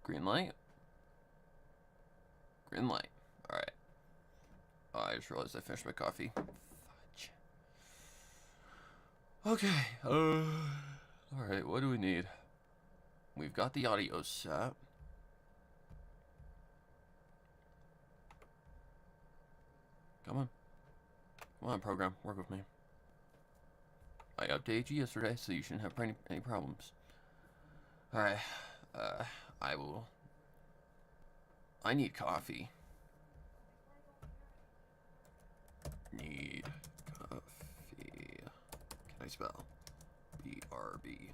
Green light. Green light. Alright. Oh, I just realized I finished my coffee. Fudge. Okay. Alright, what do we need? We've got the audio set. Come on. Come on, program. Work with me. I updated you yesterday, so you shouldn't have any problems. Alright. I need coffee. Need coffee. Can I spell? BRB.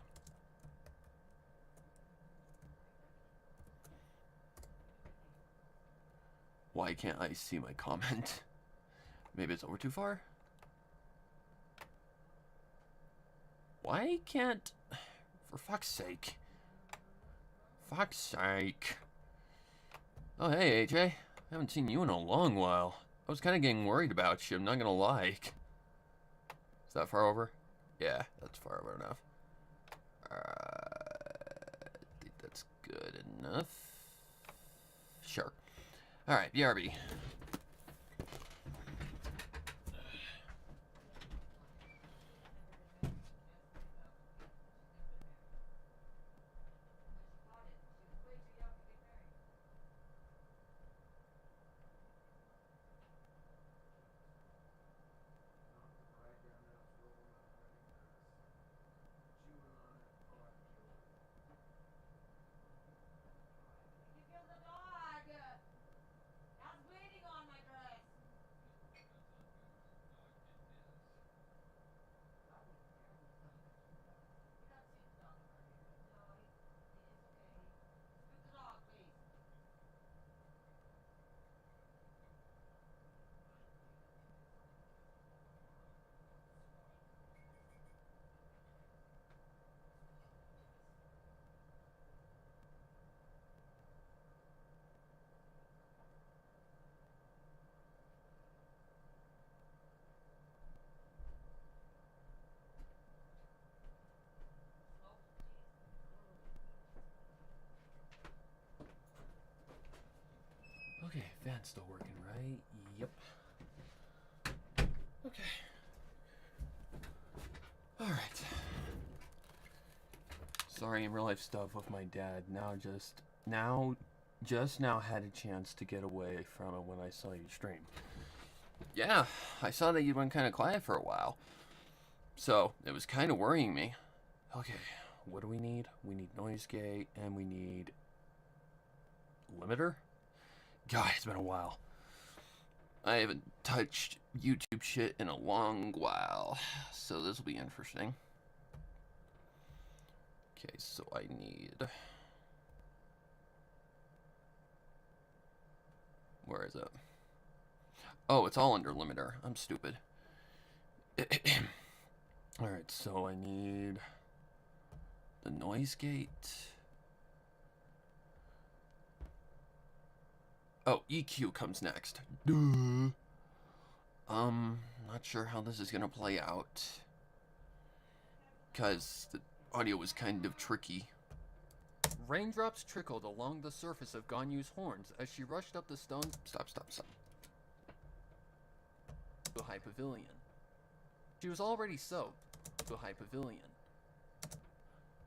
Why can't I see my comment? Maybe it's over too far? Why can't... For fuck's sake. Fuck's sake. Oh, hey, AJ. I haven't seen you in a long while. I was kind of getting worried about you, I'm not gonna lie. Is that far over? Yeah, that's far over enough. I think that's good enough. Sure. Alright, BRB. Okay, fan's still working, right? Yep. Okay. Alright. Sorry, in real life stuff with my dad. Just now had a chance to get away from it when I saw you stream. Yeah, I saw that you went kind of quiet for a while. So, it was kind of worrying me. Okay, what do we need? We need noise gate, and we need... limiter? God, it's been a while. I haven't touched YouTube shit in a long while, so this will be interesting. Okay, so I need... Where is it? Oh, it's all under limiter. I'm stupid. Alright, so I need... the noise gate... Oh, EQ comes next. Duh. Not sure how this is gonna play out. Because the audio was kind of tricky. Raindrops trickled along the surface of Ganyu's horns as she rushed up the stone... Stop. ...to High Pavilion. She was already soaked to High Pavilion.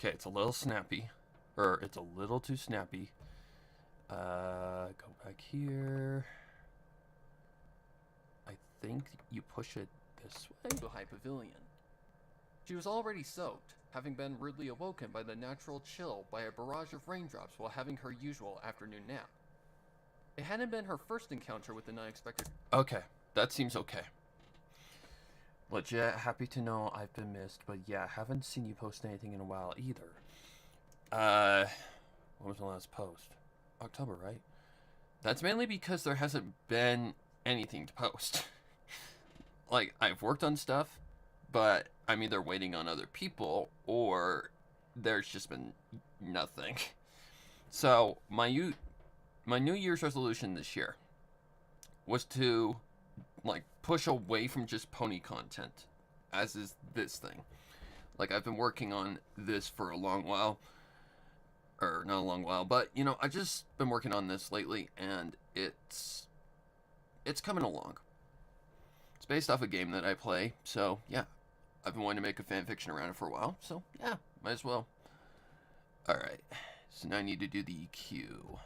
Okay, it's a little snappy. It's a little too snappy. Go back here. I think you push it this way. To High Pavilion. She was already soaked, having been rudely awoken by the natural chill by a barrage of raindrops while having her usual afternoon nap. It hadn't been her first encounter with an unexpected... Okay, that seems okay. Legit happy to know I've been missed, but yeah, haven't seen you post anything in a while either. When was the last post? October, right? That's mainly because there hasn't been anything to post. Like, I've worked on stuff, but I'm either waiting on other people, or there's just been nothing. So, my New Year's resolution this year was to, like, push away from just pony content, as is this thing. Like, I've been working on this for a long while. or not a long while, but you know, I just been working on this lately, and it's coming along. It's based off a game that I play, so yeah, I've been wanting to make a fan fiction around it for a while, so yeah, might as well. All right, so now I need to do the EQ.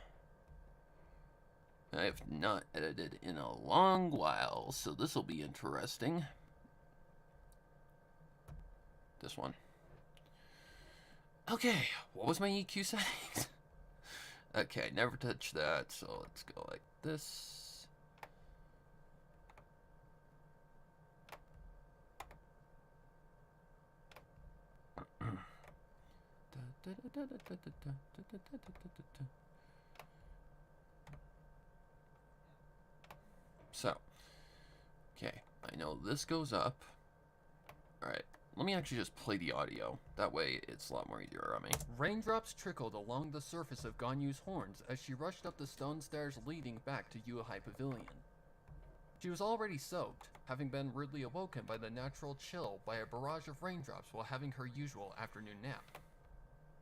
I have not edited in a long while, so this will be interesting. This one. Okay, what was my EQ settings? Okay, never touch that, so let's go like this. So, okay, I know this goes up. Alright, let me actually just play the audio. That way it's a lot more easier on me. Raindrops trickled along the surface of Ganyu's horns as she rushed up the stone stairs leading back to Yuhai Pavilion. She was already soaked, having been rudely awoken by the natural chill by a barrage of raindrops while having her usual afternoon nap.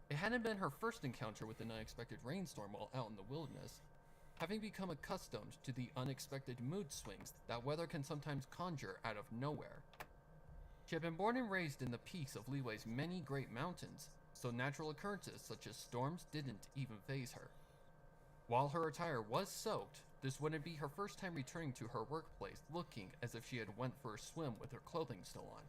It hadn't been her first encounter with an unexpected rainstorm while out in the wilderness, having become accustomed to the unexpected mood swings that weather can sometimes conjure out of nowhere. She had been born and raised in the peace of Liwei's many great mountains, so natural occurrences such as storms didn't even faze her. While her attire was soaked, this wouldn't be her first time returning to her workplace looking as if she had went for a swim with her clothing still on.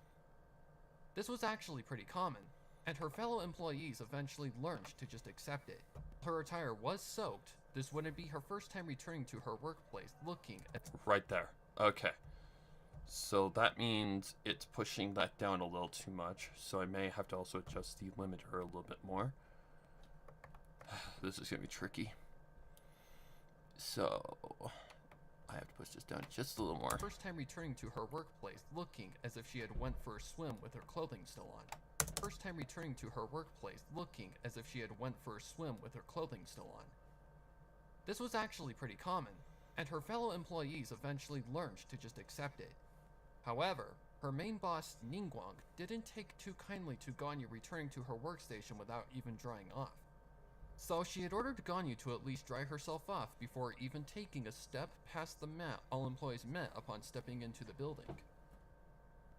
This was actually pretty common, and her fellow employees eventually learned to just accept it. Her attire was soaked, this wouldn't be her first time returning to her workplace looking at... Right there. Okay. So that means it's pushing that down a little too much, so I may have to also adjust the limiter a little bit more. This is going to be tricky. So, I have to push this down just a little more. First time returning to her workplace looking as if she had went for a swim with her clothing still on. First time returning to her workplace looking as if she had went for a swim with her clothing still on. This was actually pretty common, and her fellow employees eventually learned to just accept it. However, her main boss, Ningguang, didn't take too kindly to Ganyu returning to her workstation without even drying off. So she had ordered Ganyu to at least dry herself off before even taking a step past the mat all employees met upon stepping into the building.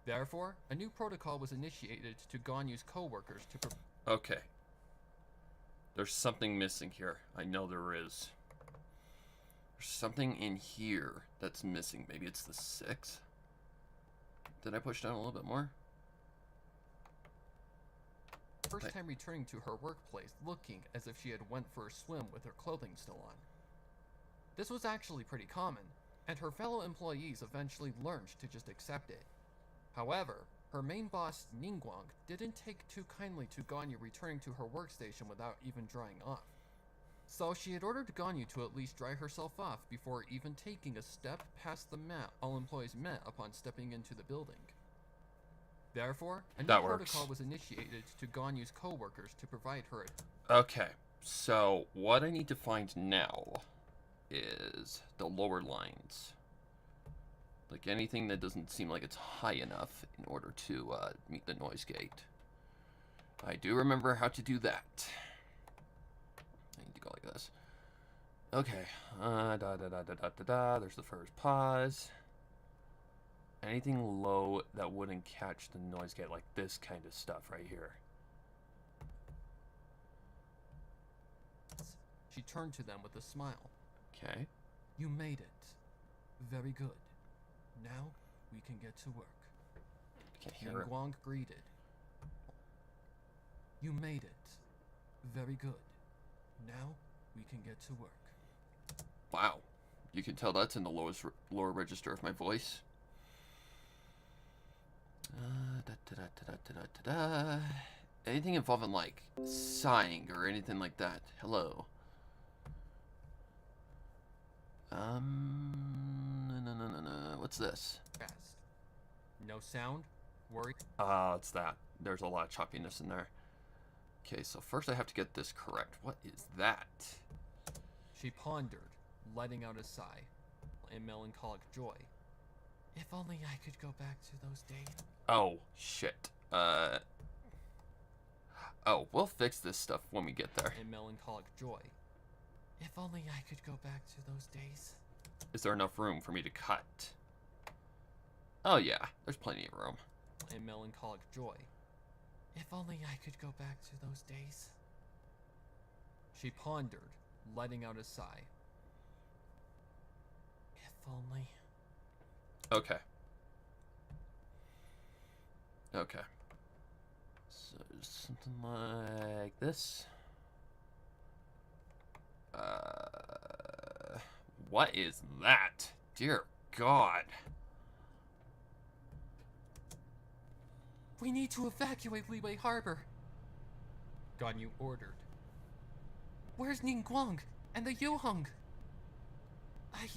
Therefore, a new protocol was initiated to Ganyu's co-workers to Okay. There's something missing here. I know there is. There's something in here that's missing. Maybe it's the 6? Did I push down a little bit more? First time returning to her workplace looking as if she had went for a swim with her clothing still on. This was actually pretty common, and her fellow employees eventually learned to just accept it. However, her main boss, Ningguang, didn't take too kindly to Ganyu returning to her workstation without even drying off. So she had ordered Ganyu to at least dry herself off before even taking a step past the mat all employees met upon stepping into the building. Therefore, a new protocol was initiated to Ganyu's co-workers to provide her... Okay, so what I need to find now is the lower lines. Like anything that doesn't seem like it's high enough in order to meet the noise gate. I do remember how to do that. I need to go like this. Okay. There's the first pause. Anything low that wouldn't catch the noise gate, like this kind of stuff right here. She turned to them with a smile. Okay. You made it. Very good. Now we can get to work. Can't hear it. Ningguang greeted. You made it. Very good. Now we can get to work. Wow. You can tell that's in the lower register of my voice. Anything involving like sighing or anything like that. Hello. No. What's this? Fast. No sound. Worry. It's that. There's a lot of choppiness in there. Okay, so first I have to get this correct. What is that? She pondered, letting out a sigh in melancholic joy. If only I could go back to those days. Oh, shit. Oh, we'll fix this stuff when we get there. In melancholic joy. If only I could go back to those days. Is there enough room for me to cut? Oh yeah, there's plenty of room. In melancholic joy. If only I could go back to those days. She pondered, letting out a sigh. If only. Okay. Okay. So something like this. What is that? Dear God. We need to evacuate Liwei Harbor. Ganyu ordered. Where's Ningguang and the Yuheng? I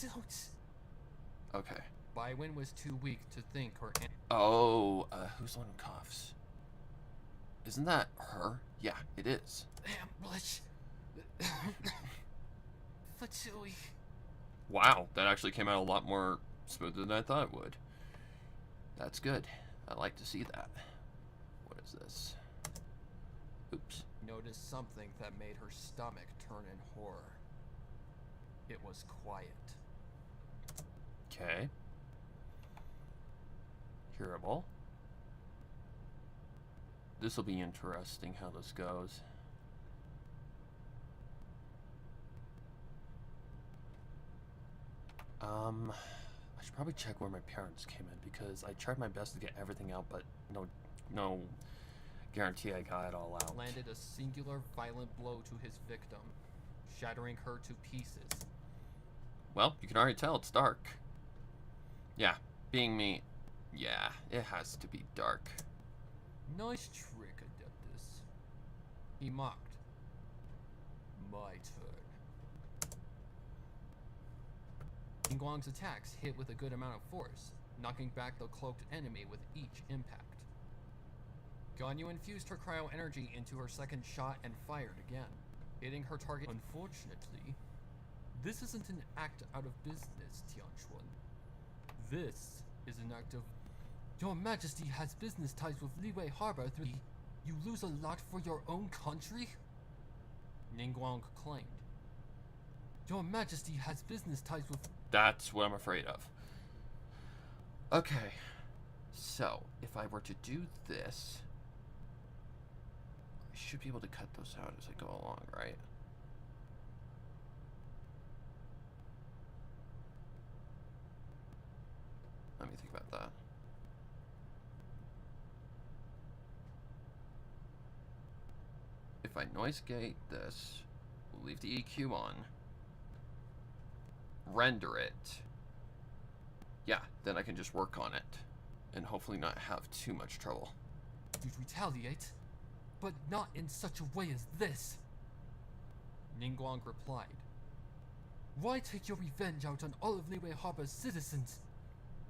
don't. Okay. Baiwen was too weak to think or Oh, who's the one who coughs? Isn't that her? Yeah, it is. Ambush. Fatui. Wow, that actually came out a lot more smoother than I thought it would. That's good. I like to see that. What is this? Oops. Noticed something that made her stomach turn in horror. It was quiet. Okay. Hearable. This will be interesting how this goes. I should probably check where my parents came in because I tried my best to get everything out, but no guarantee I got it all out. Landed a singular violent blow to his victim, shattering her to pieces. Well, you can already tell it's dark. Yeah, being me, yeah, it has to be dark. Nice trick, Adeptus. He mocked. My turn. Ningguang's attacks hit with a good amount of force, knocking back the cloaked enemy with each impact. Ganyu infused her cryo energy into her second shot and fired again, hitting her target. Unfortunately, this isn't an act out of business, Tianchuan. This is an act of... Your Majesty has business ties with Liwei Harbor through... You lose a lot for your own country? Ningguang claimed. Your Majesty has business ties with... That's what I'm afraid of. Okay, so if I were to do this, I should be able to cut those out as I go along, right? Let me think about that. If I noise gate this, we'll leave the EQ on, render it, yeah, then I can just work on it and hopefully not have too much trouble. You'd retaliate, but not in such a way as this. Ningguang replied. Why take your revenge out on all of Liwei Harbor's citizens?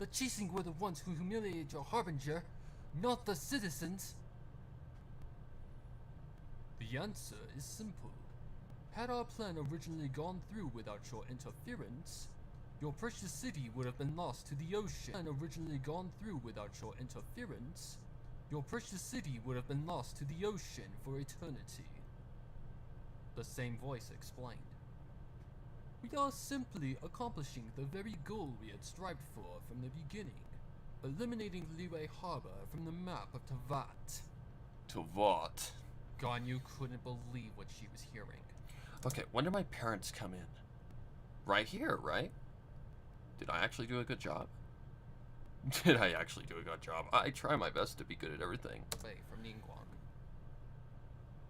The Qixing were the ones who humiliated your harbinger, not the citizens. The answer is simple. Had our plan originally gone through without your interference, your precious city would have been lost to the ocean. And originally gone through without your interference, your precious city would have been lost to the ocean for eternity. The same voice explained. We are simply accomplishing the very goal we had strived for from the beginning, eliminating Liwei Harbor from the map of Tavat. Tavat? Ganyu couldn't believe what she was hearing. Okay, when did my parents come in? Right here, right? Did I actually do a good job? Did I actually do a good job? I try my best to be good at everything. Away from Ningguang.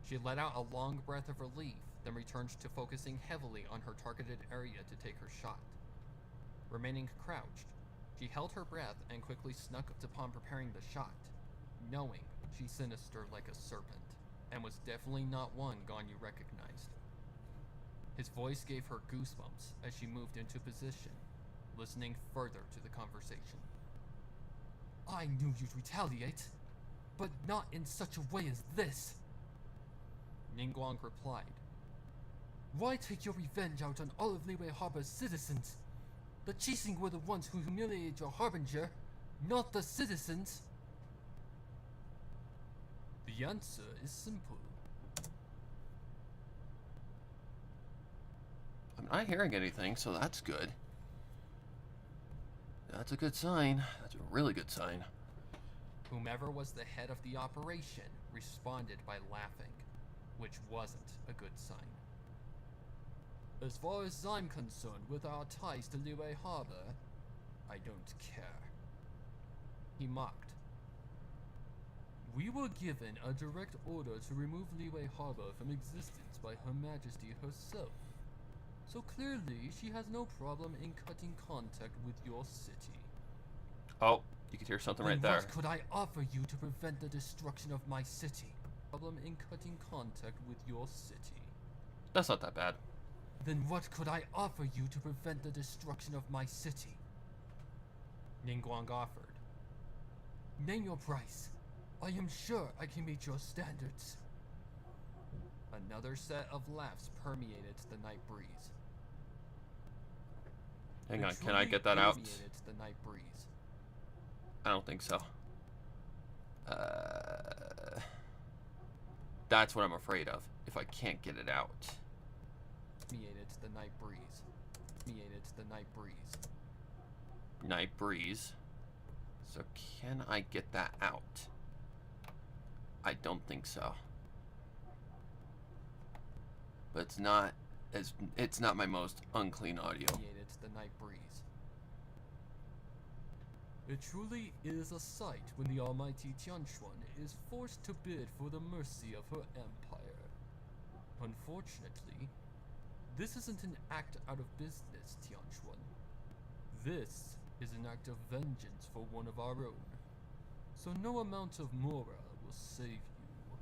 She let out a long breath of relief, then returned to focusing heavily on her targeted area to take her shot. Remaining crouched, she held her breath and quickly snuck up upon preparing the shot, knowing she's sinister like a serpent, and was definitely not one Ganyu recognized. His voice gave her goosebumps as she moved into position, listening further to the conversation. I knew you'd retaliate, but not in such a way as this. Ningguang replied. Why take your revenge out on all of Liwei Harbor's citizens? The Qixing were the ones who humiliated your harbinger, not the citizens. The The answer is simple. I'm not hearing anything, so that's good. That's a good sign. That's a really good sign. Whomever was the head of the operation responded by laughing, which wasn't a good sign. As far as I'm concerned with our ties to Liyue Harbor, I don't care. He mocked. We were given a direct order to remove Liyue Harbor from existence by Her Majesty herself. So clearly, she has no problem in cutting contact with your city. Oh, you could hear something right there. What could I offer you to prevent the destruction of my city? Problem in cutting contact with your city. That's not that bad. Then what could I offer you to prevent the destruction of my city? Ningguang offered. Name your price. I am sure I can meet your standards. Another set of laughs permeated the night breeze. Hang on, can I get that out? The night breeze. I don't think so. That's what I'm afraid of, if I can't get it out. Permeated the night breeze. Permeated the night breeze. Night breeze. So can I get that out? I don't think so. But it's not my most unclean audio. Permeated the night breeze. It truly is a sight when the almighty Tianquan is forced to bid for the mercy of her empire. Unfortunately, this isn't an act out of business, Tianquan. This is an act of vengeance for one of our own. So no amount of Mora will save you.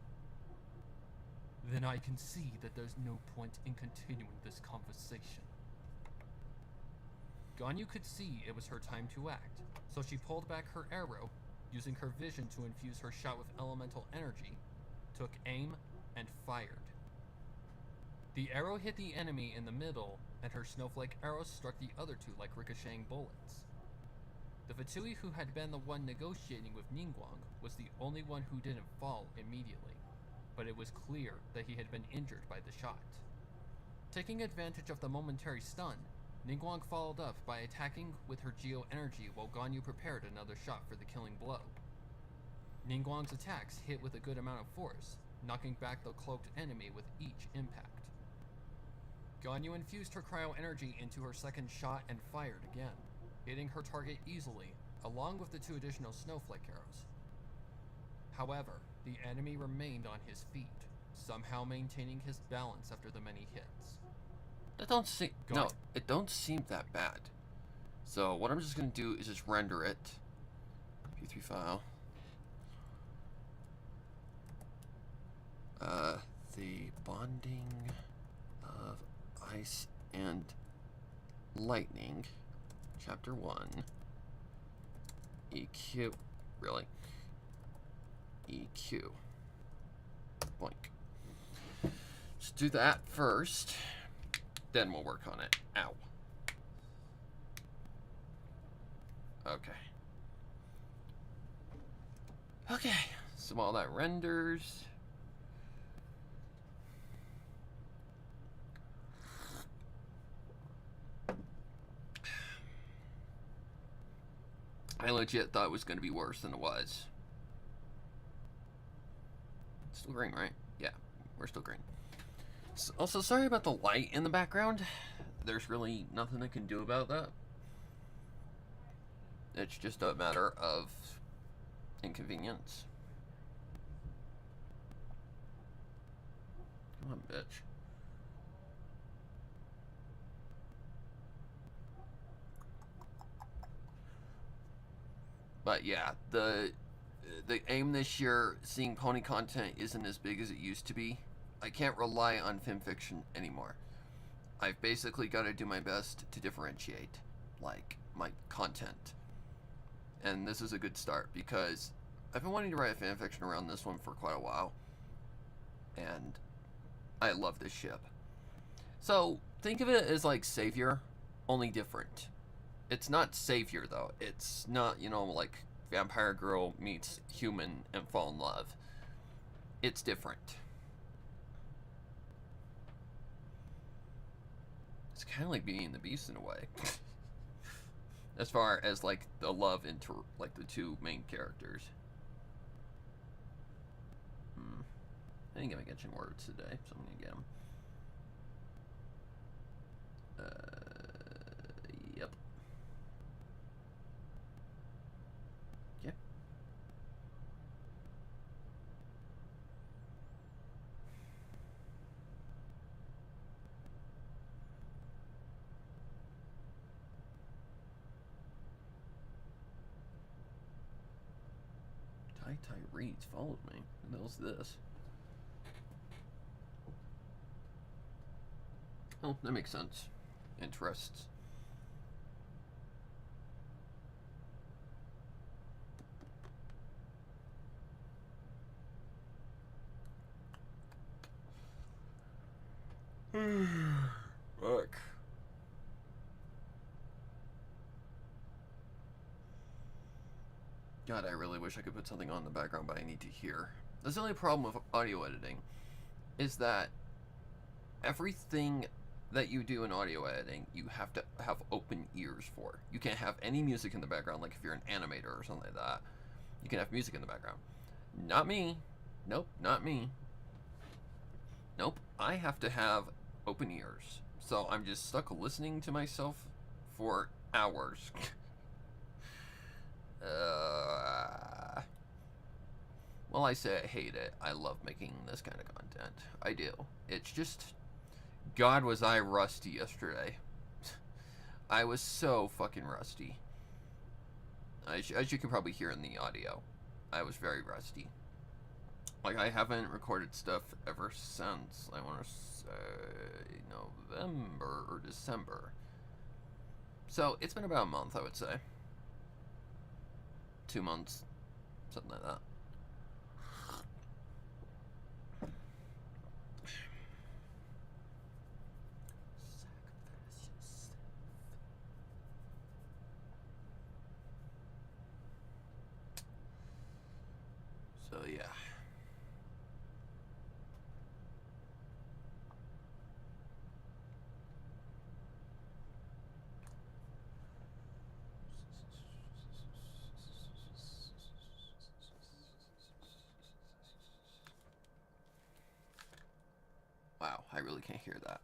Then I can see that there's no point in continuing this conversation. Ganyu could see it was her time to act, so she pulled back her arrow, using her vision to infuse her shot with elemental energy, took aim, and fired. The arrow hit the enemy in the middle, and her snowflake arrow struck the other two like ricocheting bullets. The Fatui who had been the one negotiating with Ningguang was the only one who didn't fall immediately, but it was clear that he had been injured by the shot. Taking advantage of the momentary stun, Ningguang followed up by attacking with her geo-energy while Ganyu prepared another shot for the killing blow. Ningguang's attacks hit with a good amount of force, knocking back the cloaked enemy with each impact. Ganyu infused her cryo-energy into her second shot and fired again, hitting her target easily, along with the two additional snowflake arrows. However, the enemy remained on his feet, somehow maintaining his balance after the many hits. That don't seem... No, it don't seem that bad. So what I'm just going to do is just render it. P3 file. The bonding of ice and lightning. Chapter 1. EQ. Really? EQ. Boink. Let's do that first. Then we'll work on it. Ow. Okay. Okay. So while that renders... I legit thought it was going to be worse than it was. Still green, right? Yeah, we're still green. Also, sorry about the light in the background. There's really nothing I can do about that. It's just a matter of inconvenience. Come on, bitch. But yeah, the aim this year, seeing pony content isn't as big as it used to be. I can't rely on fanfiction anymore. I've basically got to do my best to differentiate, like, my content. And this is a good start, because I've been wanting to write a fanfiction around this one for quite a while. And I love this ship. So, think of it as like Savior, only different. It's not Savior, though. It's not, you know, like Vampire Girl meets human and fall in love. it's different. It's kind of like Beauty and the Beast in a way. As far as, like, the love into, like, the two main characters. I didn't get my Genshin words today, so I'm gonna get them. Yep. Yeah. Tai Reeds followed me. Who the hell's this? Oh, that makes sense. Interests. Fuck. God, I really wish I could put something on in the background, but I need to hear. That's the only problem with audio editing, is that everything that you do in audio editing, you have to have open ears for. You can't have any music in the background, like if you're an animator or something like that. You can have music in the background. Not me. Nope, not me. Nope, I have to have open ears. So I'm just stuck listening to myself for hours. Well, I say I hate it. I love making this kind of content. I do. It's just, God, was I rusty yesterday. I was so fucking rusty. As you can probably hear in the audio, I was very rusty. Like, I haven't recorded stuff ever since, I want to say, November or December. So, it's been about a month, I would say. 2 months. Something like that. So, yeah. Wow, I really can't hear that.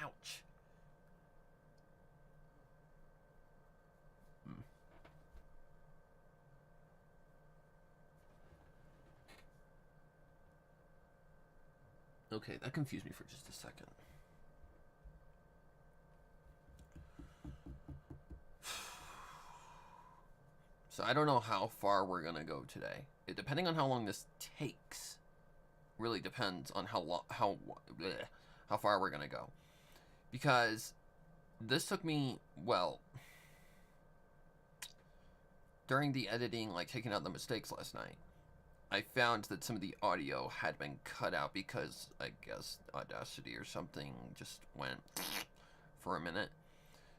Ouch. Okay, that confused me for just a second. So I don't know how far we're gonna go today. Depending on how long this takes, really depends on how far we're gonna go. Because this took me, well, during the editing, like taking out the mistakes last night, I found that some of the audio had been cut out because I guess Audacity or something just went for a minute.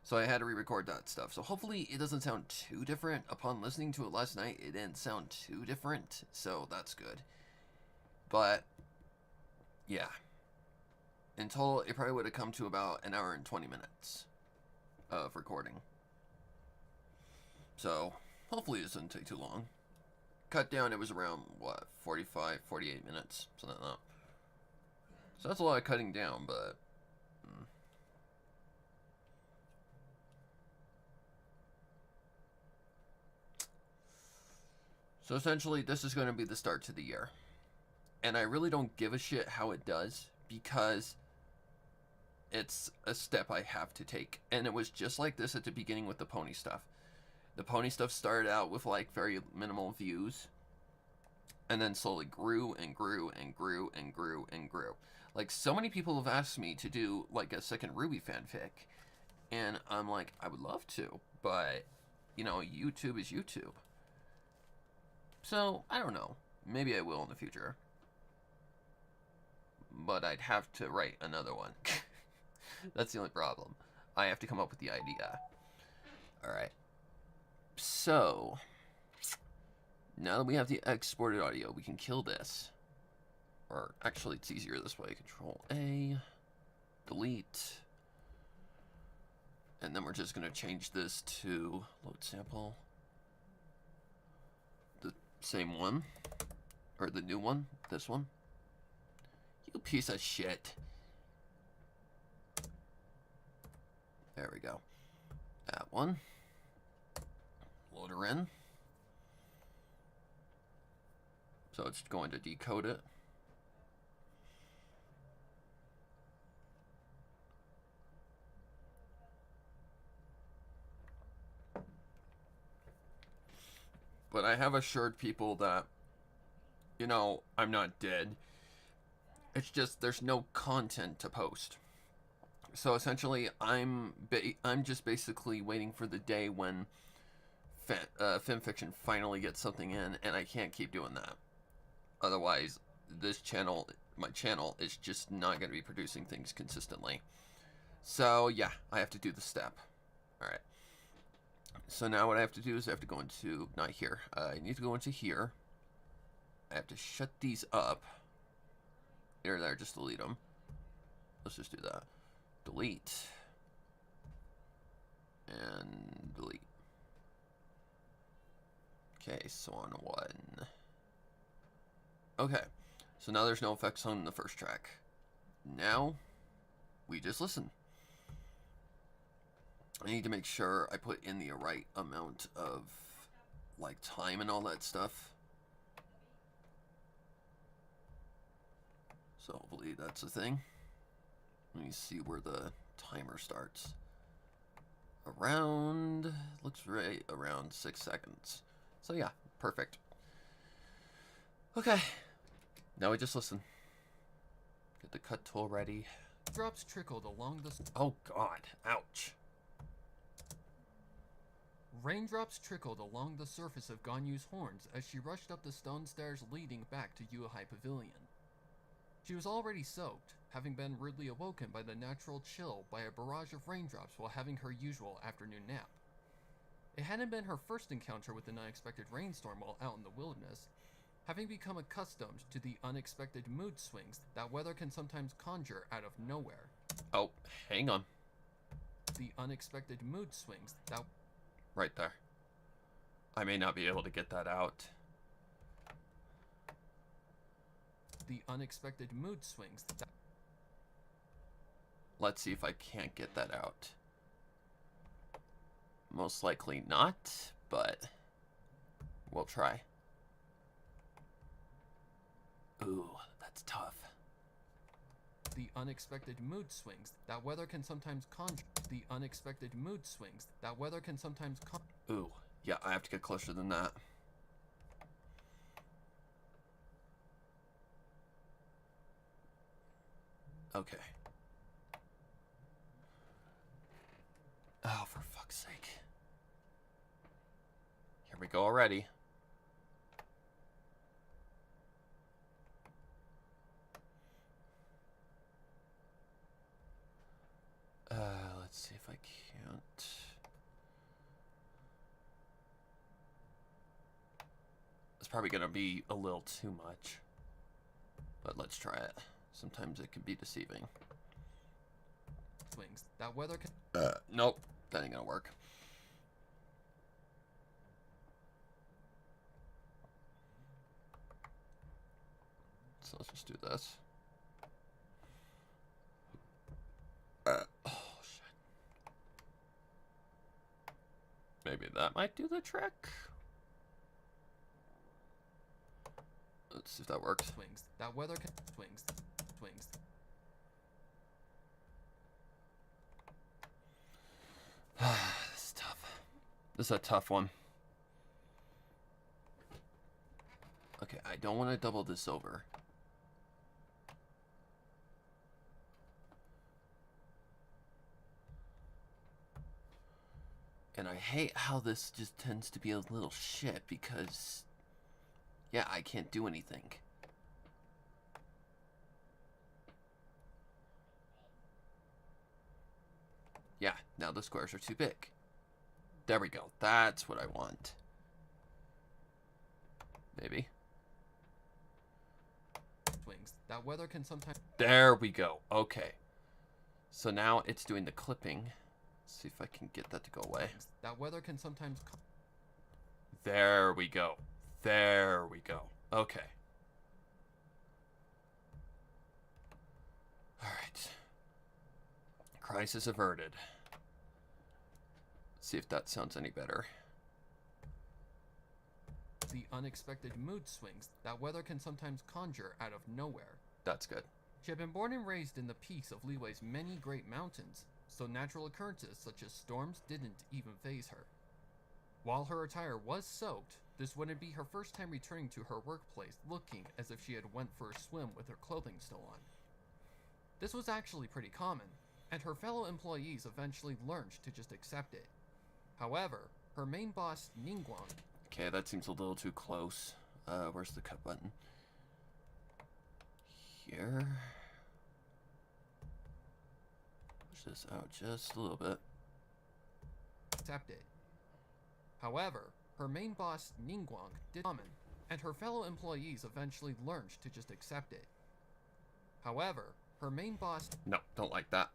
So I had to re-record that stuff. So hopefully it doesn't sound too different. Upon listening to it last night, it didn't sound too different. So that's good. But, yeah. In total, it probably would have come to about an hour and 20 minutes of recording. So, hopefully it doesn't take too long. Cut down, it was around, 45, 48 minutes. Something like that. So that's a lot of cutting down, but... So essentially, this is going to be the start to the year. And I really don't give a shit how it does, because it's a step I have to take. And it was just like this at the beginning with the pony stuff. The pony stuff started out with like very minimal views, and then slowly grew and grew and grew and grew and grew. Like, so many people have asked me to do like a second Ruby fanfic, and I'm like, I would love to, but YouTube is YouTube. So, I don't know. Maybe I will in the future. But I'd have to write another one. That's the only problem. I have to come up with the idea. Alright. So, now that we have the exported audio, we can kill this. Or, actually, it's easier this way. Control A, delete. And then we're just going to change this to load sample. The same one. Or the new one. This one. You piece of shit. There we go. That one. Load her in. So it's going to decode it. But I have assured people that, you know, I'm not dead. It's just there's no content to post. So essentially, I'm just basically waiting for the day when FimFiction finally gets something in, and I can't keep doing that. Otherwise, this channel, my channel, is just not going to be producing things consistently. So yeah, I have to do the step. All right. So now what I have to do is I have to go into, not here, I need to go into here. I have to shut these up. There, just delete them. Let's just do that. Delete. And delete. Okay, so on one. Okay, so now there's no effects on the first track. Now, we just listen. I need to make sure I put in the right amount of, like, time and all that stuff. So hopefully that's a thing. Let me see where the timer starts. Around, looks right around 6 seconds. So yeah, perfect. Okay, now we just listen. Get the cut tool ready. Drops trickled along the... Oh god, ouch. Raindrops trickled along the surface of Ganyu's horns as she rushed up the stone stairs leading back to Yuehai Pavilion. She was already soaked, having been rudely awoken by the natural chill by a barrage of raindrops while having her usual afternoon nap. It hadn't been her first encounter with an unexpected rainstorm while out in the wilderness, having become accustomed to the unexpected mood swings that weather can sometimes conjure out of nowhere. Oh, hang on. The unexpected mood swings that... Right there. I may not be able to get that out. The unexpected mood swings that... Let's see if I can't get that out. Most likely not, but we'll try. Ooh, that's tough. The unexpected mood swings that weather can sometimes conjure. The unexpected mood swings that weather can sometimes Ooh, yeah, I have to get closer than that. Okay. Oh, for fuck's sake. Here we go already. Let's see if I can't. It's probably gonna be a little too much. But let's try it. Sometimes it can be deceiving. swings that weather can... Nope. That ain't gonna work. So let's just do this. Oh, shit. Maybe that might do the trick. Let's see if that works. swings that weather can... swings. This is tough. This is a tough one. Okay, I don't want to double this over. And I hate how this just tends to be a little shit because, yeah, I can't do anything. Now the squares are too big. There we go. That's what I want. Maybe. Swings. That weather can sometimes... There we go. Okay. So now it's doing the clipping. Let's see if I can get that to go away. That weather can sometimes... There we go. There we go. Okay. Alright. Crisis averted. Let's see if that sounds any better. The unexpected mood swings that weather can sometimes conjure out of nowhere. That's good. She had been born and raised in the peaks of Liwei's many great mountains, so natural occurrences such as storms didn't even faze her. While her attire was soaked, this wouldn't be her first time returning to her workplace looking as if she had went for a swim with her clothing still on. This was actually pretty common, and her fellow employees eventually learned to just accept it. However, her main boss, Ningguang... Okay, that seems a little too close. Where's the cut button? Here. Push this out just a little bit. accept it. However, her main boss, Ningguang, did common, and her fellow employees eventually learned to just accept it. However, her main boss... No, don't like that.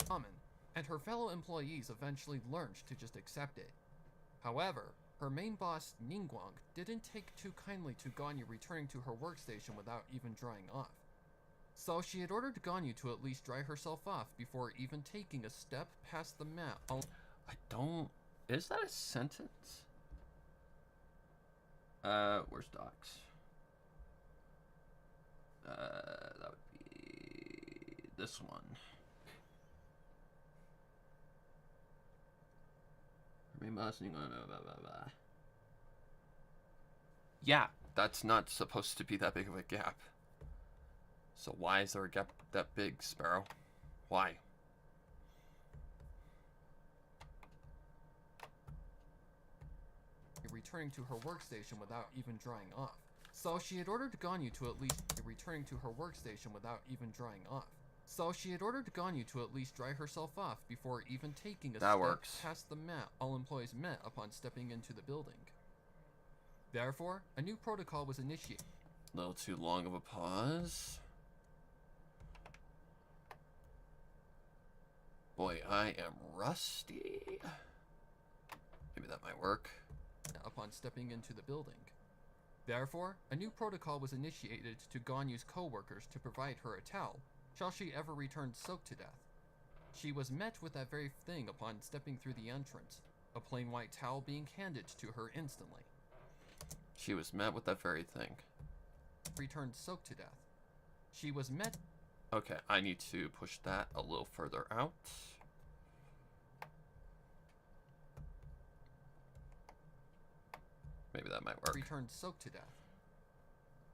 common, and her fellow employees eventually learned to just accept it. However, her main boss, Ningguang, didn't take too kindly to Ganyu returning to her workstation without even drying off. So she had ordered Ganyu to at least dry herself off before even taking a step past the mat. I don't... Is that a sentence? Where's docs? That would be this one. Yeah, that's not supposed to be that big of a gap. So why is there a gap that big, Sparrow? Why? Returning to her workstation without even drying off. So she had ordered Ganyu to at least returning to her workstation without even drying off. So she had ordered Ganyu to at least dry herself off before even taking a step past the mat all employees met upon stepping into the building. Therefore, a new protocol was initiated. A little too long of a pause. Boy, I am rusty. Maybe that might work. Upon stepping into the building. Therefore, a new protocol was initiated to Ganyu's co-workers to provide her a towel, shall she ever return soaked to death. She was met with that very thing upon stepping through the entrance, a plain white towel being handed to her instantly. She was met with that very thing. Returned soaked to death. She was met... Okay, I need to push that a little further out. Maybe that might work. Returned soaked to death.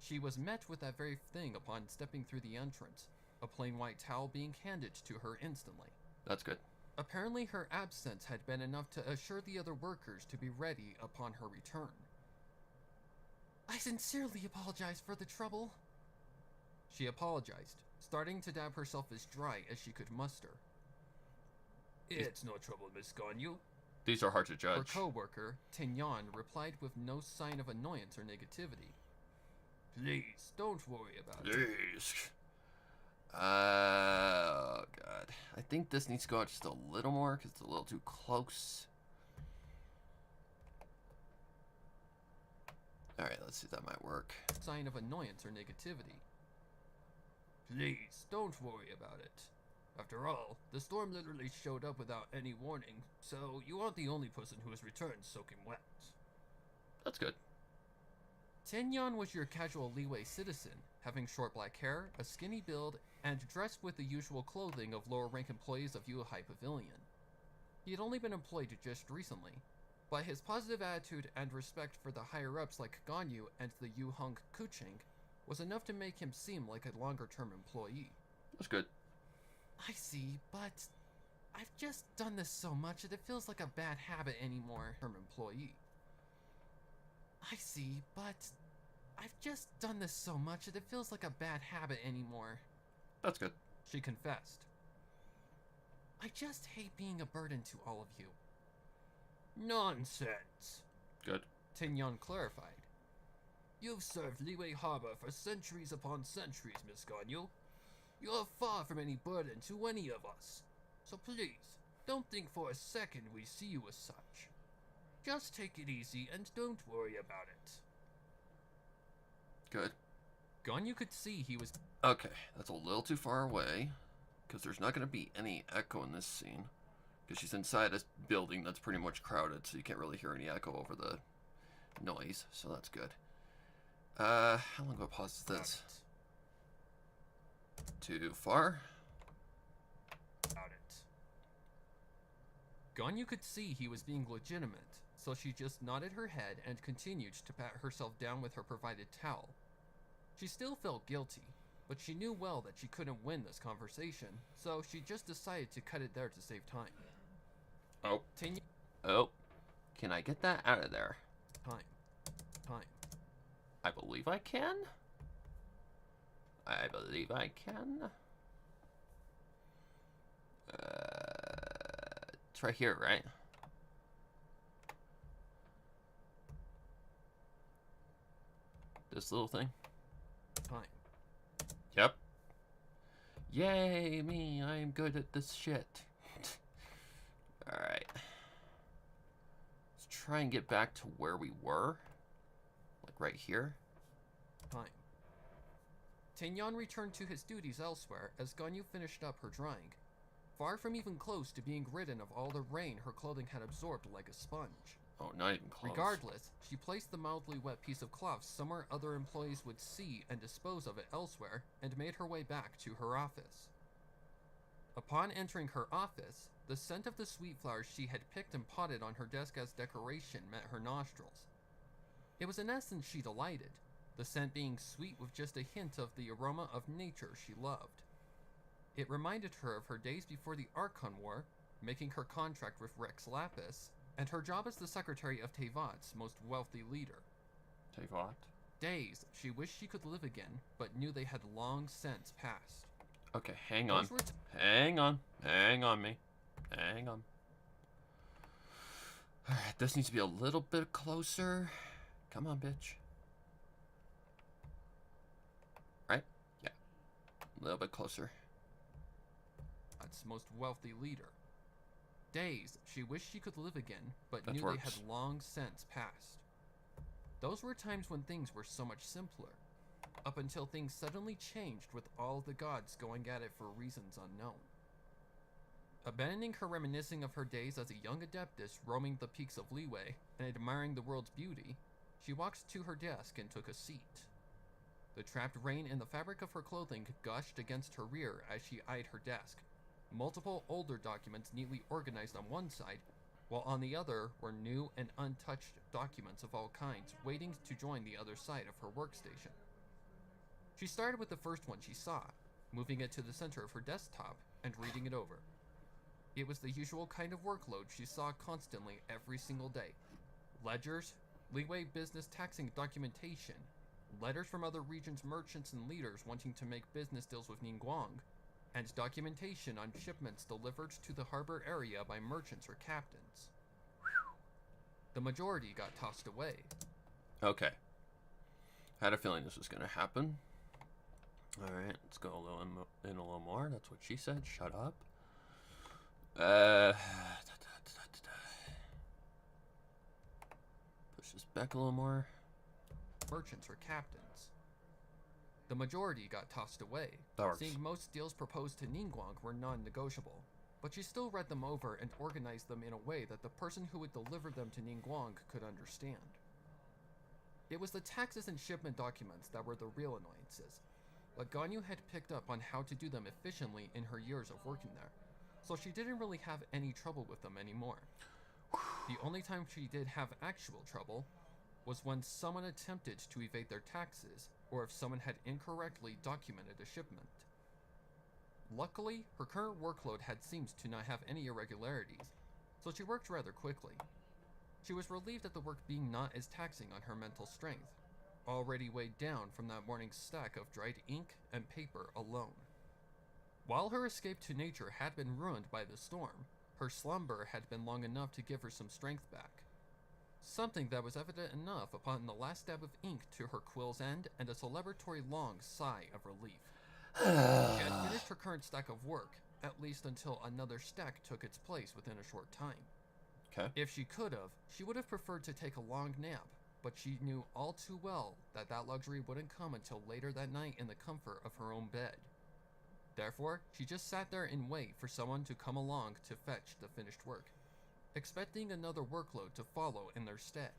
She was met with that very thing upon stepping through the entrance, a plain white towel being handed to her instantly. That's good. Apparently her absence had been enough to assure the other workers to be ready upon her return. I sincerely apologize for the trouble. She apologized, starting to dab herself as dry as she could muster. It's no trouble, Miss Ganyu. These are hard to judge. Her co-worker, Tinyan, replied with no sign of annoyance or negativity. Please, don't worry about it. Please. Oh, God. I think this needs to go out just a little more because it's a little too close. Alright, let's see if that might work. Sign of annoyance or negativity. Please, don't worry about it. After all, the storm literally showed up without any warning, so you aren't the only person who has returned soaking wet. That's good. Tinyan was your casual Liwei citizen, having short black hair, a skinny build, and dressed with the usual clothing of lower-rank employees of Yuhai Pavilion. He had only been employed just recently, but his positive attitude and respect for the higher-ups like Ganyu and the Yuheng Kuching was enough to make him seem like a longer-term employee. That's good. I see, but I've just done this so much that it feels like a bad habit anymore. Employee. I see, but I've just done this so much that it feels like a bad habit anymore. That's good. She confessed. I just hate being a burden to all of you. Nonsense, Good. Tignon clarified. You've served Liyue Harbor for centuries upon centuries, Miss Ganyu. You're far from any burden to any of us. So please, don't think for a second we see you as such. Just take it easy and don't worry about it. Good. Ganyu could see he was... Okay, that's a little too far away, because there's not going to be any echo in this scene. Because she's inside a building that's pretty much crowded, so you can't really hear any echo over the noise, so that's good. How long do I pause this? Too far? About it. Ganyu could see he was being legitimate, so she just nodded her head and continued to pat herself down with her provided towel. She still felt guilty, but she knew well that she couldn't win this conversation, so she just decided to cut it there to save time. Oh. Oh. Can I get that out of there? Time. I believe I can. I believe I can. It's right here, right? This little thing? Time. Yep. Yay, me. I am good at this shit. Alright. Let's try and get back to where we were. Like right here. Time. Tignon returned to his duties elsewhere as Ganyu finished up her drying. Far from even close to being ridden of all the rain her clothing had absorbed like a sponge. Oh, not even close. Regardless, she placed the mildly wet piece of cloth somewhere other employees would see and dispose of it elsewhere, and made her way back to her office. Upon entering her office, the scent of the sweet flowers she had picked and potted on her desk as decoration met her nostrils. It was an essence she delighted, the scent being sweet with just a hint of the aroma of nature she loved. It reminded her of her days before the Archon War, making her contract with Rex Lapis, and her job as the secretary of Tevat's most wealthy leader. Tevat? Days she wished she could live again, but knew they had long since passed. Okay, hang on. Hang on. Hang on, me. Hang on. Alright, this needs to be a little bit closer. Come on, bitch. Right? Yeah. A little bit closer. Its most wealthy leader. Days she wished she could live again, but That knew works. they had long since passed. Those were times when things were so much simpler, up until things suddenly changed with all the gods going at it for reasons unknown. Abandoning her reminiscing of her days as a young adeptus roaming the peaks of Liyue and admiring the world's beauty, she walked to her desk and took a seat. The trapped rain in the fabric of her clothing gushed against her rear as she eyed her desk, multiple older documents neatly organized on one side, while on the other were new and untouched documents of all kinds waiting to join the other side of her workstation. She started with the first one she saw, moving it to the center of her desktop and reading it over. It was the usual kind of workload she saw constantly every single day. Ledgers, Liyue business taxing documentation, letters from other regions' merchants and leaders wanting to make business deals with Ningguang, and documentation on shipments delivered to the harbor area by merchants or captains. The majority got tossed away. Okay. Had a feeling this was going to happen. Alright, let's go in a little more. That's what she said. Shut up. Push this back a little more. Merchants or captains. The majority got tossed away, That works. seeing most deals proposed to Ningguang were non-negotiable, but she still read them over and organized them in a way that the person who would deliver them to Ningguang could understand. It was the taxes and shipment documents that were the real annoyances, but Ganyu had picked up on how to do them efficiently in her years of working there, so she didn't really have any trouble with them anymore. The only time she did have actual trouble was when someone attempted to evade their taxes, or if someone had incorrectly documented a shipment. Luckily, her current workload had seemed to not have any irregularities, so she worked rather quickly. She was relieved at the work being not as taxing on her mental strength, already weighed down from that morning's stack of dried ink and paper alone. While her escape to nature had been ruined by the storm, her slumber had been long enough to give her some strength back. Something that was evident enough upon the last dab of ink to her quill's end and a celebratory long sigh of relief. She had finished her current stack of work, at least until another stack took its place within a short time. Okay. If she could have, she would have preferred to take a long nap, but she knew all too well that that luxury wouldn't come until later that night in the comfort of her own bed. Therefore, she just sat there and waited for someone to come along to fetch the finished work, expecting another workload to follow in their stead.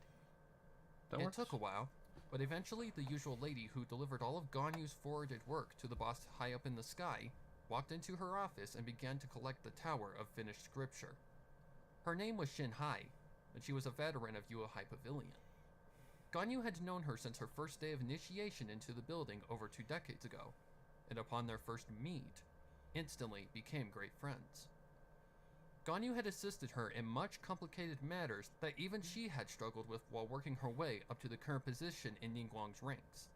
It took a while, but eventually the usual lady who delivered all of Ganyu's forwarded work to the boss high up in the sky walked into her office and began to collect the tower of finished scripture. Her name was Shinhai, and she was a veteran of Yuehai Pavilion. Ganyu had known her since her first day of initiation into the building over 2 decades ago, and upon their first meet, instantly became great friends. Ganyu had assisted her in much complicated matters that even she had struggled with while working her way up to the current position in Ningguang's ranks.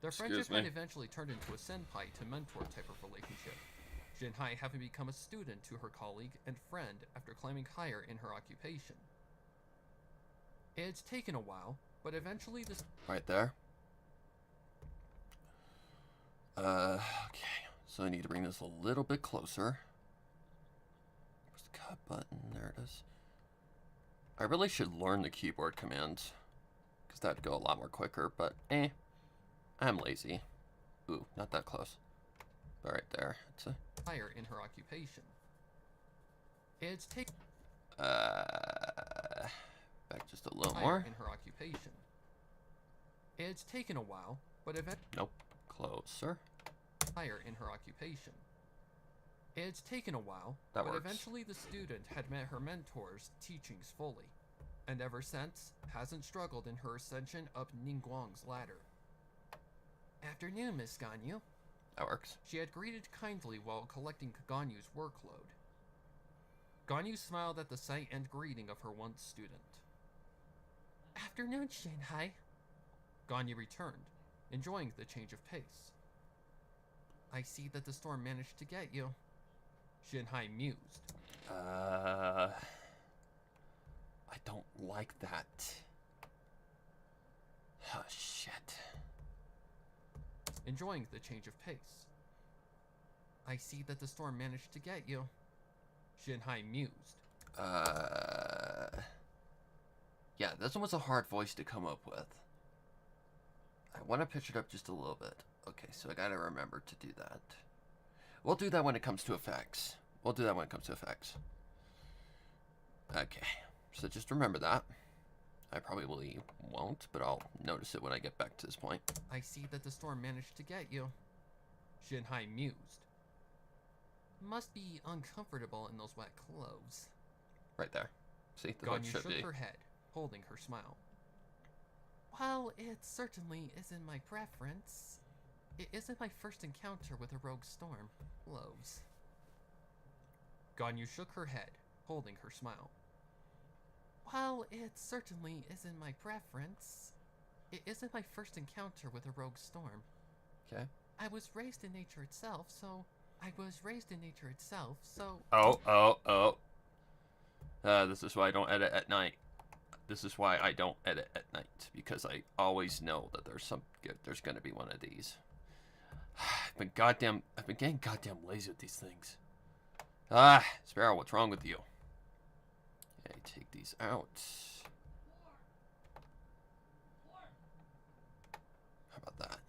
Their friendship had eventually turned into a senpai to mentor type of relationship, Shinhai having become a student to her colleague and friend after climbing higher in her occupation. It's taken a while, but eventually this... Right there. Okay. So I need to bring this a little bit closer. Where's the cut button? There it is. I really should learn the keyboard commands, because that'd go a lot more quicker, but I'm lazy. Ooh, not that close. But right there. It's a... higher in her occupation. It's taken... back just a little higher more. in her occupation. It's taken a while, but eventually... Nope. Closer. higher in her occupation. It's taken a while, That but works. eventually the student had met her mentor's teachings fully, and ever since hasn't struggled in her ascension up Ningguang's ladder. Afternoon, Miss Ganyu. That works. She had greeted kindly while collecting Ganyu's workload. Ganyu smiled at the sight and greeting of her once student. Afternoon, Shinhai. Ganyu returned, enjoying the change of pace. I see that the storm managed to get you. Shinhai mused. I don't like that. Oh, shit. Enjoying the change of pace. I see that the storm managed to get you. Shinhai mused. Yeah, this one was a hard voice to come up with. I want to pitch it up just a little bit. Okay, so I gotta remember to do that. We'll do that when it comes to effects. Okay, so just remember that. I probably won't, but I'll notice it when I get back to this point. I see that the storm managed to get you. Shinhai mused. Must be uncomfortable in those wet clothes. Right there. See, the voice Ganyu should shook be. her head, holding her smile. Well, it certainly isn't my preference. It isn't my first encounter with a rogue storm. Clothes. Ganyu shook her head, holding her smile. Well, it certainly isn't my preference. It isn't my first encounter with a rogue storm. Okay. I was raised in nature itself, so... This is why I don't edit at night. Because I always know that there's gonna be one of these. I've been getting goddamn lazy with these things. Sparrow, what's wrong with you? Okay, take these out. How about that?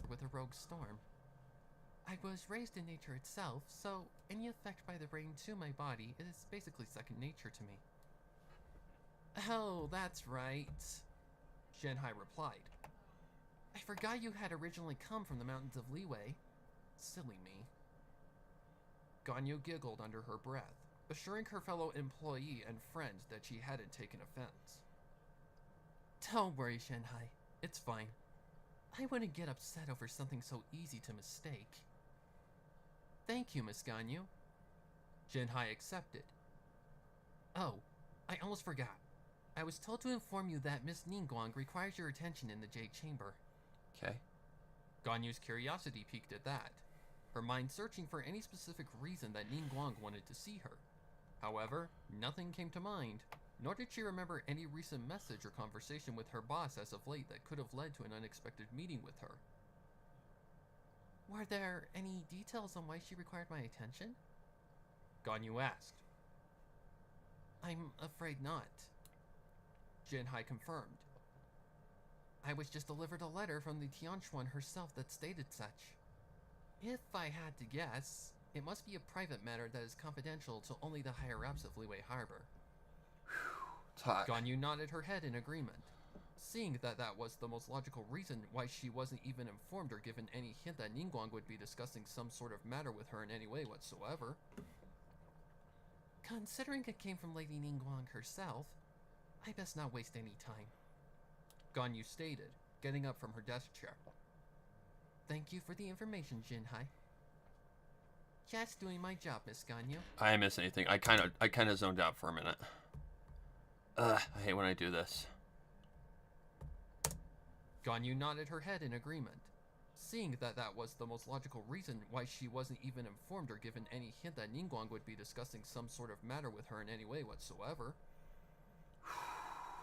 With a rogue storm. I was raised in nature itself, so any effect by the rain to my body is basically second nature to me. Oh, that's right, Shinhai replied. I forgot you had originally come from the mountains of Liyue. Silly me. Ganyu giggled under her breath, assuring her fellow employee and friend that she hadn't taken offense. Don't worry, Shinhai. It's fine. I wouldn't get upset over something so easy to mistake. Thank you, Miss Ganyu. Shinhai accepted. Oh, I almost forgot. I was told to inform you that Miss Ningguang requires your attention in the Jade Chamber. Okay. Ganyu's curiosity piqued at that. her mind searching for any specific reason that Ningguang wanted to see her. However, nothing came to mind, nor did she remember any recent message or conversation with her boss as of late that could have led to an unexpected meeting with her. Were there any details on why she required my attention? Ganyu asked. I'm afraid not. Jinhai confirmed. I was just delivered a letter from the Tianquan herself that stated such. If I had to guess, it must be a private matter that is confidential to only the higher-ups of Liyue Harbor. It's hot. Ganyu nodded her head in agreement, seeing that that was the most logical reason why she wasn't even informed or given any hint that Ningguang would be discussing some sort of matter with her in any way whatsoever. Considering it came from Lady Ningguang herself, I best not waste any time. Ganyu stated, getting up from her desk chair. Thank you for the information, Jinhai. Just doing my job, Miss Ganyu. I didn't miss anything. I kind of zoned out for a minute. I hate when I do this. Ganyu nodded her head in agreement, seeing that that was the most logical reason why she wasn't even informed or given any hint that Ningguang would be discussing some sort of matter with her in any way whatsoever.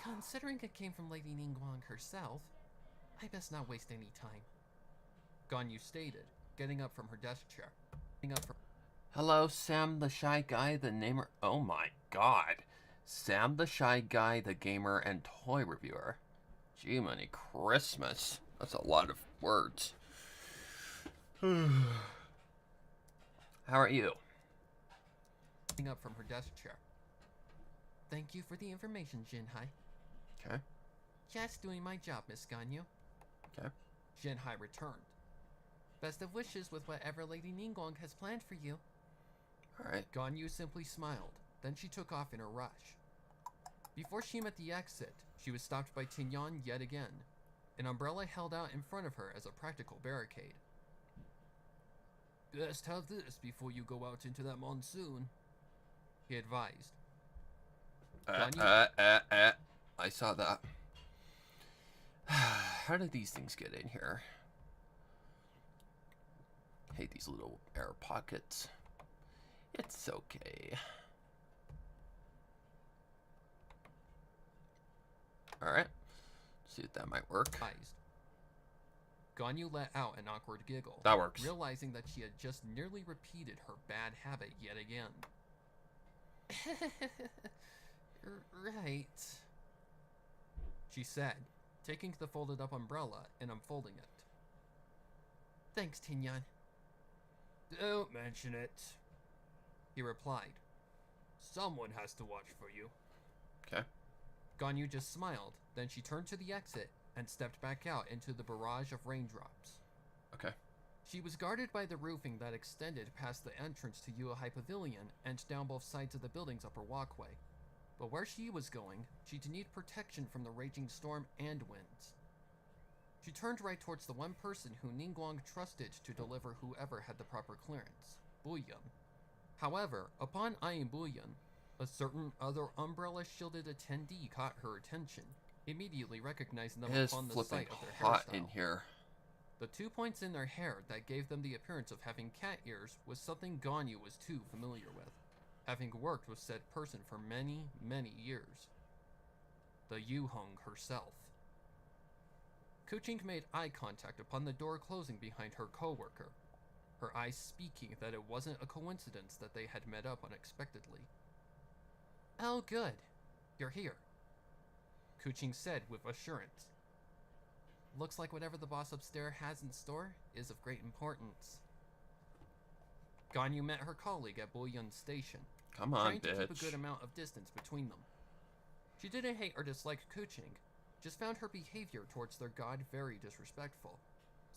Considering it came from Lady Ningguang herself, I best not waste any time. Ganyu stated, getting up from her desk chair. Hello, Sam the Shy Guy, the namer. Oh my god. Sam the Shy Guy, the gamer and toy reviewer. Gee, many Christmas. That's a lot of words. How are you? Getting up from her desk chair. Thank you for the information, Jinhai. Okay. Just doing my job, Miss Ganyu. Okay. Jinhai returned. Best of wishes with whatever Lady Ningguang has planned for you. Alright. Ganyu simply smiled, then she took off in a rush. Before she met the exit, she was stopped by Tinyan yet again. An umbrella held out in front of her as a practical barricade. Best have this before you go out into that monsoon, he advised. I saw that. How did these things get in here? Hate these little air pockets. It's okay. Alright. See if that might work. Ganyu let out an awkward giggle. That works. Realizing that she had just nearly repeated her bad habit yet again. Right, she said, taking the folded up umbrella and unfolding it. Thanks, Tinyan. Don't mention it, he replied. Someone has to watch for you. Okay. Ganyu just smiled, then she turned to the exit and stepped back out into the barrage of raindrops. Okay. She was guarded by the roofing that extended past the entrance to Yuehai Pavilion and down both sides of the building's upper walkway. But where she was going, she'd need protection from the raging storm and winds. She turned right towards the one person who Ningguang trusted to deliver whoever had the proper clearance, Bullion. However, upon eyeing Bullion, a certain other umbrella-shielded attendee caught her attention, immediately recognizing them upon the sight of their hot hairstyle. In here. The 2 points in their hair that gave them the appearance of having cat ears was something Ganyu was too familiar with, having worked with said person for many, many years. The Yuhong herself. Kuching made eye contact upon the door closing behind her co-worker, her eyes speaking that it wasn't a coincidence that they had met up unexpectedly. Oh good, you're here, Kuching said with assurance. Looks like whatever the boss upstairs has in store is of great importance. Ganyu met her colleague at Bullion's station, Come on, trying bitch. to keep a good amount of distance between them. She didn't hate or dislike Kuching, just found her behavior towards their god very disrespectful,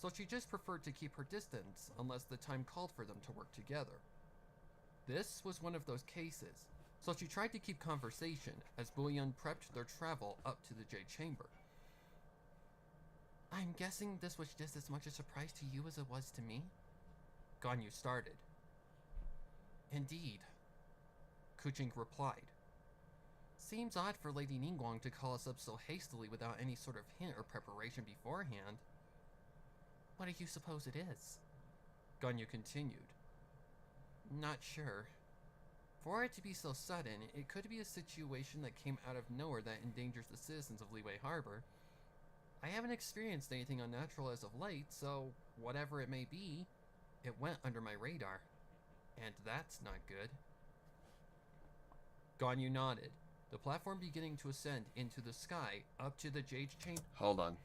so she just preferred to keep her distance unless the time called for them to work together. This was one of those cases, so she tried to keep conversation as Bullion prepped their travel up to the Jade Chamber. I'm guessing this was just as much a surprise to you as it was to me? Ganyu started. Indeed, Kuching replied. Seems odd for Lady Ningguang to call us up so hastily without any sort of hint or preparation beforehand. What do you suppose it is? Ganyu continued. Not sure. For it to be so sudden, it could be a situation that came out of nowhere that endangers the citizens of Liyue Harbor. I haven't experienced anything unnatural as of late, so whatever it may be, it went under my radar. And that's not good. Ganyu nodded, the platform beginning to ascend into the sky up to the Jade Chamber. Hold on.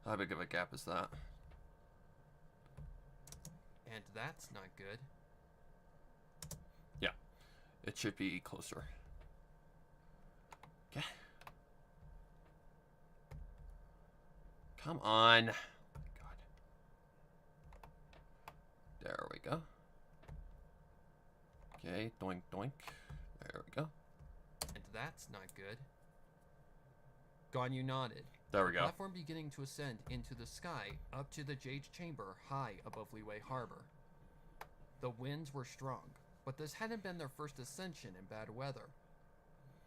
How big of a gap is that? And that's not good. Yeah, it should be closer. Okay. Come on. God. There we go. Okay, doink doink. There we go. And that's not good. Ganyu nodded. There we The go. platform beginning to ascend into the sky up to the Jade Chamber high above Liyue Harbor. The winds were strong, but this hadn't been their first ascension in bad weather.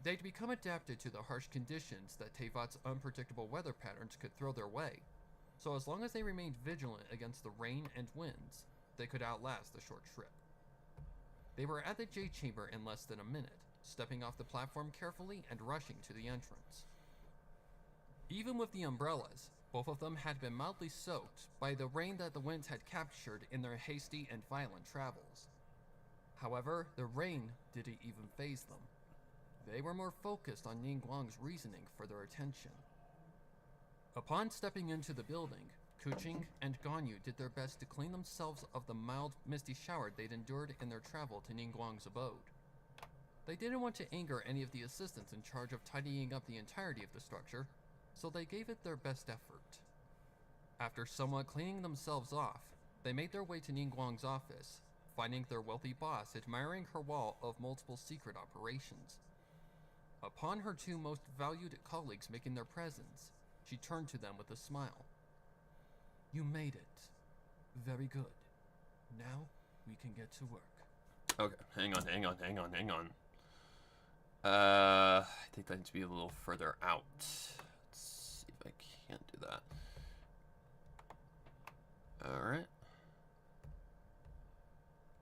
They'd become adapted to the harsh conditions that Teyvat's unpredictable weather patterns could throw their way, so as long as they remained vigilant against the rain and winds, they could outlast the short trip. They were at the Jade Chamber in less than a minute, stepping off the platform carefully and rushing to the entrance. Even with the umbrellas, both of them had been mildly soaked by the rain that the winds had captured in their hasty and violent travels. However, the rain didn't even faze them. They were more focused on Ningguang's reasoning for their attention. Upon stepping into the building, Kuching and Ganyu did their best to clean themselves of the mild, misty shower they'd endured in their travel to Ningguang's abode. They didn't want to anger any of the assistants in charge of tidying up the entirety of the structure, so they gave it their best effort. After somewhat cleaning themselves off, they made their way to Ningguang's office, finding their wealthy boss admiring her wall of multiple secret operations. Upon her two most valued colleagues making their presence, she turned to them with a smile. You made it. Very good. Now we can get to work. Okay, hang on. I think that needs to be a little further out. Let's see if I can't do that. Alright.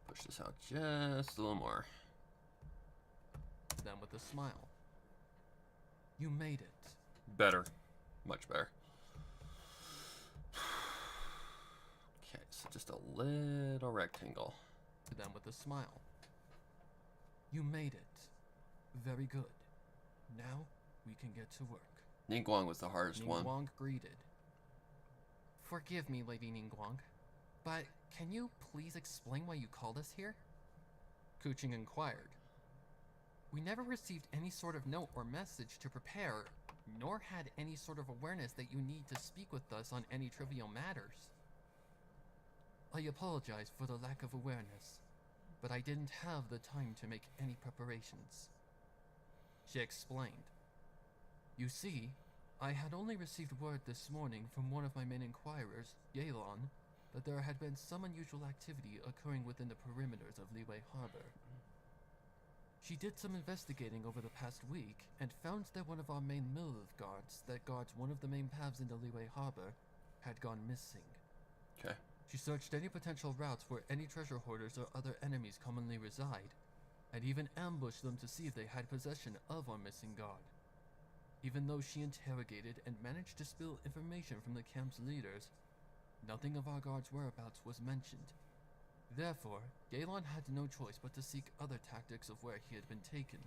Push this out just a little more. Them with a smile. You made it. Better. Much better. Okay, so just a little rectangle. To them with a smile. You made it. Very good. Now we can get to work. Ningguang was the hardest one. Ningguang greeted. Forgive me, Lady Ningguang, but can you please explain why you called us here? Kuching inquired. We never received any sort of note or message to prepare, nor had any sort of awareness that you need to speak with us on any trivial matters. I apologize for the lack of awareness, but I didn't have the time to make any preparations. She explained. You see, I had only received word this morning from one of my main inquirers, Yelan, that there had been some unusual activity occurring within the perimeters of Liyue Harbor. She did some investigating over the past week and found that one of our main Milith guards that guards one of the main paths into Liyue Harbor had gone missing. Okay. She searched any potential routes where any treasure hoarders or other enemies commonly reside, and even ambushed them to see if they had possession of our missing guard. Even though she interrogated and managed to spill information from the camp's leaders, nothing of our guard's whereabouts was mentioned. Therefore, Yelan had no choice but to seek other tactics of where he had been taken,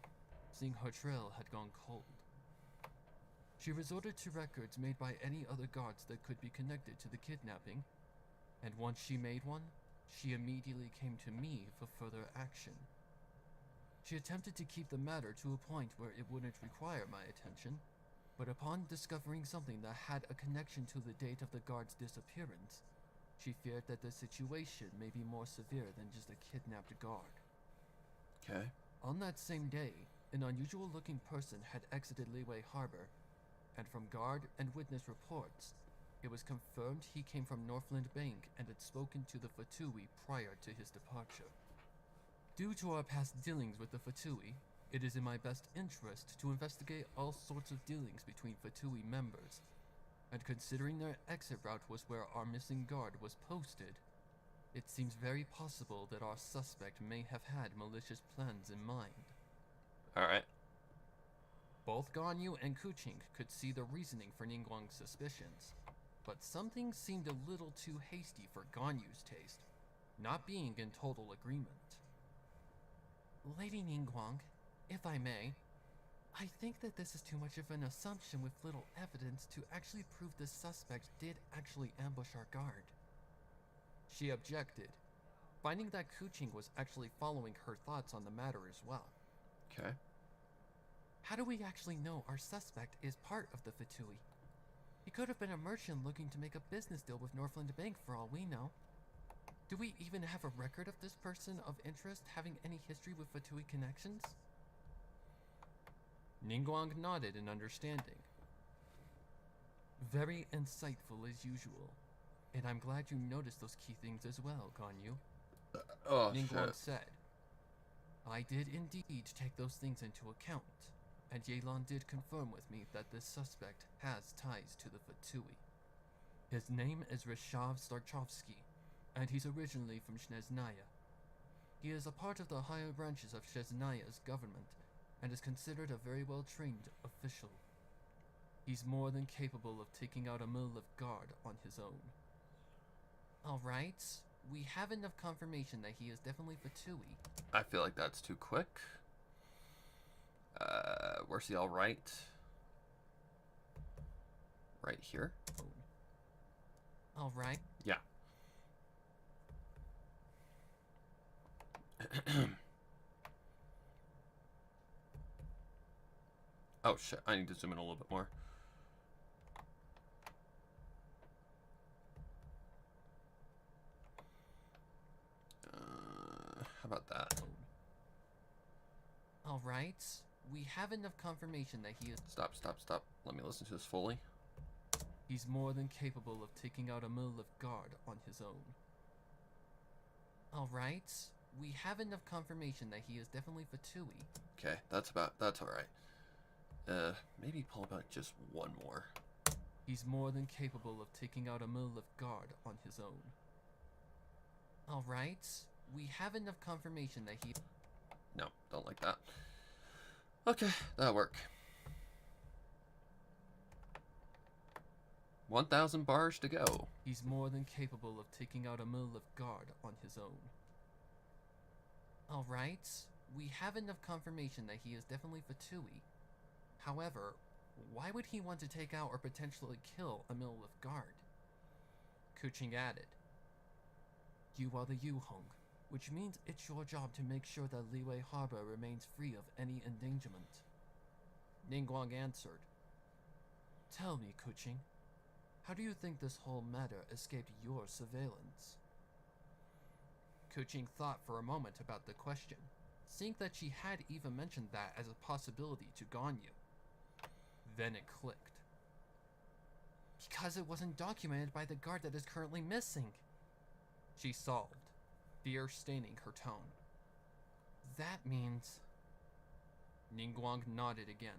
seeing her trail had gone cold. She resorted to records made by any other guards that could be connected to the kidnapping, and once she made one, she immediately came to me for further action. She attempted to keep the matter to a point where it wouldn't require my attention, but upon discovering something that had a connection to the date of the guard's disappearance, she feared that the situation may be more severe than just a kidnapped guard. Okay. On that same day, an unusual-looking person had exited Liyue Harbor, and from guard and witness reports, it was confirmed he came from Northland Bank and had spoken to the Fatui prior to his departure. Due to our past dealings with the Fatui, it is in my best interest to investigate all sorts of dealings between Fatui members, and considering their exit route was where our missing guard was posted, It seems very possible that our suspect may have had malicious plans in mind. Alright. Both Ganyu and Kuching could see the reasoning for Ningguang's suspicions, but something seemed a little too hasty for Ganyu's taste, not being in total agreement. Lady Ningguang, if I may, I think that this is too much of an assumption with little evidence to actually prove the suspect did actually ambush our guard. She objected, finding that Kuching was actually following her thoughts on the matter as well. Okay. How do we actually know our suspect is part of the Fatui? He could have been a merchant looking to make a business deal with Northland Bank for all we know. Do we even have a record of this person of interest having any history with Fatui connections? Ningguang nodded in understanding. Very insightful as usual, and I'm glad you noticed those key things as well, Ganyu. Oh, Ningguang shit. said. I did indeed take those things into account, and Yelan did confirm with me that this suspect has ties to the Fatui. His name is Rishav Starchovsky, and he's originally from Shneznaya. He is a part of the higher branches of Shneznaya's government, and is considered a very well-trained official. He's more than capable of taking out a mill of guard on his own. Alright, we have enough confirmation that he is definitely Fatui. I feel like that's too quick. Where's the alright? Right here? Alright. Yeah. Oh shit, I need to zoom in a little bit more. How about that? Alright, we have enough confirmation that he is... Stop, stop, stop. Let me listen to this fully. He's more than capable of taking out a mill of guard on his own. Alright, we have enough confirmation that he is definitely Fatui. Okay, that's alright. Maybe pull back just one more. He's more than capable of taking out a mill of guard on his own. Alright, we have enough confirmation that he... No, don't like that. Okay, that'll work. 1,000 bars to go. He's more than capable of taking out a mill of guard on his own. Alright, we have enough confirmation that he is definitely Fatui. However, why would he want to take out or potentially kill a mill of guard? Kuching added. You are the Yuhong, which means it's your job to make sure that Liyue Harbor remains free of any endangerment. Ningguang answered. Tell me, Kuching, how do you think this whole matter escaped your surveillance? Kuching thought for a moment about the question, seeing that she had even mentioned that as a possibility to Ganyu. Then it clicked. Because it wasn't documented by the guard that is currently missing. She solved, fear staining her tone. That means... Ningguang nodded again.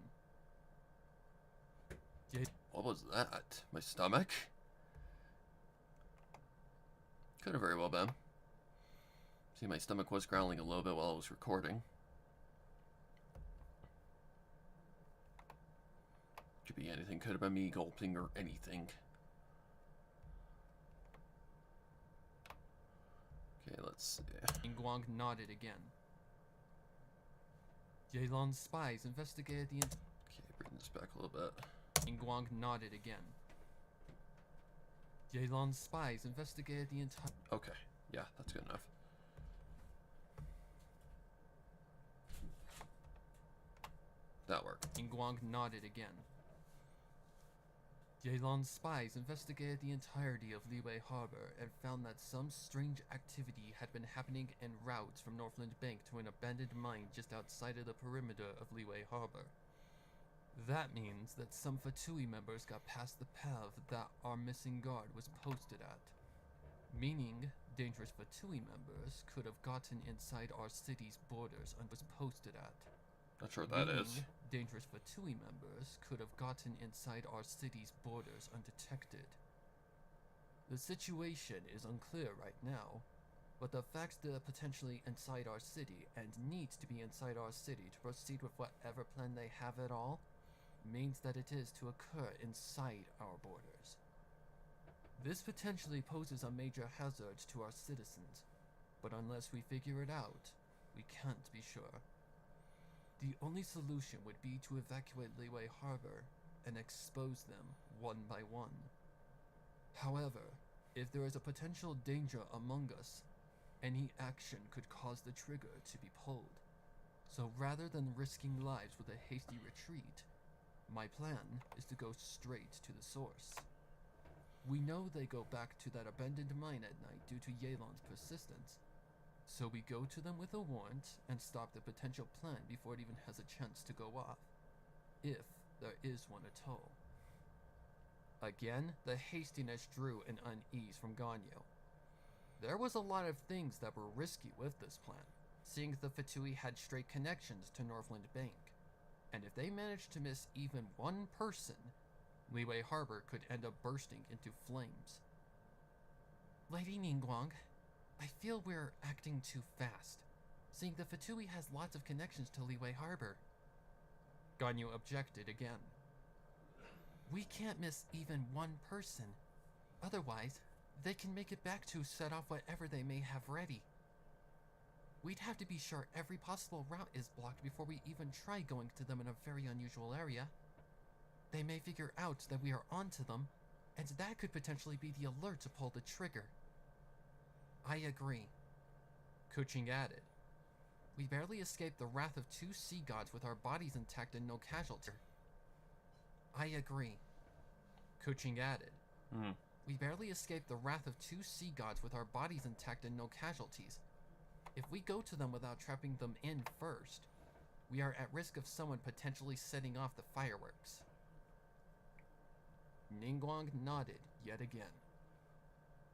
What was that? My stomach? Could have very well been. See, my stomach was growling a little bit while I was recording. Could be anything. Could have been me gulping or anything. Okay, let's see. Ningguang nodded again. Yelan's spies investigated the... Okay, bring this back a little bit. Ningguang nodded again. Yelan's spies investigated the entire... Okay, yeah, that's good enough. That worked. Ningguang nodded again. Yelan's spies investigated the entirety of Liyue Harbor and found that some strange activity had been happening en route from Northland Bank to an abandoned mine just outside of the perimeter of Liyue Harbor. That means that some Fatui members got past the path that our missing guard was posted at. Meaning, dangerous Fatui members could have gotten inside our city's borders and was posted at. Not sure what that is. Dangerous Fatui members could have gotten inside our city's borders undetected. The situation is unclear right now, But the fact they're potentially inside our city and need to be inside our city to proceed with whatever plan they have at all means that it is to occur inside our borders. This potentially poses a major hazard to our citizens, but unless we figure it out, we can't be sure. The only solution would be to evacuate Liyue Harbor and expose them one by one. However, if there is a potential danger among us, any action could cause the trigger to be pulled. So rather than risking lives with a hasty retreat, my plan is to go straight to the source. We know they go back to that abandoned mine at night due to Yelan's persistence, so we go to them with a warrant and stop the potential plan before it even has a chance to go off, if there is one at all. Again, the hastiness drew an unease from Ganyu. There was a lot of things that were risky with this plan, seeing the Fatui had straight connections to Northland Bank, and if they managed to miss even one person, Liyue Harbor could end up bursting into flames. Lady Ningguang, I feel we're acting too fast, seeing the Fatui has lots of connections to Liyue Harbor. Ganyu objected again. We can't miss even one person. Otherwise, they can make it back to set off whatever they may have ready. We'd have to be sure every possible route is blocked before we even try going to them in a very unusual area. They may figure out that we are onto them, and that could potentially be the alert to pull the trigger. I agree. Kuching added. We barely escaped the wrath of 2 sea gods with our bodies intact and no casualties. I agree. Kuching added. We barely escaped the wrath of 2 sea gods with our bodies intact and no casualties. If we go to them without trapping them in first, we are at risk of someone potentially setting off the fireworks. Ningguang nodded yet again.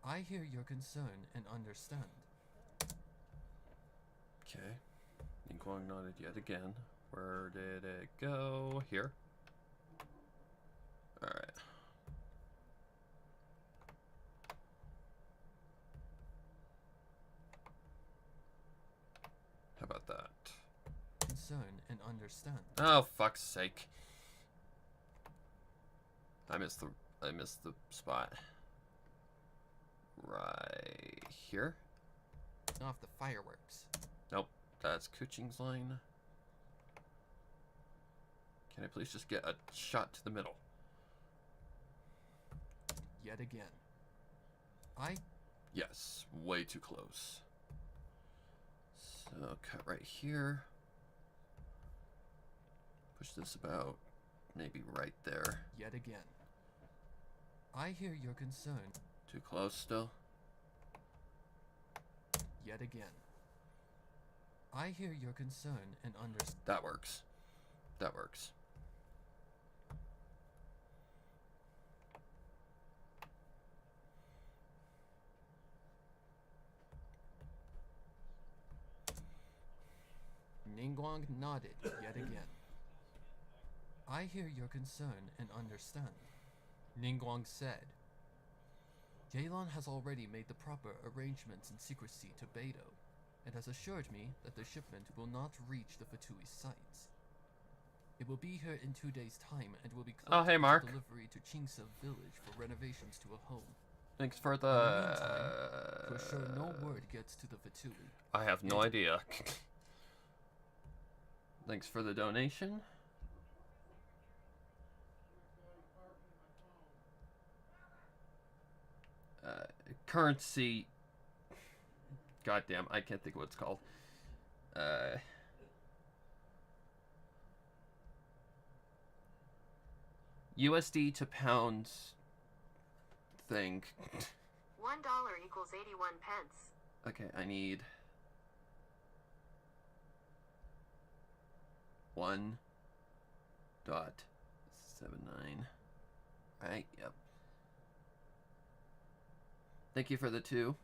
I hear your concern and understand. Okay. Ningguang nodded yet again. Where did it go? Here? Alright. How about that? Concern and understand. Oh, fuck's sake. I missed the spot. Right here? Off the fireworks. Nope, that's Kuching's line. Can I please just get a shot to the middle? Yet again. Yes, way too close. So, cut right here. Push this about maybe right there. Yet again. I hear your concern. Too close still? Yet again. I hear your concern and understand. That works. That works. Ningguang nodded yet again. I hear your concern and understand. Ningguang said. Yelan has already made the proper arrangements in secrecy to Beidou, and has assured me that the shipment will not reach the Fatui sites. It will be here in 2 days' time and will be closed hey, Mark. for delivery to Qingse village for renovations to a home. Thanks for In the... the meantime, to assure no word gets to the Fatui. I have no idea. Thanks for the donation. Currency. Goddamn, I can't think of what it's called. USD to pounds thing. $1 equals 81 pence. Okay, I need 1.79. Right, yep. Thank you for the 2.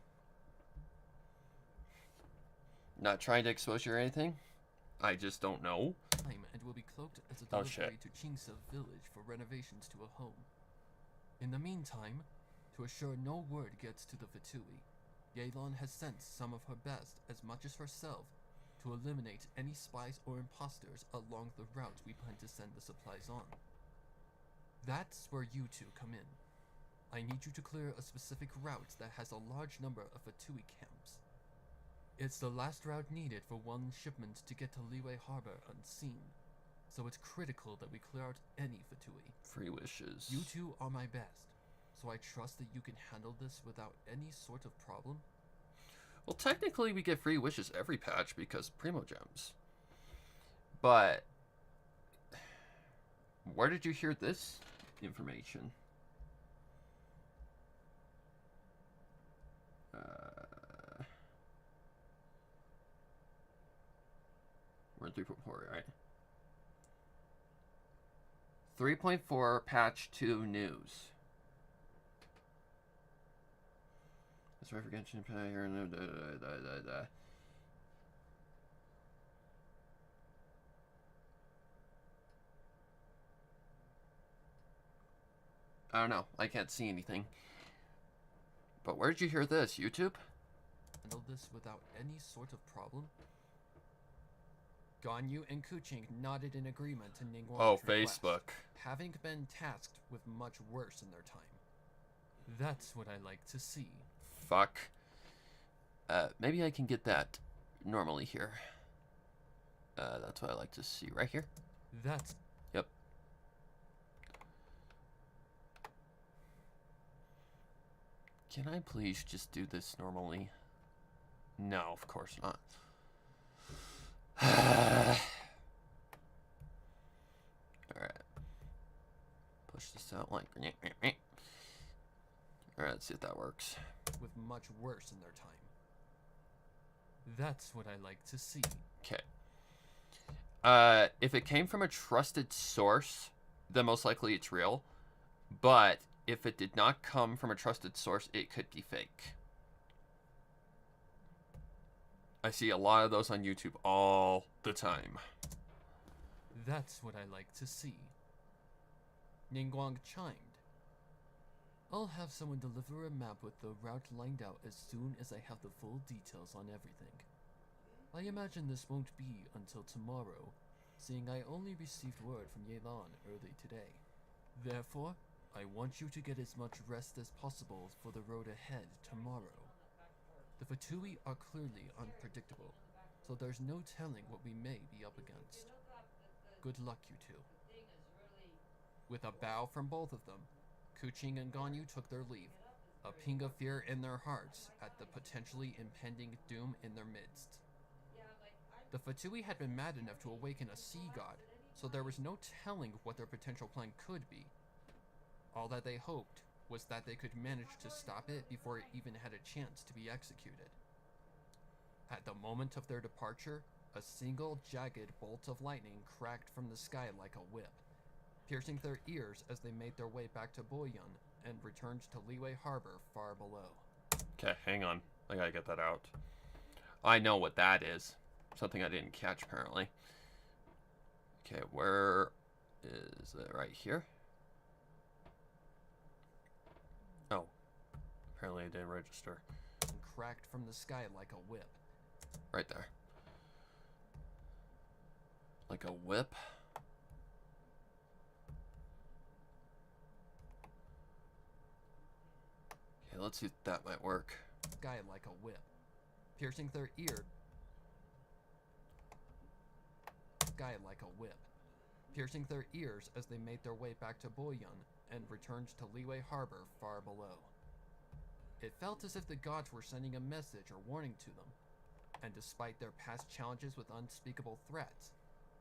Not trying to expose you or anything. I just don't know. And will be cloaked as a Oh, delivery shit. to Qingse village for renovations to a home. In the meantime, to assure no word gets to the Fatui, Yelan has sent some of her best, as much as herself, to eliminate any spies or imposters along the route we plan to send the supplies on. That's where you two come in. I need you to clear a specific route that has a large number of Fatui camps. It's the last route needed for one shipment to get to Liyue Harbor unseen, so it's critical that we clear out any Fatui. Free wishes. You two are my best, so I trust that you can handle this without any sort of problem. Well, technically we get free wishes every patch because Primo Gems. But where did you hear this information? We're in 3.4, right? 3.4 patch 2 news. That's right for Genshin Impact here. I don't know. I can't see anything. But where did you hear this? YouTube? Handle this without any sort of problem. Ganyu and Kuching nodded in agreement to Ningguang's request, Facebook. having been tasked with much worse in their time. That's what I like to see. Fuck. Maybe I can get that normally here. That's what I like to see right here. That's... Yep. Can I please just do this normally? No, of course not. Alright. Push this out like... Alright, let's see if that works. with much worse in their time. That's what I like to see. Okay. If it came from a trusted source, then most likely it's real. But if it did not come from a trusted source, it could be fake. I see a lot of those on YouTube all the time. That's what I like to see. Ningguang chimed. I'll have someone deliver a map with the route lined out as soon as I have the full details on everything. I imagine this won't be until tomorrow, seeing I only received word from Yelan early today. Therefore, I want you to get as much rest as possible for the road ahead tomorrow. The Fatui are clearly unpredictable, so there's no telling what we may be up against. Good luck, you two. With a bow from both of them, Kuching and Ganyu took their leave, a ping of fear in their hearts at the potentially impending doom in their midst. The Fatui had been mad enough to awaken a sea god, so there was no telling what their potential plan could be. All that they hoped was that they could manage to stop it before it even had a chance to be executed. At the moment of their departure, a single jagged bolt of lightning cracked from the sky like a whip, piercing their ears as they made their way back to Boyun and returned to Liyue Harbor far below. Okay, hang on. I gotta get that out. I know what that is. Something I didn't catch, apparently. Okay, where is it? Right here? Oh. Apparently I didn't register. And cracked from the sky like a whip. Right there. Like a whip? Okay, let's see if that might work. Sky like a whip, piercing their ear. Sky like a whip, piercing their ears as they made their way back to Boyun and returned to Liyue Harbor far below. It felt as if the gods were sending a message or warning to them, and despite their past challenges with unspeakable threats,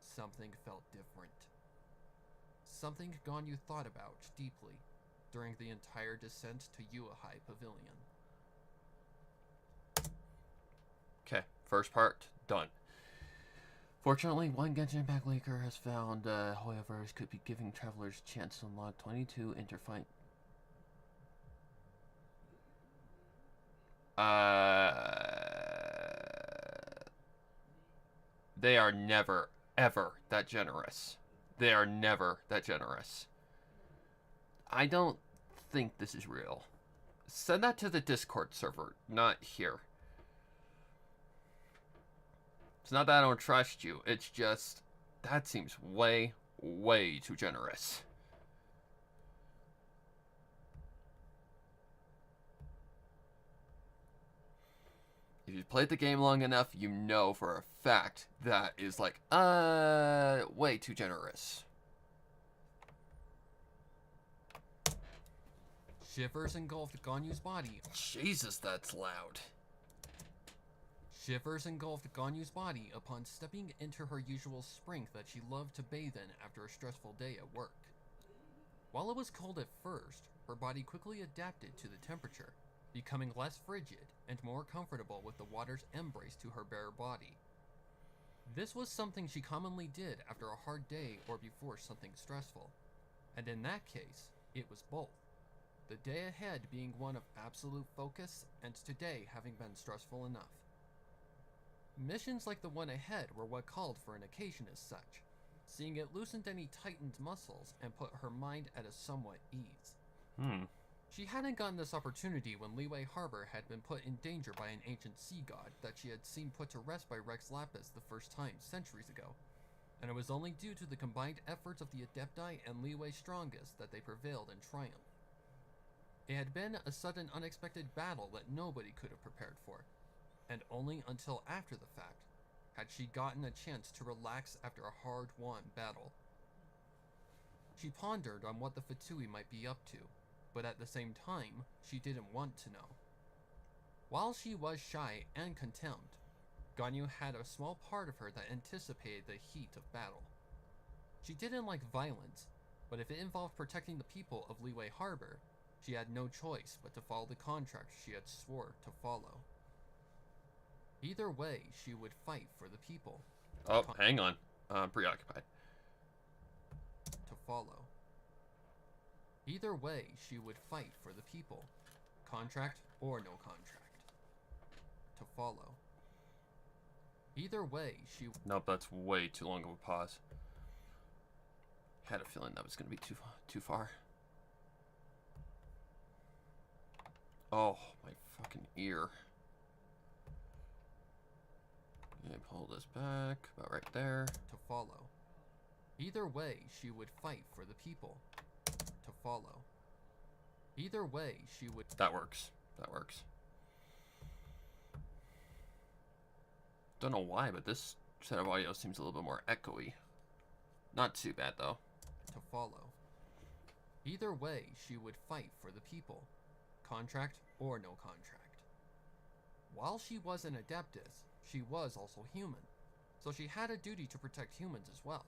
something felt different. Something Ganyu thought about deeply during the entire descent to Yuehai Pavilion. Okay, first part, done. Fortunately, one Genshin Impact leaker has found, however, could be giving travelers a chance to unlock 22 interfight. They are never, ever that generous. They are never that generous. I don't think this is real. Send that to the Discord server, not here. It's not that I don't trust you, it's just, that seems way, way too generous. If you've played the game long enough, you know for a fact that is like, way too generous. Shivers engulfed Ganyu's body. Jesus, that's loud. Shivers engulfed Ganyu's body upon stepping into her usual spring that she loved to bathe in after a stressful day at work. While it was cold at first, her body quickly adapted to the temperature, becoming less frigid and more comfortable with the water's embrace to her bare body. This was something she commonly did after a hard day or before something stressful, and in that case, it was both. The day ahead being one of absolute focus, and today having been stressful enough. Missions like the one ahead were what called for an occasion as such, seeing it loosened any tightened muscles and put her mind at a somewhat ease. She hadn't gotten this opportunity when Liyue Harbor had been put in danger by an ancient sea god that she had seen put to rest by Rex Lapis the first time centuries ago, and it was only due to the combined efforts of the Adepti and Liyue Strongest that they prevailed in triumph. It had been a sudden unexpected battle that nobody could have prepared for, and only until after the fact had she gotten a chance to relax after a hard-won battle. She pondered on what the Fatui might be up to, but at the same time, she didn't want to know. While she was shy and contempt, Ganyu had a small part of her that anticipated the heat of battle. She didn't like violence, but if it involved protecting the people of Liyue Harbor, she had no choice but to follow the contract she had swore to follow. Either way, she would fight for the people. Oh, hang on. I'm preoccupied. To follow. Either way, she would fight for the people. Contract or no contract. To follow. Either way, she... Nope, that's way too long of a pause. Had a feeling that was going to be too far. Oh, my fucking ear. Okay, pull this back, about right there. To follow. Either way, she would fight for the people. To follow. Either way, she would... That works. That works. Don't know why, but this set of audio seems a little bit more echoey. Not too bad, though. To follow. Either way, she would fight for the people. Contract or no contract. While she was an Adeptus, she was also human, so she had a duty to protect humans as well.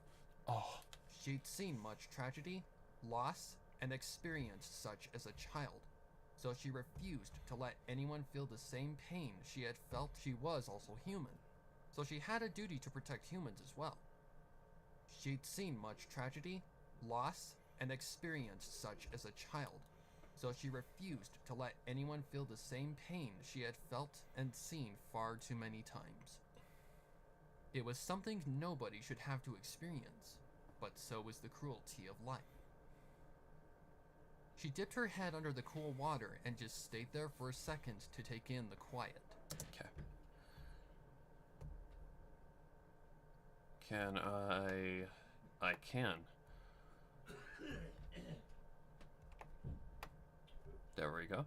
Oh. She'd seen much tragedy, loss, and experienced such as a child, so she refused to let anyone feel the same pain she had felt. She was also human, so she had a duty to protect humans as well. She'd seen much tragedy, loss, and experienced such as a child, so she refused to let anyone feel the same pain she had felt and seen far too many times. It was something nobody should have to experience, but so was the cruelty of life. She dipped her head under the cool water and just stayed there for a second to take in the quiet. Okay. Can I can. There we go.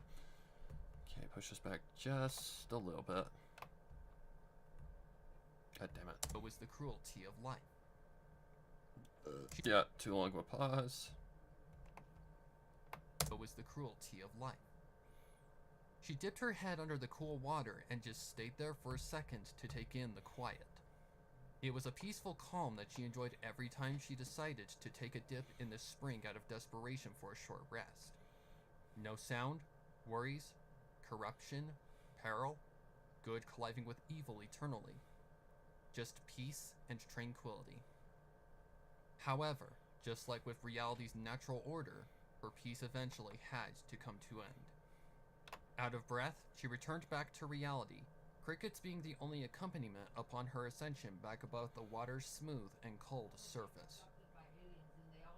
Okay, push this back just a little bit. God damn it. It was the cruelty of life. Yeah, too long of a pause. It was the cruelty of life. She dipped her head under the cool water and just stayed there for a second to take in the quiet. It was a peaceful calm that she enjoyed every time she decided to take a dip in the spring out of desperation for a short rest. No sound, worries, corruption, peril, good colliding with evil eternally. Just peace and tranquility. However, just like with reality's natural order, her peace eventually had to come to end. Out of breath, she returned back to reality, crickets being the only accompaniment upon her ascension back above the water's smooth and cold surface.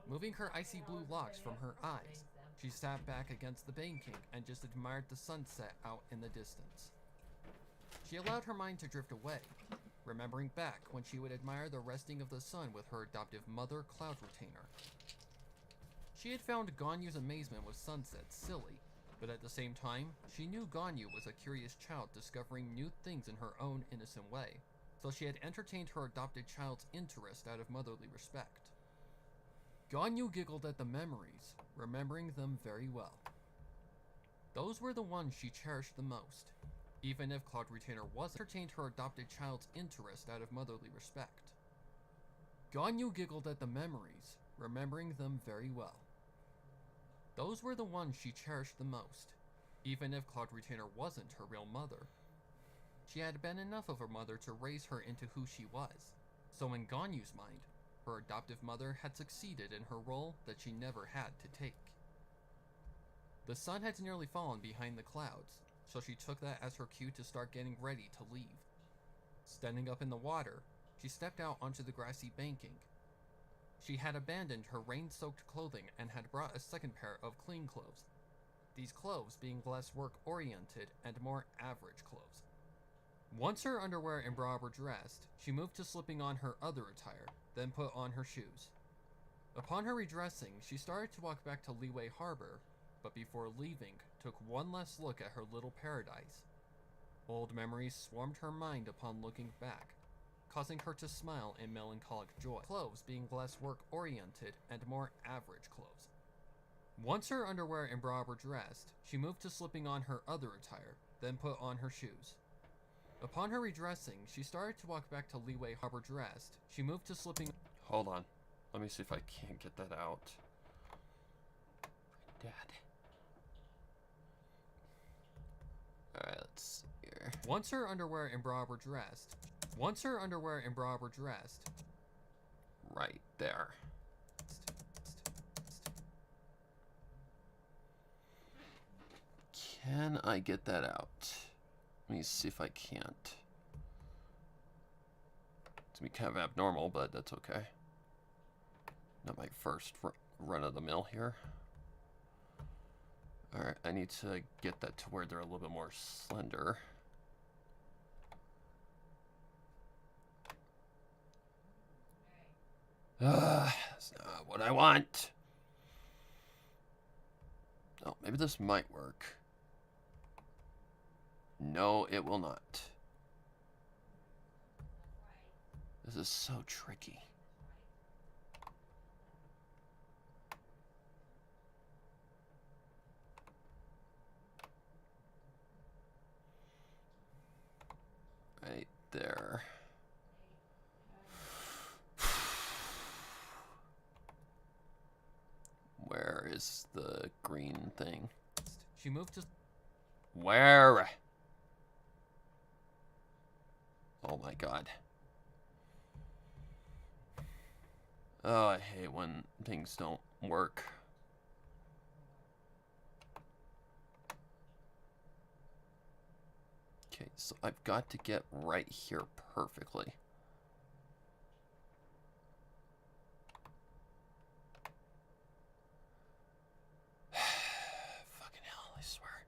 Moving her icy blue locks from her eyes, She sat back against the banking and just admired the sunset out in the distance. She allowed her mind to drift away, remembering back when she would admire the resting of the sun with her adoptive mother, Cloud Retainer. She had found Ganyu's amazement with sunsets silly, but at the same time, she knew Ganyu was a curious child discovering new things in her own innocent way, so she had entertained her adopted child's interest out of motherly respect. Ganyu giggled at the memories, remembering them very well. Those were the ones she cherished the most, even if Cloud Retainer wasn't, entertained her adopted child's interest out of motherly respect. Ganyu giggled at the memories, remembering them very well. Those were the ones she cherished the most, even if Cloud Retainer wasn't her real mother. She had been enough of a mother to raise her into who she was, so in Ganyu's mind, her adoptive mother had succeeded in her role that she never had to take. The sun had nearly fallen behind the clouds, so she took that as her cue to start getting ready to leave. Standing up in the water, she stepped out onto the grassy banking. She had abandoned her rain-soaked clothing and had brought a second pair of clean clothes, these clothes being less work-oriented and more average clothes. Once her underwear and bra were dressed, she moved to slipping on her other attire, then put on her shoes. Upon her redressing, she started to walk back to Liyue Harbor, but before leaving, took one last look at her little paradise. Old memories swarmed her mind upon looking back, causing her to smile in melancholic joy, clothes being less work-oriented and more average clothes. Once her underwear and bra were dressed, she moved to slipping on her other attire, then put on her shoes. Upon her redressing, she started to walk back to Liyue Harbor dressed. She moved to slipping... Hold on. Let me see if I can't get that out. Dad. Alright, let's see here. Once her underwear and bra were dressed... Right there. Can I get that out? Let me see if I can't. It's gonna be kind of abnormal, but that's okay. Not my first run of the mill here. Alright, I need to get that to where they're a little bit more slender. That's not what I want. Oh, maybe this might work. No, it will not. This is so tricky. Right there. Where is the green thing? She moved to... Where? Oh my god. Oh, I hate when things don't work. Okay, so I've got to get right here perfectly. Fucking hell, I swear.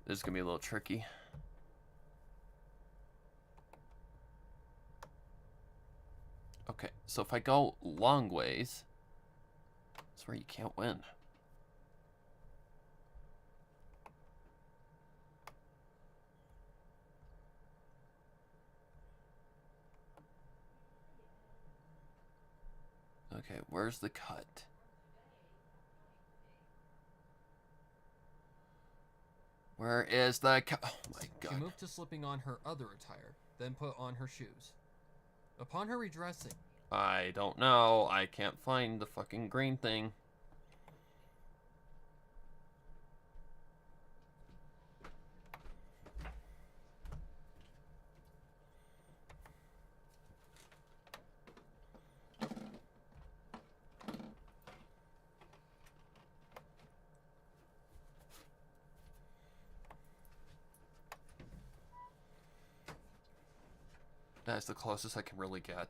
This is gonna be a little tricky. Okay, so if I go long ways, that's where you can't win. Okay, where's the cut? Where is the cut? Oh my god. She moved to slipping on her other attire, then put on her shoes. Upon her redressing... I don't know. I can't find the fucking green thing. That's the closest I can really get.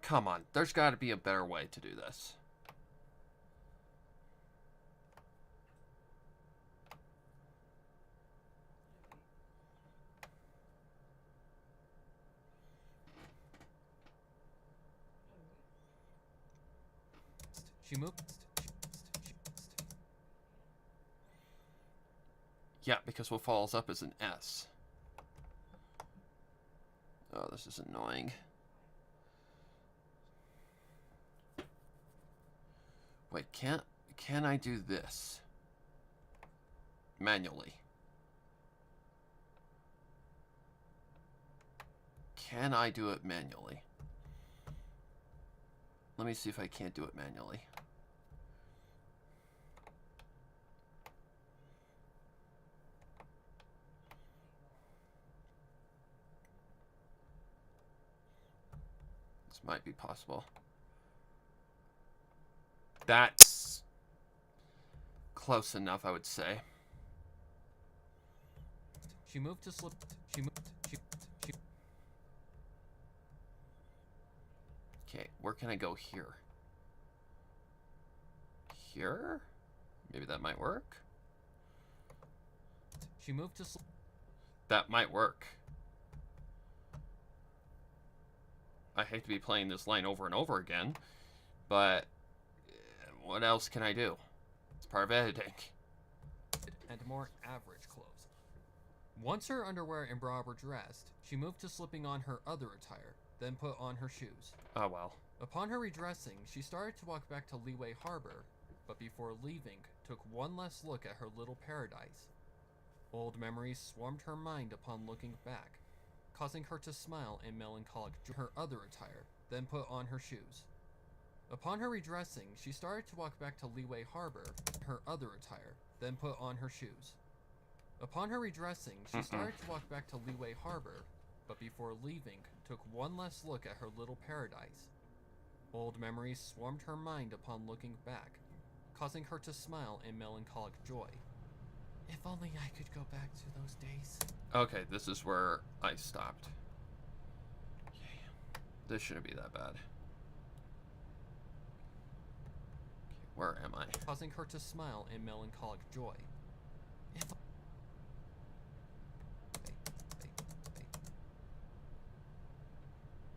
Come on, there's got to be a better way to do this. She moved. Yeah, because what follows up is an S. Oh, this is annoying. Wait, can I do this manually? Can I do it manually? Let me see if I can't do it manually. This might be possible. That's close enough, I would say. She moved to slip. She moved. She. Okay, where can I go here? Here? Maybe that might work. She moved to slip. That might work. I hate to be playing this line over and over again, but what else can I do? It's part of editing. And more average clothes. Once her underwear and bra were dressed, she moved to slipping on her other attire, then put on her shoes. Oh well. Upon her redressing, she started to walk back to Leeway Harbor, but before leaving, took one last look at her little paradise. Old memories swarmed her mind upon looking back, causing her to smile in melancholic joy. Her other attire, then put on her shoes. Upon her redressing, she started to walk back to Leeway Harbor, her other attire, then put on her shoes. Upon her redressing, she started to walk back to Leeway Harbor, but before leaving, took one last look at her little paradise. Old memories swarmed her mind upon looking back, causing her to smile in melancholic joy. If only I could go back to those days. Okay, this is where I stopped. Okay. This shouldn't be that bad. Okay, where am I? Causing her to smile in melancholic joy. If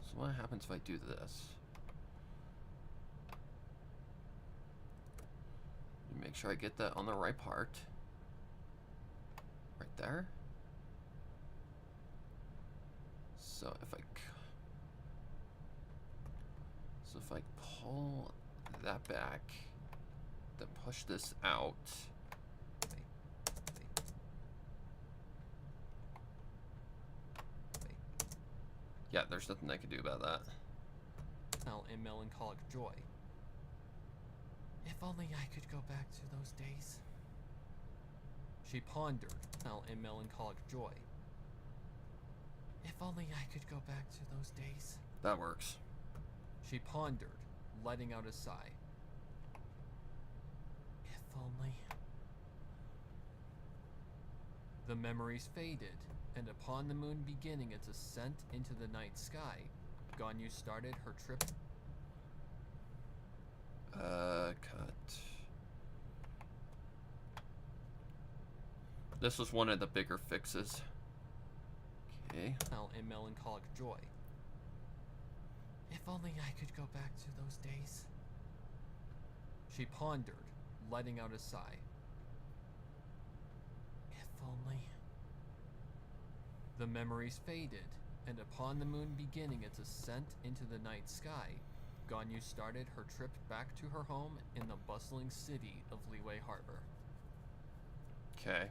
So what happens if I do this? Make sure I get that on the right part. Right there. So if I pull that back, then push this out. Yeah, there's nothing I can do about that. in melancholic joy. If only I could go back to those days. She pondered, in melancholic joy. If only I could go back to those days. That works. She pondered, letting out a sigh. If only. The memories faded, and upon the moon beginning its ascent into the night sky, Ganyu started her trip. Cut. This was one of the bigger fixes. Okay. In melancholic joy. If only I could go back to those days. She pondered, letting out a sigh. If only. The memories faded, and upon the moon beginning its ascent into the night sky, Ganyu started her trip back to her home in the bustling city of Leeway Harbor. Okay.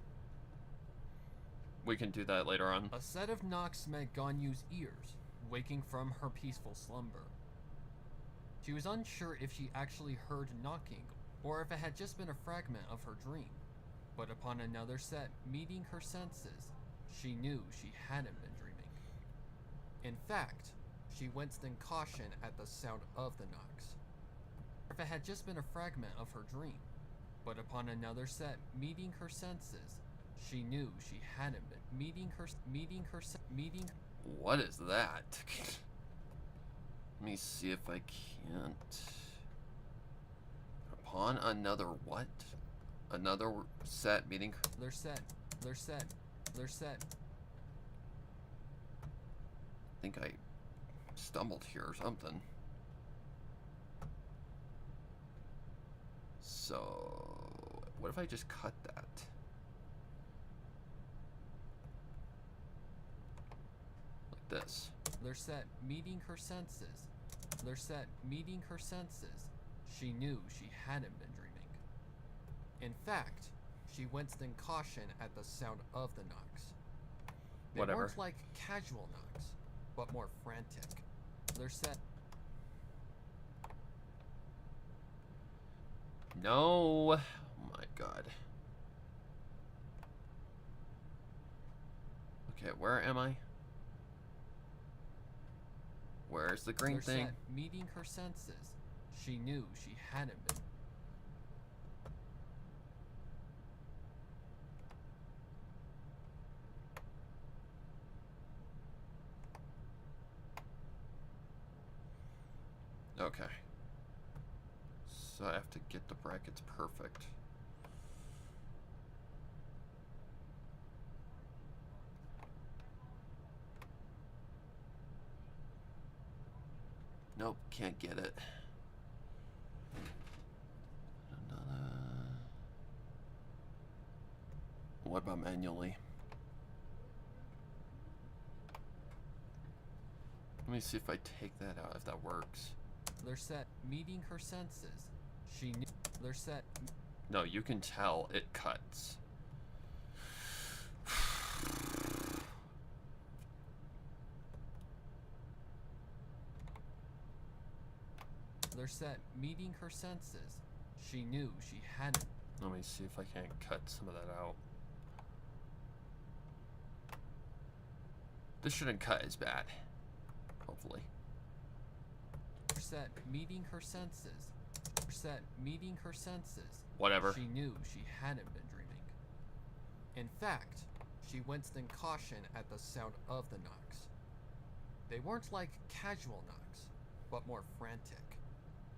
We can do that later on. A set of knocks met Ganyu's ears, waking from her peaceful slumber. She was unsure if she actually heard knocking, or if it had just been a fragment of her dream. But upon another set meeting her senses, she knew she hadn't been dreaming. In fact, she winced in caution at the sound of the knocks. If it had just been a fragment of her dream, but upon another set meeting her senses, she knew she hadn't been meeting. What is that? Let me see if I can't. Upon another what? Another set meeting. They're set. I think I stumbled here or something. So, what if I just cut that? Like this. They're set meeting her senses. They're set meeting her senses. She knew she hadn't been dreaming. In fact, she winced in caution at the sound of the knocks. They Whatever. weren't like casual knocks, but more frantic. They're set. No. Oh my god. Okay, where am I? Where's the green They're thing? set meeting her senses. She knew she hadn't been. Okay. So I have to get the brackets perfect. Nope, can't get it. What about manually? Let me see if I take that out, if that works. They're set meeting her senses. She knew. They're set. No, you can tell it cuts. They're set meeting her senses. She knew she hadn't. Let me see if I can't cut some of that out. This shouldn't cut as bad. Hopefully. They're set meeting her senses. They're set meeting her senses. Whatever. She knew she hadn't been dreaming. In fact, she winced in caution at the sound of the knocks. They weren't like casual knocks, but more frantic.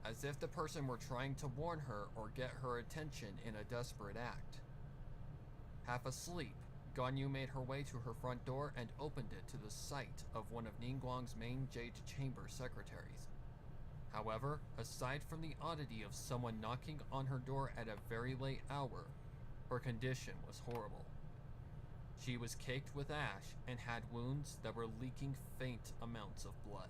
As if the person were trying to warn her or get her attention in a desperate act. Half asleep, Ganyu made her way to her front door and opened it to the sight of one of Ningguang's main Jade Chamber secretaries. However, aside from the oddity of someone knocking on her door at a very late hour, her condition was horrible. She was caked with ash and had wounds that were leaking faint amounts of blood.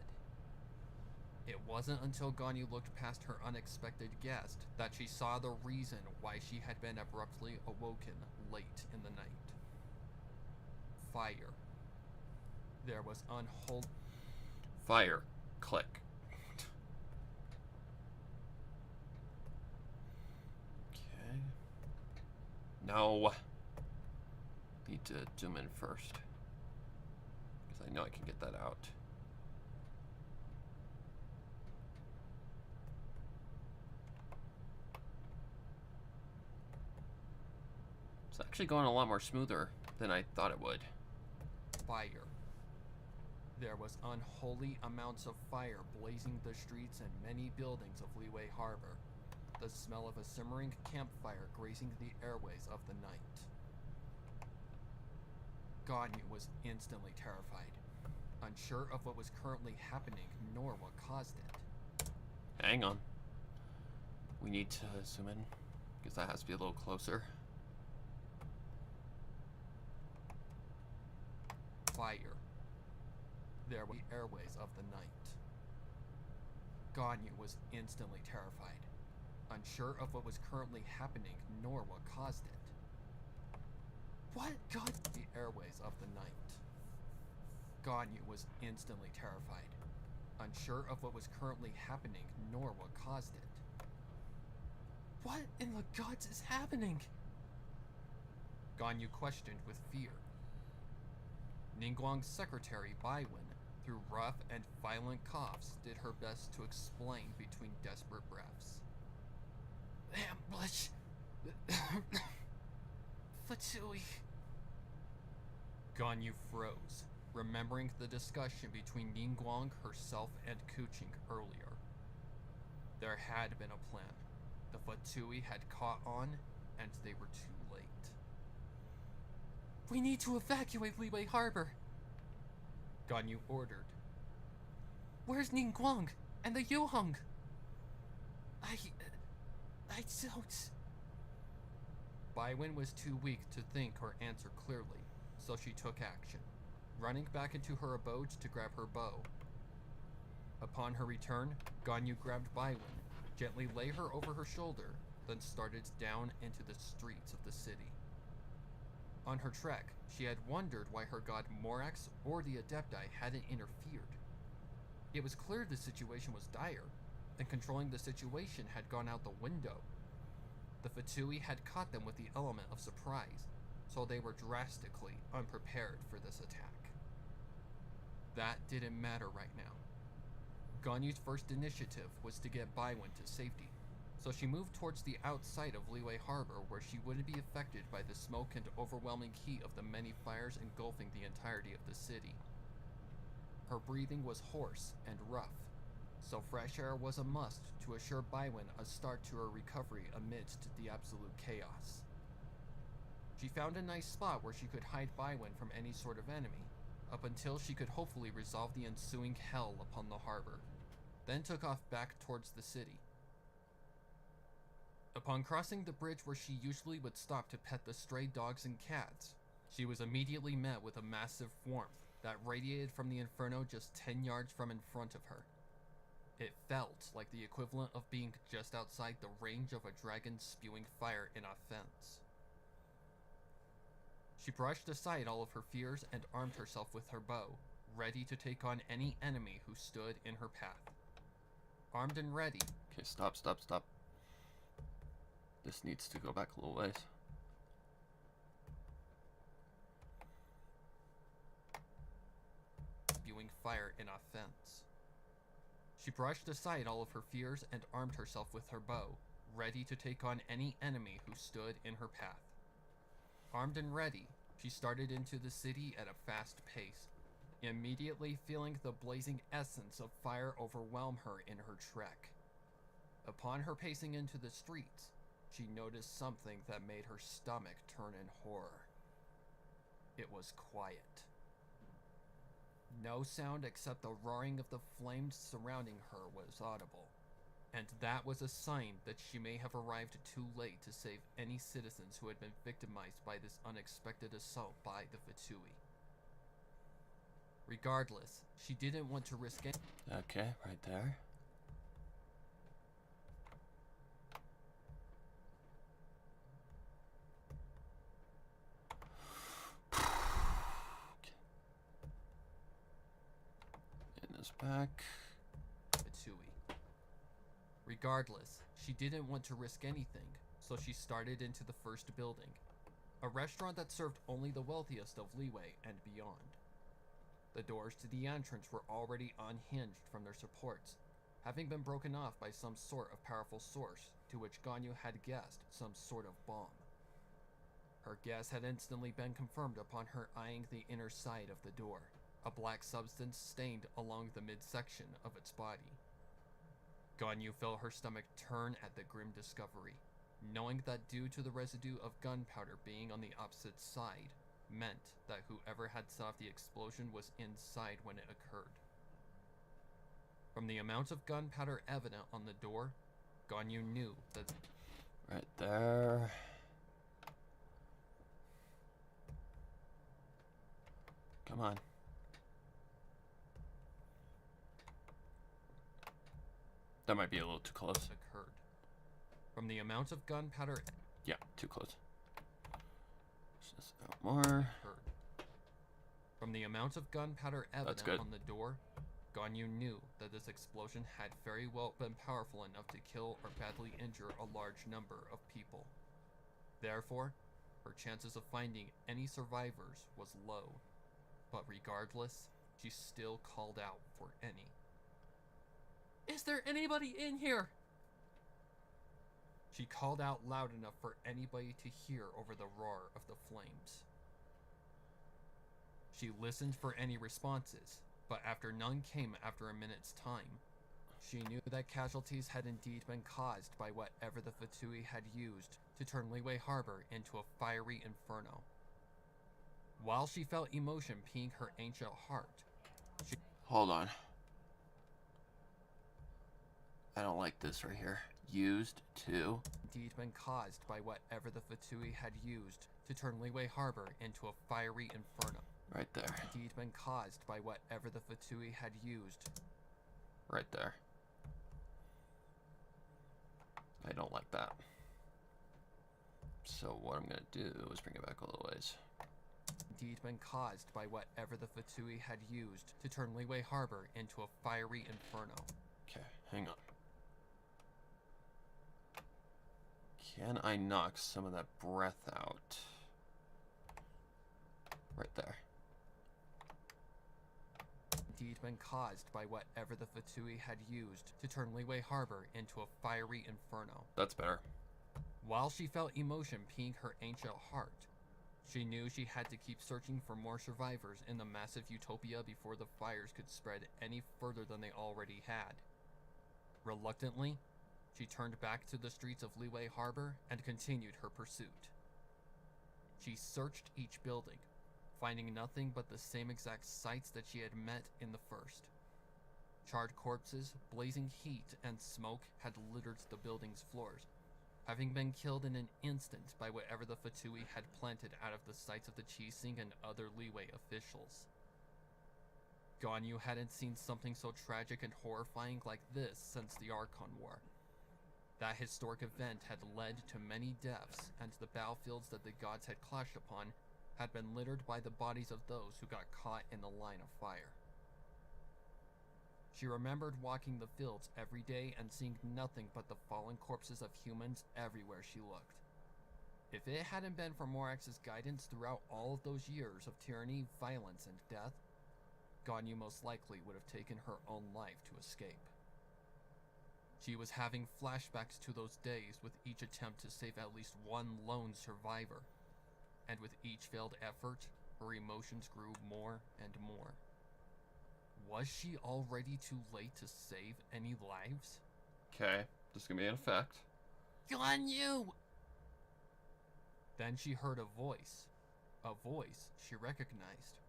It wasn't until Ganyu looked past her unexpected guest that she saw the reason why she had been abruptly awoken late in the night. Fire. There was unholy. Fire. Click. Okay. No. Need to zoom in first. Because I know I can get that out. It's actually going a lot more smoother than I thought it would. Fire. There was unholy amounts of fire blazing the streets and many buildings of Liyue Harbor. The smell of a simmering campfire grazing the airways of the night. Ganyu was instantly terrified, unsure of what was currently happening nor what caused it. Hang on. We need to zoom in, because that has to be a little closer. Fire. There were the airways of the night. Ganyu was instantly terrified, unsure of what was currently happening nor what caused it. What? God! The airways of the night. Ganyu was instantly terrified, unsure of what was currently happening nor what caused it. What in the gods is happening? Ganyu questioned with fear. Ningguang's secretary, Baiwen, through rough and violent coughs, did her best to explain between desperate breaths. Ambush! Fatui. Ganyu froze, remembering the discussion between Ningguang, herself, and Kuching earlier. There had been a plan. The Fatui had caught on, and they were too late. We need to evacuate Liyue Harbor, Ganyu ordered. Where's Ningguang and the Yuheng? I don't... Bywin was too weak to think or answer clearly, so she took action, running back into her abode to grab her bow. Upon her return, Ganyu grabbed Bywin, gently lay her over her shoulder, then started down into the streets of the city. On her trek, she had wondered why her god Morax or the Adepti hadn't interfered. It was clear the situation was dire, and controlling the situation had gone out the window. The Fatui had caught them with the element of surprise, so they were drastically unprepared for this attack. That didn't matter right now. Ganyu's first initiative was to get Bywin to safety, so she moved towards the outside of Liyue Harbor where she wouldn't be affected by the smoke and overwhelming heat of the many fires engulfing the entirety of the city. Her breathing was hoarse and rough, so fresh air was a must to assure Bywin a start to her recovery amidst the absolute chaos. She found a nice spot where she could hide Bywin from any sort of enemy, up until she could hopefully resolve the ensuing hell upon the harbor, then took off back towards the city. Upon crossing the bridge where she usually would stop to pet the stray dogs and cats, she was immediately met with a massive warmth that radiated from the inferno just 10 yards from in front of her. It felt like the equivalent of being just outside the range of a dragon spewing fire in offense. She brushed aside all of her fears and armed herself with her bow, ready to take on any enemy who stood in her path. Armed and ready. Okay, stop. This needs to go back a little ways. Spewing fire in offense. She brushed aside all of her fears and armed herself with her bow, ready to take on any enemy who stood in her path. Armed and ready, she started into the city at a fast pace, immediately feeling the blazing essence of fire overwhelm her in her trek. Upon her pacing into the streets, she noticed something that made her stomach turn in horror. It was quiet. No sound except the roaring of the flames surrounding her was audible, and that was a sign that she may have arrived too late to save any citizens who had been victimized by this unexpected assault by the Fatui. Regardless, she didn't want to risk it. Okay, right there. In this back. Fatui. Regardless, she didn't want to risk anything, so she started into the first building, a restaurant that served only the wealthiest of Liyue and beyond. The doors to the entrance were already unhinged from their supports, having been broken off by some sort of powerful source, to which Ganyu had guessed some sort of bomb. Her guess had instantly been confirmed upon her eyeing the inner side of the door, a black substance stained along the midsection of its body. Ganyu felt her stomach turn at the grim discovery, knowing that due to the residue of gunpowder being on the opposite side, meant that whoever had set off the explosion was inside when it occurred. From the amount of gunpowder evident on the door, Ganyu knew that... Right there. Come on. That might be a little too close. Occurred. From the amount of gunpowder... Yeah, too close. Just out more. Occurred. From the amount of gunpowder evident good. on the door, Ganyu knew that this explosion had very well been powerful enough to kill or badly injure a large number of people. Therefore, her chances of finding any survivors was low. But regardless, she still called out for any. Is there anybody in here? She called out loud enough for anybody to hear over the roar of the flames. She listened for any responses, but after none came after a minute's time, she knew that casualties had indeed been caused by whatever the Fatui had used to turn Liyue Harbor into a fiery inferno. While she felt emotion peeing her ancient heart, Hold on. I don't like this right here. used to... Indeed been caused by whatever the Fatui had used to turn Liyue Harbor into a fiery inferno. Right there. Indeed been caused by whatever the Fatui had used. Right there. I don't like that. So what I'm going to do is bring it back a little ways. Indeed been caused by whatever the Fatui had used to turn Liyue Harbor into a fiery inferno. Okay, hang on. Can I knock some of that breath out? Right there. Indeed been caused by whatever the Fatui had used to turn Liyue Harbor into a fiery inferno. That's better. While she felt emotion peeing her ancient heart, she knew she had to keep searching for more survivors in the massive utopia before the fires could spread any further than they already had. Reluctantly, she turned back to the streets of Liyue Harbor and continued her pursuit. She searched each building, finding nothing but the same exact sights that she had met in the first. Charred corpses, blazing heat, and smoke had littered the building's floors, having been killed in an instant by whatever the Fatui had planted out of the sights of the Qixing and other Liyue officials. Ganyu hadn't seen something so tragic and horrifying like this since the Archon War. That historic event had led to many deaths, and the battlefields that the gods had clashed upon had been littered by the bodies of those who got caught in the line of fire. She remembered walking the fields every day and seeing nothing but the fallen corpses of humans everywhere she looked. If it hadn't been for Morax's guidance throughout all of those years of tyranny, violence, and death, Ganyu most likely would have taken her own life to escape. She was having flashbacks to those days with each attempt to save at least one lone survivor, and with each failed effort, her emotions grew more and more. Was she already too late to save any lives? Okay, this is gonna be an effect. Ganyu! Then she heard a voice she recognized.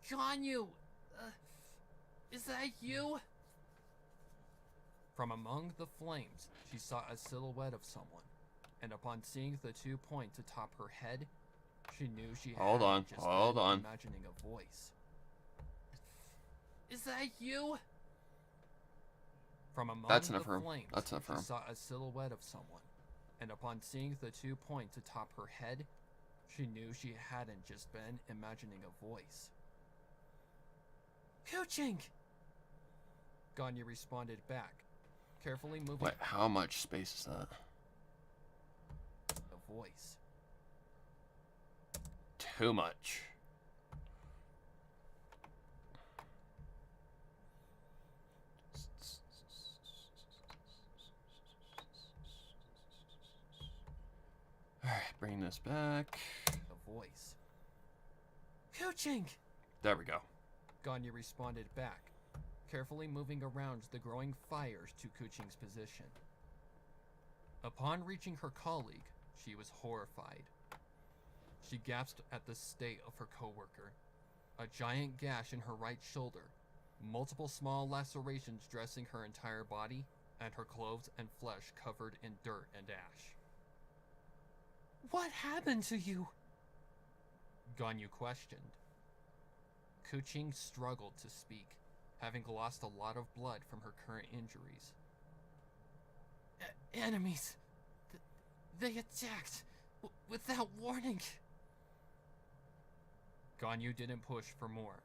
Ganyu! Is that you? From among the flames, she saw a silhouette of someone, and upon seeing the 2 points atop her head, she knew she had just been imagining a voice. Is that you? From among That's the enough room. flames, That's enough room. she saw a silhouette of someone, and upon seeing the 2 points atop her head, she knew she hadn't just been imagining a voice. Kuching! Ganyu responded back, carefully moving. Wait, how much space is that? A voice. Too much. Alright, bring this back. A voice. Kuching! There we go. Ganyu responded back, carefully moving around the growing fires to Kuching's position. Upon reaching her colleague, she was horrified. She gasped at the state of her coworker. A giant gash in her right shoulder, multiple small lacerations dressing her entire body, and her clothes and flesh covered in dirt and ash. What happened to you? Ganyu questioned. Kuching struggled to speak, having lost a lot of blood from her current injuries. Enemies! They attacked! Without warning! Ganyu didn't push for more.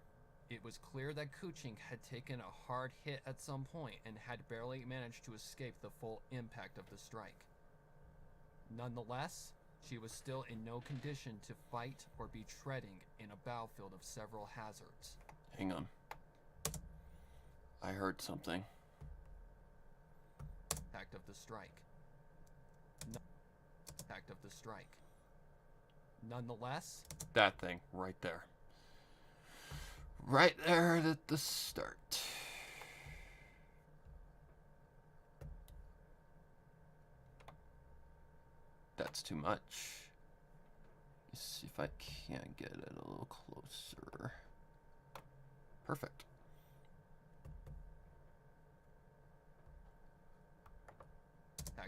It was clear that Kuching had taken a hard hit at some point and had barely managed to escape the full impact of the strike. Nonetheless, she was still in no condition to fight or be treading in a battlefield of several hazards. Hang on. I heard something. Impact of the strike. Impact of the strike. Nonetheless, That thing right there. Right there at the start. That's too much. Let's see if I can get it a little closer. Perfect.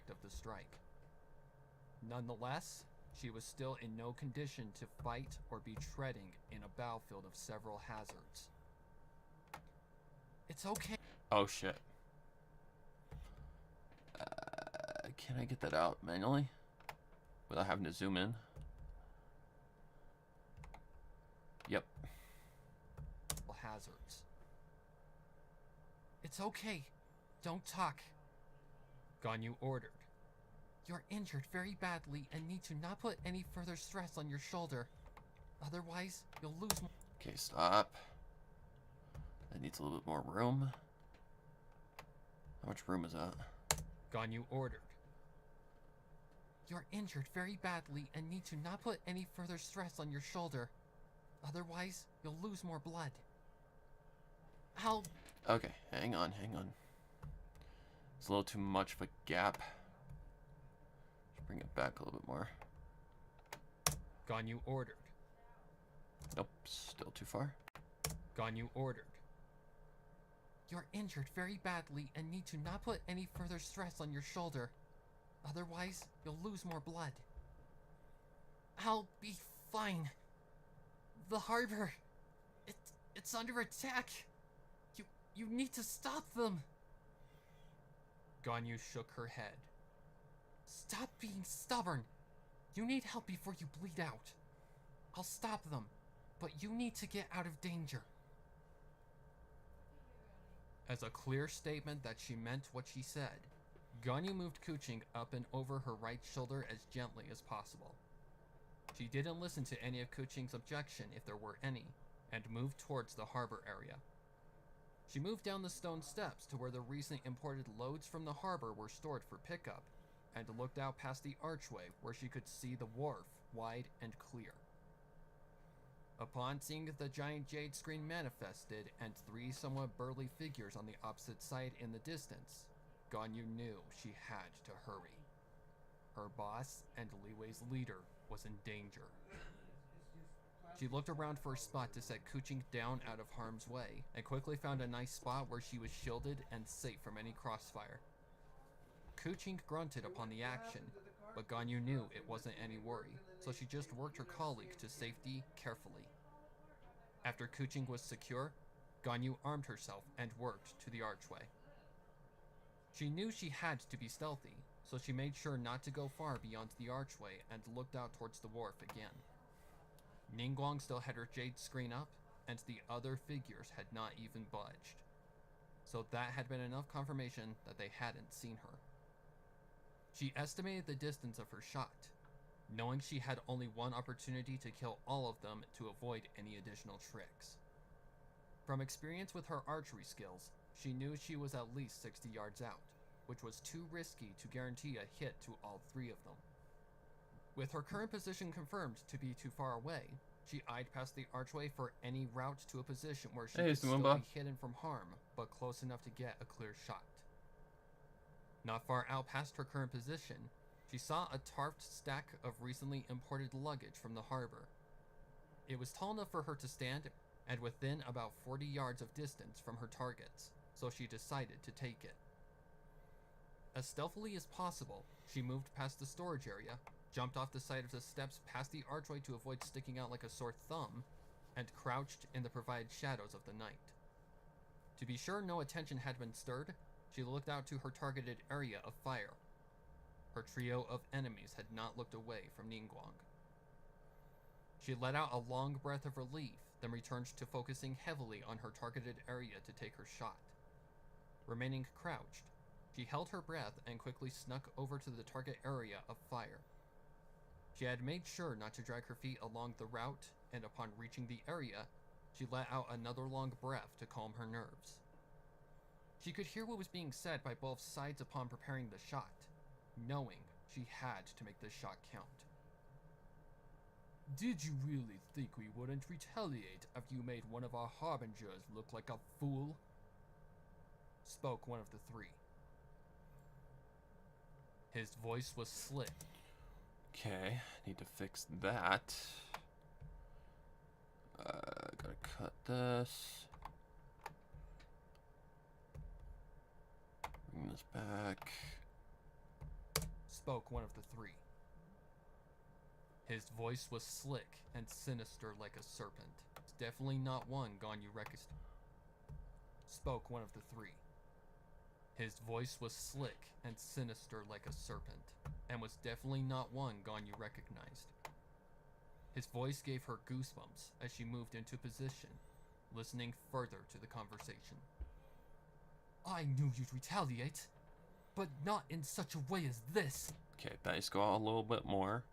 impact of the strike. Nonetheless, she was still in no condition to fight or be treading in a battlefield of several hazards. It's okay. Oh shit. Can I get that out manually without having to zoom in? Yep. Hazards. It's okay. Don't talk. Ganyu ordered. You're injured very badly and need to not put any further stress on your shoulder. Otherwise, you'll lose more. Okay, stop. That needs a little bit more room. How much room is that? Ganyu ordered. You're injured very badly and need to not put any further stress on your shoulder. Otherwise, you'll lose more blood. How? Okay, hang on, hang on. It's a little too much of a gap. Let's bring it back a little bit more. Ganyu ordered. Nope, still too far. Ganyu ordered. You're injured very badly and need to not put any further stress on your shoulder. Otherwise, you'll lose more blood. I'll be fine. The harbor, it's under attack. You need to stop them. Ganyu shook her head. Stop being stubborn. You need help before you bleed out. I'll stop them, but you need to get out of danger. As a clear statement that she meant what she said, Ganyu moved Kuching up and over her right shoulder as gently as possible. She didn't listen to any of Kuching's objection, if there were any, and moved towards the harbor area. She moved down the stone steps to where the recently imported loads from the harbor were stored for pickup, and looked out past the archway where she could see the wharf wide and clear. Upon seeing the giant jade screen manifested and three somewhat burly figures on the opposite side in the distance, Ganyu knew she had to hurry. Her boss and Li Wei's leader was in danger. She looked around for a spot to set Kuching down out of harm's way, and quickly found a nice spot where she was shielded and safe from any crossfire. Kuching grunted upon the action, but Ganyu knew it wasn't any worry, so she just worked her colleague to safety carefully. After Kuching was secure, Ganyu armed herself and worked to the archway. She knew she had to be stealthy, so she made sure not to go far beyond the archway and looked out towards the wharf again. Ningguang still had her jade screen up, and the other figures had not even budged. So that had been enough confirmation that they hadn't seen her. She estimated the distance of her shot, knowing she had only one opportunity to kill all of them to avoid any additional tricks. From experience with her archery skills, she knew she was at least 60 yards out, which was too risky to guarantee a hit to all three of them. With her current position confirmed to be too far away, she eyed past the archway for any route to a position where she could still be hidden from harm, but close enough to get a clear shot. Not far out past her current position, she saw a tarped stack of recently imported luggage from the harbor. It was tall enough for her to stand and within about 40 yards of distance from her targets, so she decided to take it. As stealthily as possible, she moved past the storage area, jumped off the side of the steps past the archway to avoid sticking out like a sore thumb, and crouched in the provided shadows of the night. To be sure no attention had been stirred, she looked out to her targeted area of fire. Her trio of enemies had not looked away from Ningguang. She let out a long breath of relief, then returned to focusing heavily on her targeted area to take her shot. Remaining crouched, she held her breath and quickly snuck over to the target area of fire. She had made sure not to drag her feet along the route, and upon reaching the area, she let out another long breath to calm her nerves. She could hear what was being said by both sides upon preparing the shot, knowing she had to make this shot count. Did you really think we wouldn't retaliate after you made one of our harbingers look like a fool? Spoke one of the three. His voice was slick. Okay, need to fix that. Gotta cut this. Bring this back. spoke one of the three. His voice was slick and sinister like a serpent. It's definitely not one gone you recognize. Spoke one of the three. His voice was slick and sinister like a serpent, and was definitely not one gone you recognized. His voice gave her goosebumps as she moved into position, listening further to the conversation. I knew you'd retaliate, but not in such a way as this. Okay, dice go out a little bit more.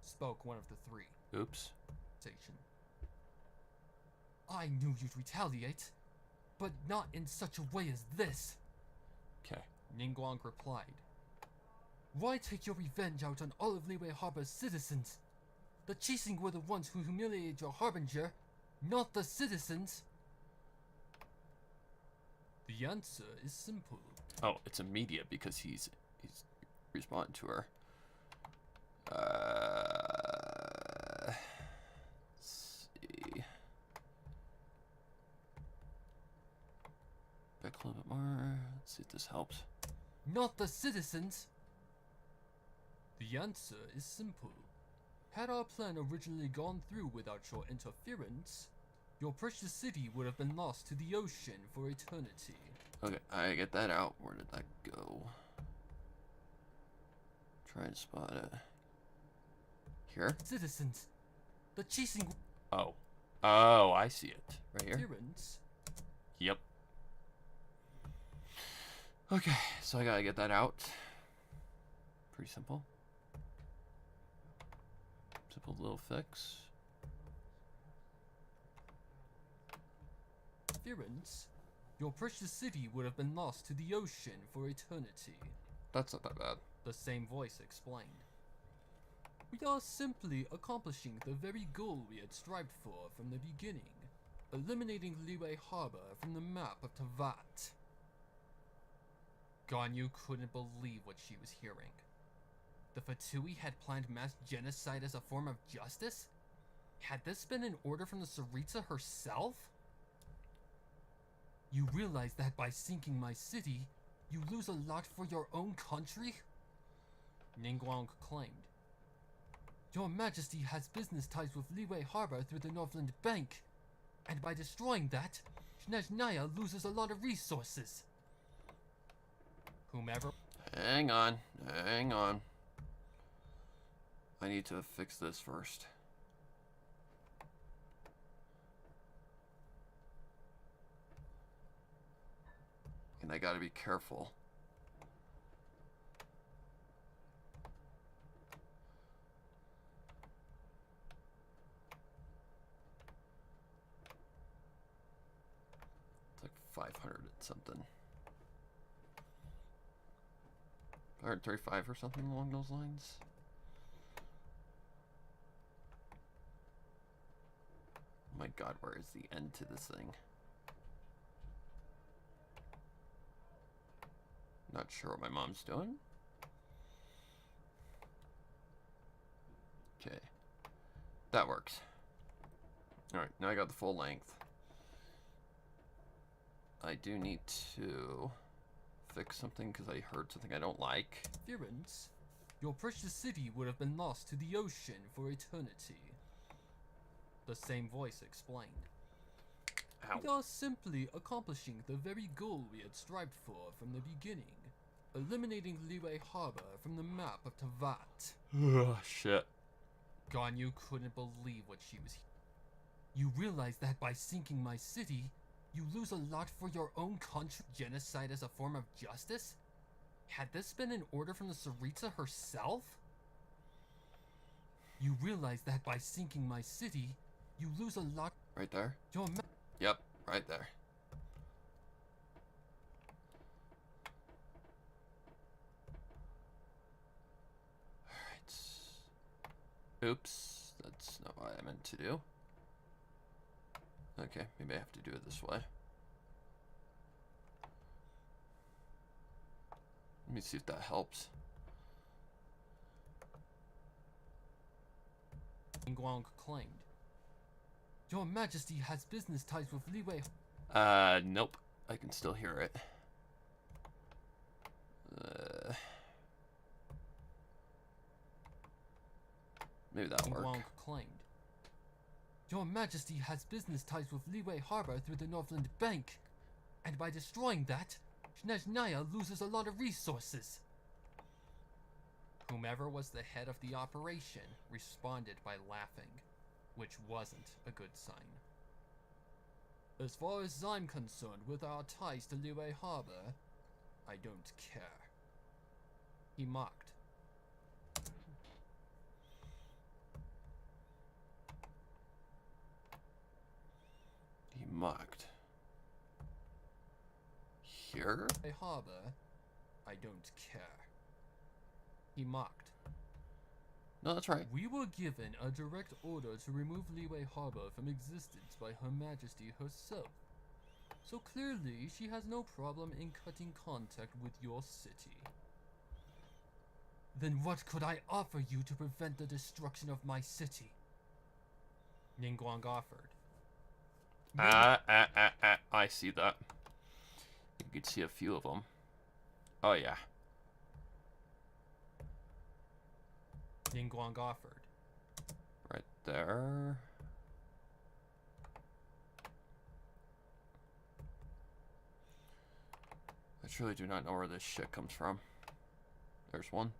Spoke one of the three. Oops. I knew you'd retaliate, but not in such a way as this. Okay. Ningguang replied. Why take your revenge out on all of Liyue Harbor's citizens? The Qixing were the ones who humiliated your harbinger, not the citizens. The answer is simple. Oh, it's immediate because he's responding to her. Let's see. Back a little bit more. Let's see if this helps. Not the citizens. The answer is simple. Had our plan originally gone through without your interference, your precious city would have been lost to the ocean for eternity. Okay, I get that out. Where did that go? Try and spot it. Here? Citizens, the Qixing Oh. Oh, I see it. Right here? interference. Yep. Okay, so I gotta get that out. Pretty simple. Simple little fix. Interference. Your precious city would have been lost to the ocean for eternity. That's not that bad. The same voice explained. We are simply accomplishing the very goal we had strived for from the beginning, eliminating Liyue Harbor from the map of Tavat. Ganyu couldn't believe what she was hearing. The Fatui had planned mass genocide as a form of justice? Had this been an order from the Sarita herself? You realize that by sinking my city, you lose a lot for your own country? Ningguang claimed. Your Majesty has business ties with Liyue Harbor through the Northland Bank, and by destroying that, Snezhnaya loses a lot of resources. Whomever... Hang on. Hang on. I need to fix this first. And I gotta be careful. It's like 500 and something. 535 or something along those lines. Oh my god, where is the end to this thing? Not sure what my mom's doing. Okay. That works. Alright, now I got the full length. I do need to fix something because I heard something I don't like. Interference. Your precious city would have been lost to the ocean for eternity. The same voice explained. Ow. We are simply accomplishing the very goal we had strived for from the beginning, eliminating Liyue Harbor from the map of Tavat. Ugh, shit. Ganyu couldn't believe what she was You realize that by sinking my city, you lose a lot for your own country. Genocide as a form of justice? Had this been an order from the Sarita herself? You realize that by sinking my city, you lose a lot. Right there? Your Yep, right there. Alright. Oops, that's not what I meant to do. Okay, maybe I have to do it this way. Let me see if that helps. Guang claimed. Your Majesty has business ties with Liwei. Nope. I can still hear it. Maybe that'll work. Guang claimed. Your Majesty has business ties with Liwei Harbor through the Northland Bank. And by destroying that, Snezhnaya loses a lot of resources. Whomever was the head of the operation responded by laughing, which wasn't a good sign. As far as I'm concerned with our ties to Liwei Harbor, I don't care. He mocked. He mocked. Here? Liwei Harbor, I don't care. He mocked. No, that's right. We were given a direct order to remove Liwei Harbor from existence by Her Majesty herself. So clearly, she has no problem in cutting contact with your city. Then what could I offer you to prevent the destruction of my city? Ningguang offered. I see that. You could see a few of them. Oh, yeah. Ningguang offered. Right there. I truly do not know where this shit comes from. There's one.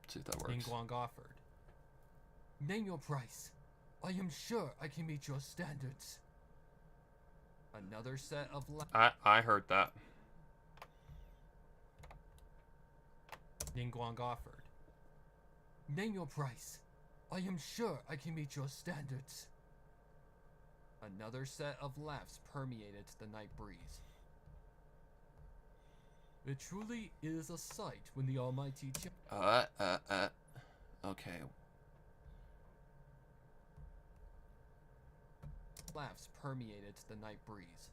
Let's see if that works. Ningguang offered. Name your price. I am sure I can meet your standards. Another set of I heard that. Ningguang offered. Name your price. I am sure I can meet your standards. Another set of laughs permeated the night breeze. It truly is a sight when the almighty Okay. Laughs permeated the night breeze.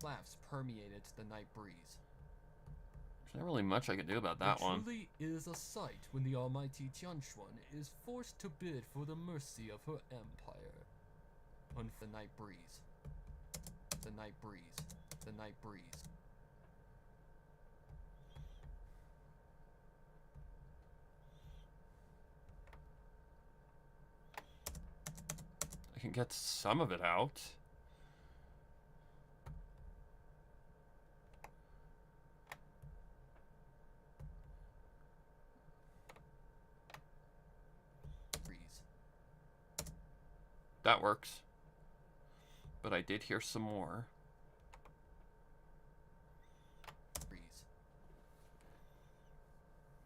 Laughs permeated the night breeze. There's not really much I can do about that one. It truly is a sight when the almighty Tianshuan is forced to bid for the mercy of her empire. On the night breeze. The night breeze. The night breeze. I can get some of it out. That works. But I did hear some more.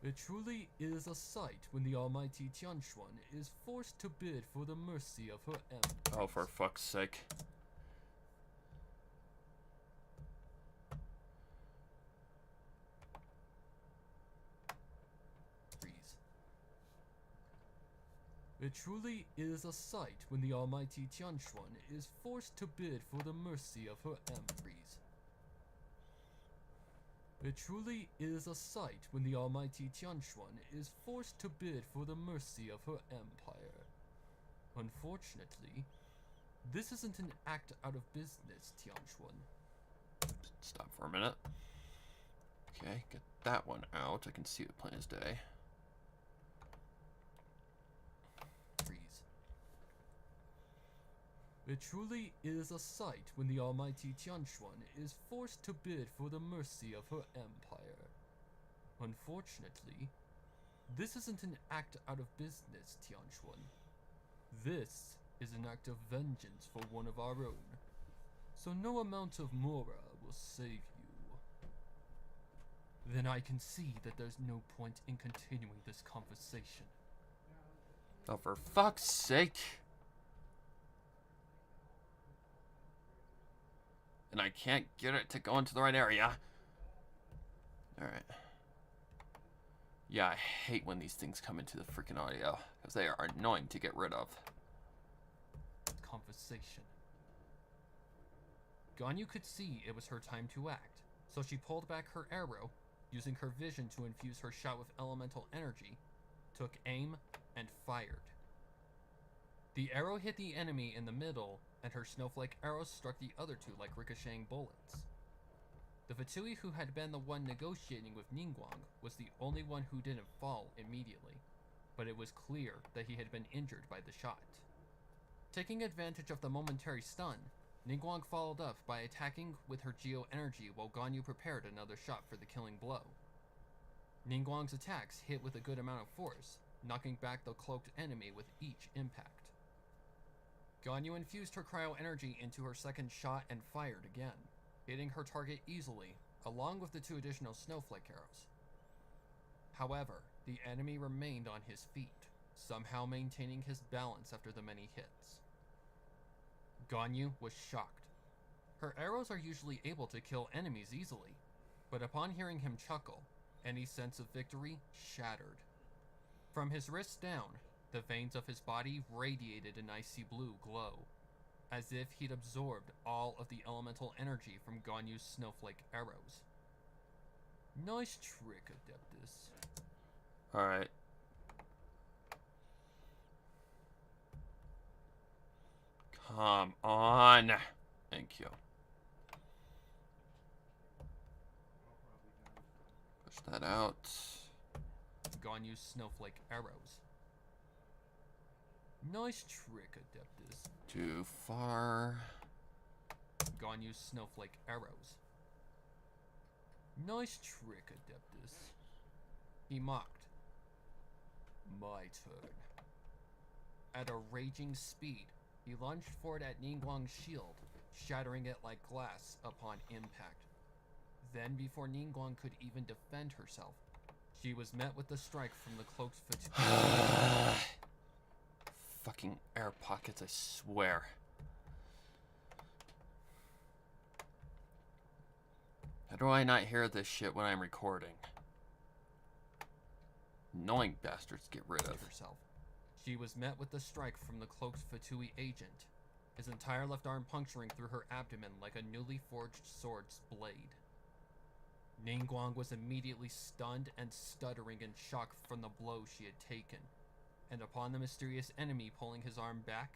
It truly is a sight when the almighty Tianshuan is forced to bid for the mercy of her empire. Oh, for fuck's sake. It truly is a sight when the almighty Tianshuan is forced to bid for the mercy of her empire. It truly is a sight when the almighty Tianshuan is forced to bid for the mercy of her empire. Unfortunately, this isn't an act out of business, Tianshuan. Stop for a minute. Okay, get that one out. I can see it plain as day. It truly is a sight when the almighty Tianshuan is forced to bid for the mercy of her empire. Unfortunately, this isn't an act out of business, Tianshuan. This is an act of vengeance for one of our own. So no amount of Mora will save you. Then I can see that there's no point in continuing this conversation. Oh, for fuck's sake. And I can't get it to go into the right area. Alright. Yeah, I hate when these things come into the freaking audio, because they are annoying to get rid of. Conversation. Ganyu could see it was her time to act, so she pulled back her arrow, using her vision to infuse her shot with elemental energy, took aim, and fired. The arrow hit the enemy in the middle, and her snowflake arrows struck the other two like ricocheting bullets. The Fatui who had been the one negotiating with Ningguang was the only one who didn't fall immediately, but it was clear that he had been injured by the shot. Taking advantage of the momentary stun, Ningguang followed up by attacking with her Geo energy while Ganyu prepared another shot for the killing blow. Ningguang's attacks hit with a good amount of force, knocking back the cloaked enemy with each impact. Ganyu infused her cryo energy into her second shot and fired again, hitting her target easily, along with the 2 additional snowflake arrows. However, the enemy remained on his feet, somehow maintaining his balance after the many hits. Ganyu was shocked. Her arrows are usually able to kill enemies easily, but upon hearing him chuckle, any sense of victory shattered. From his wrists down, the veins of his body radiated an icy blue glow, as if he'd absorbed all of the elemental energy from Ganyu's snowflake arrows. Nice trick, Adeptus. Alright. Come on. Thank you. Push that out. Ganyu's snowflake arrows. Nice trick, Adeptus. Too far. Ganyu's snowflake arrows. Nice trick, Adeptus. He mocked. My turn. At a raging speed, he lunged forward at Ningguang's shield, shattering it like glass upon impact. Then, before Ningguang could even defend herself, she was met with the strike from the cloaked Fatui. Fucking air pockets, I swear. How do I not hear this shit when I'm recording? Annoying bastards, get rid of. Herself. She was met with the strike from the cloaked Fatui agent, his entire left arm puncturing through her abdomen like a newly forged sword's blade. Ningguang was immediately stunned and stuttering in shock from the blow she had taken, and upon the mysterious enemy pulling his arm back,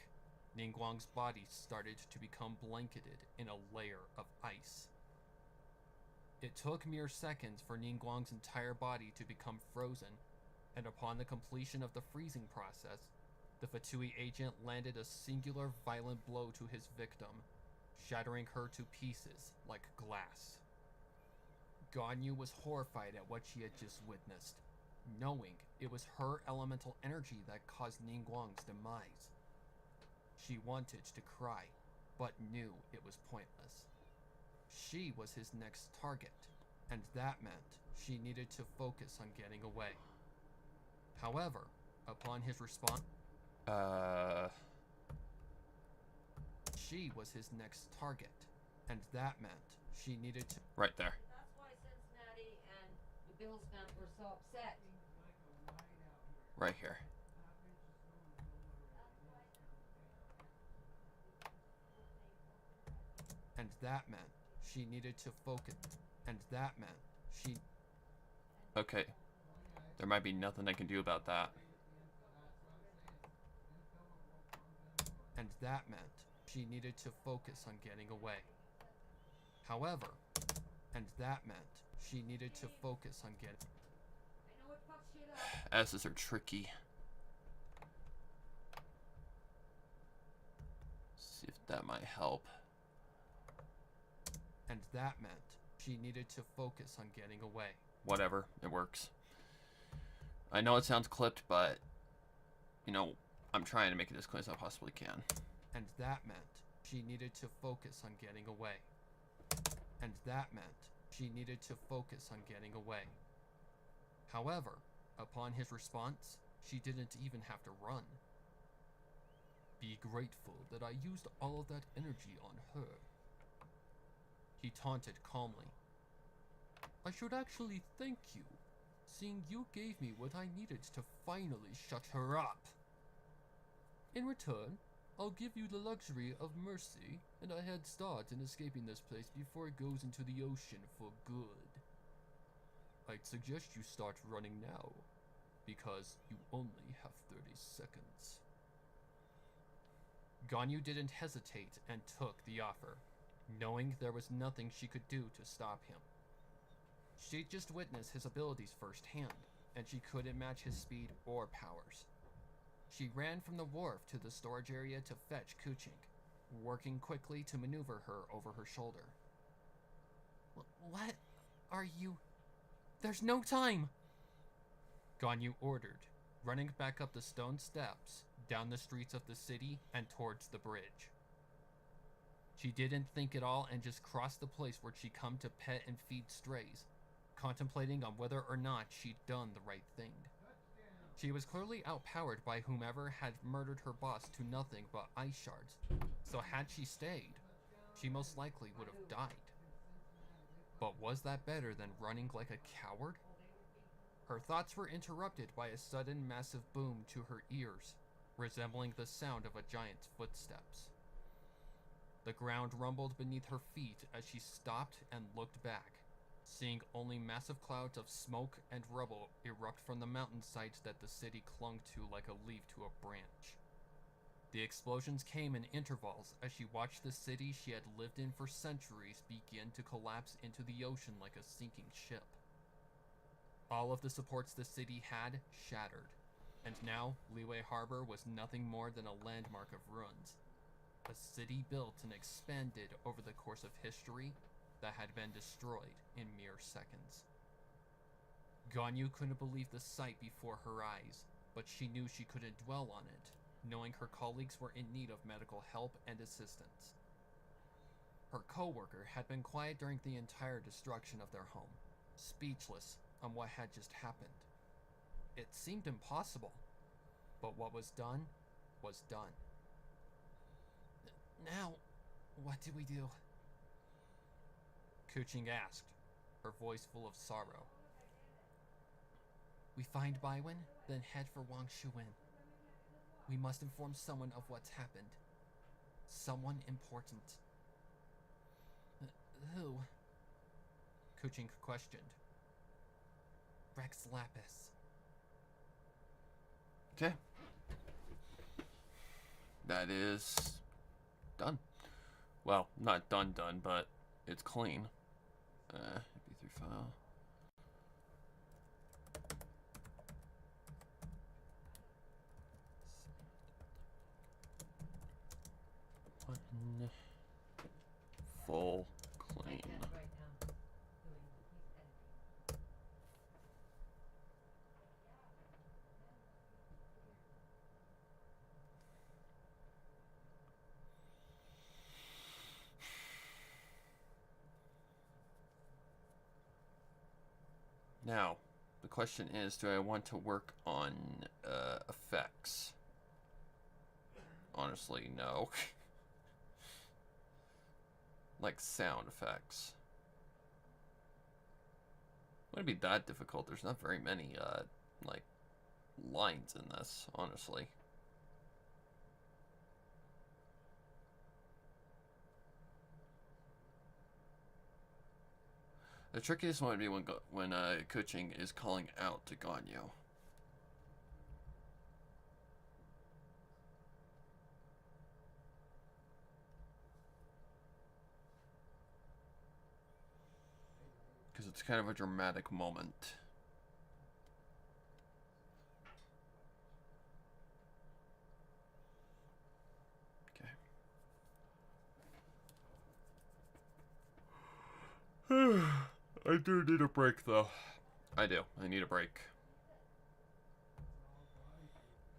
Ningguang's body started to become blanketed in a layer of ice. It took mere seconds for Ningguang's entire body to become frozen, and upon the completion of the freezing process, the Fatui agent landed a singular violent blow to his victim, shattering her to pieces like glass. Ganyu was horrified at what she had just witnessed, knowing it was her elemental energy that caused Ningguang's demise. She wanted to cry, but knew it was pointless. She was his next target, and that meant she needed to focus on getting away. However, upon his response, she was his next target, and that meant she needed to. Right there. That's why Cincinnati and the Bills fans were so upset. Right here. And that meant she needed to focus. And that meant she. Okay. There might be nothing I can do about that. And that meant she needed to focus on getting away. However, and that meant she needed to focus on getting. I know it fucks shit up. S's are tricky. See if that might help. And that meant she needed to focus on getting away. Whatever, it works. I know it sounds clipped, but, you know, I'm trying to make it as clear as I possibly can. And that meant she needed to focus on getting away. And that meant she needed to focus on getting away. However, upon his response, she didn't even have to run. Be grateful that I used all of that energy on her. He taunted calmly. I should actually thank you, seeing you gave me what I needed to finally shut her up. In return, I'll give you the luxury of mercy and a head start in escaping this place before it goes into the ocean for good. I'd suggest you start running now, because you only have 30 seconds. Ganyu didn't hesitate and took the offer, knowing there was nothing she could do to stop him. She'd just witnessed his abilities firsthand, and she couldn't match his speed or powers. She ran from the wharf to the storage area to fetch Kuching, working quickly to maneuver her over her shoulder. What are you? There's no time! Ganyu ordered, running back up the stone steps, down the streets of the city, and towards the bridge. She didn't think at all and just crossed the place where she'd come to pet and feed strays, contemplating on whether or not she'd done the right thing. She was clearly outpowered by whomever had murdered her boss to nothing but ice shards, so had she stayed, she most likely would have died. But was that better than running like a coward? Her thoughts were interrupted by a sudden massive boom to her ears, resembling the sound of a giant's footsteps. The ground rumbled beneath her feet as she stopped and looked back, seeing only massive clouds of smoke and rubble erupt from the mountainsides that the city clung to like a leaf to a branch. The explosions came in intervals as she watched the city she had lived in for centuries begin to collapse into the ocean like a sinking ship. All of the supports the city had shattered, and now Liyue Harbor was nothing more than a landmark of ruins. A city built and expanded over the course of history that had been destroyed in mere seconds. Ganyu couldn't believe the sight before her eyes, but she knew she couldn't dwell on it, knowing her colleagues were in need of medical help and assistance. Her co-worker had been quiet during the entire destruction of their home, speechless on what had just happened. It seemed impossible, but what was done was done. Now, what do we do? Kuching asked, her voice full of sorrow. We find Baiwen, then head for Wang Shuwen. We must inform someone of what's happened. Someone important. Who? Kuching questioned. Rex Lapis. Okay. That is done. Well, not done, but it's clean. MP3 file. One full clean. Right now, he's editing. Now, the question is, do I want to work on effects? Honestly, no. Like sound effects. Wouldn't be that difficult. There's not very many, like, lines in this, honestly. The trickiest one would be when Kuching is calling out to Ganyu. Because it's kind of a dramatic moment. Okay. I do need a break, though. I do. I need a break.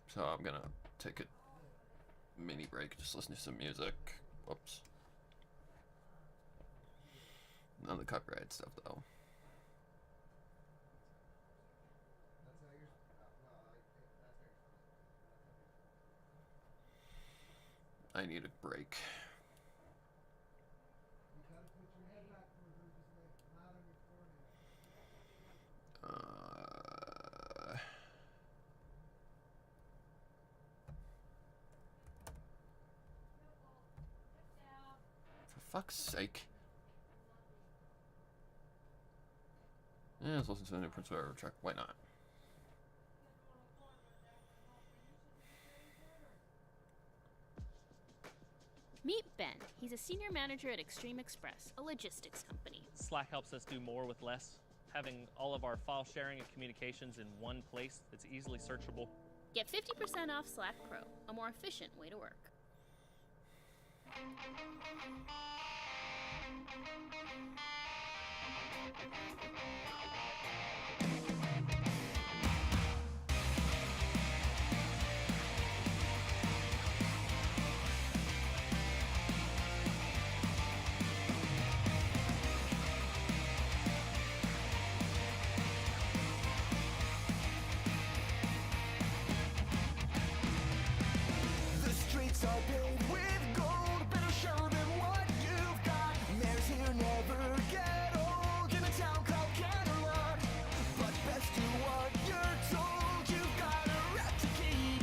So I'm gonna take a mini break, just listen to some music. Whoops. None of the copyright stuff, though. I need a break. fuck's sake. Yeah, let's listen to the new Prince Whatever track. Why not? Meet Ben. He's a senior manager at Extreme Express, a logistics company. Slack helps us do more with less. Having all of our file sharing and communications in one place that's easily searchable. Get 50% off Slack Pro, a more efficient way to work. The streets are paved with gold. Better show them what you've got. Mares here never get old in a town called Camelot. But best do what you're told. You've got a rep to keep.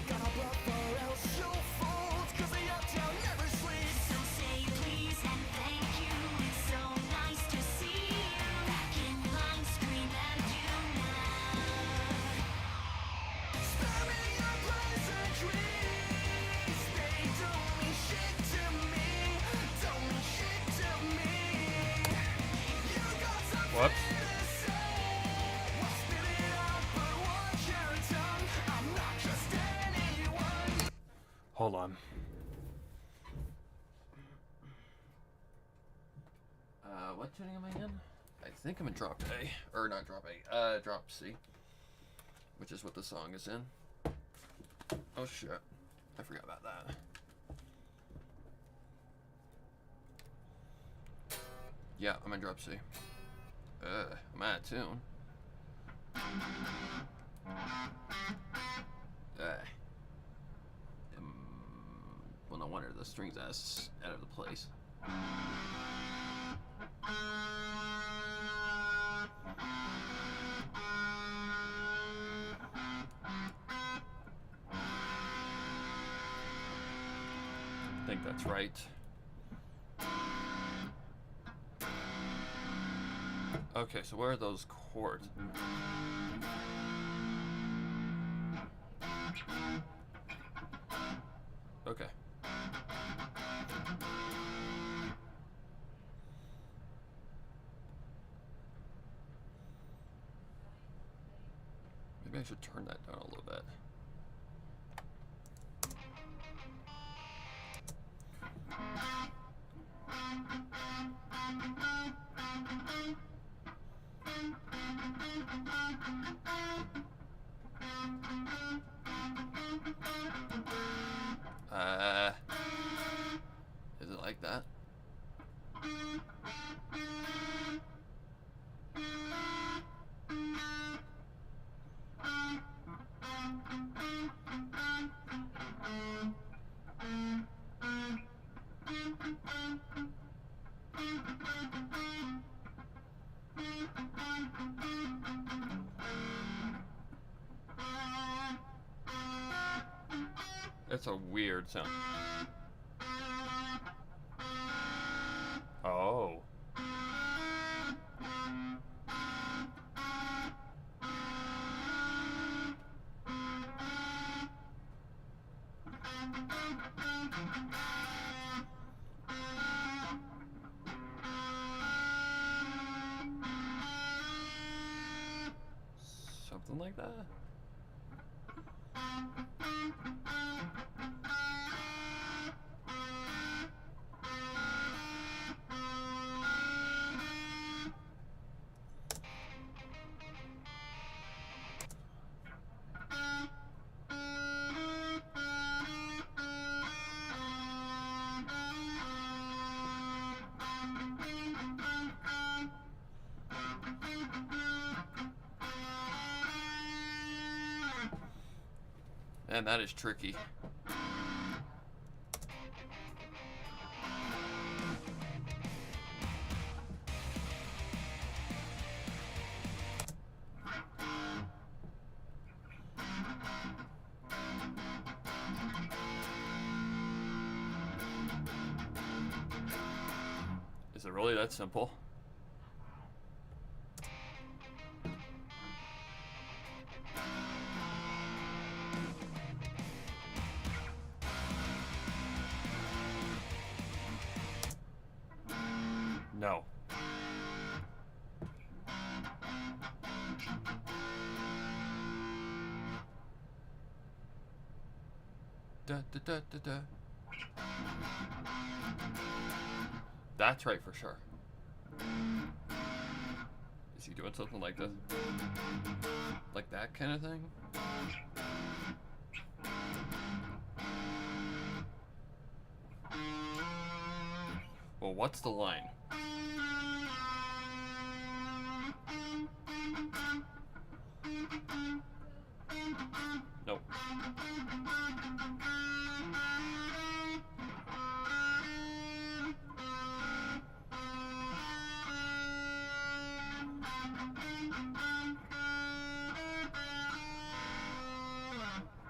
Gotta bluff or else you'll fold. 'Cause the uptown never sleeps. So say please and thank you. It's so nice to see you. Back in line, scream and unite. Spare me your pleasantries. They don't mean shit to me. Don't mean shit to me. You got something Whoops. to say. Well, spit it out, but watch your tongue. I'm not just anyone. Hold on. What tuning am I in? I think I'm in drop A. Or not drop A. Drop C. Which is what the song is in. Oh shit. I forgot about that. Yeah, I'm in drop C. I'm out of tune. Well, no wonder the strings ass out of the place. I think that's right. Okay, so where are those chords? Okay. Maybe I should turn that down a little bit. Is it like that? It's a weird sound. Oh. Something like that? Man, that is tricky. Is it really that simple? No. Da, da, da, da, da. That's right for sure. Is he doing something like this? Like that kind of thing? Well, what's the line? Nope.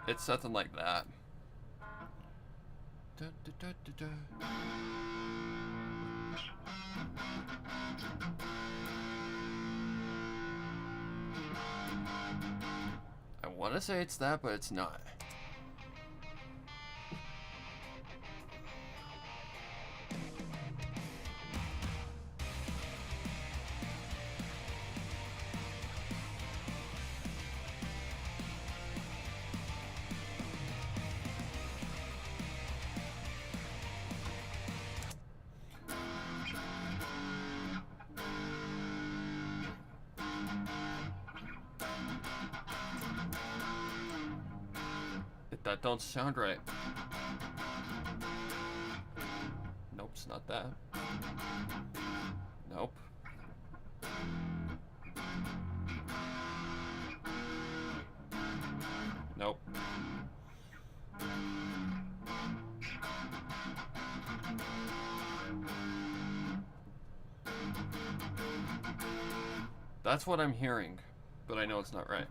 It's something like that. Da, da, da, da, da. I want to say it's that, but it's not. That don't sound right. Nope, it's not that. Nope. Nope. That's what I'm hearing, but I know it's not right.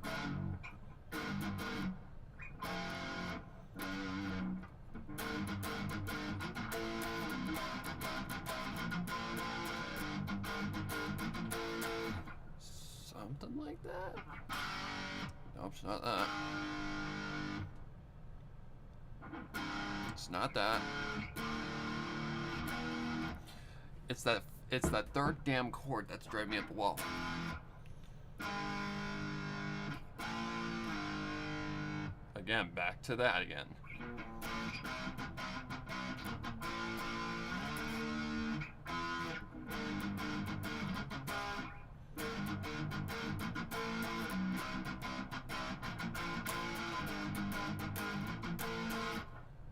Something like that? Nope, it's not that. It's not that. It's that third damn chord that's driving me up the wall. Again, back to that again.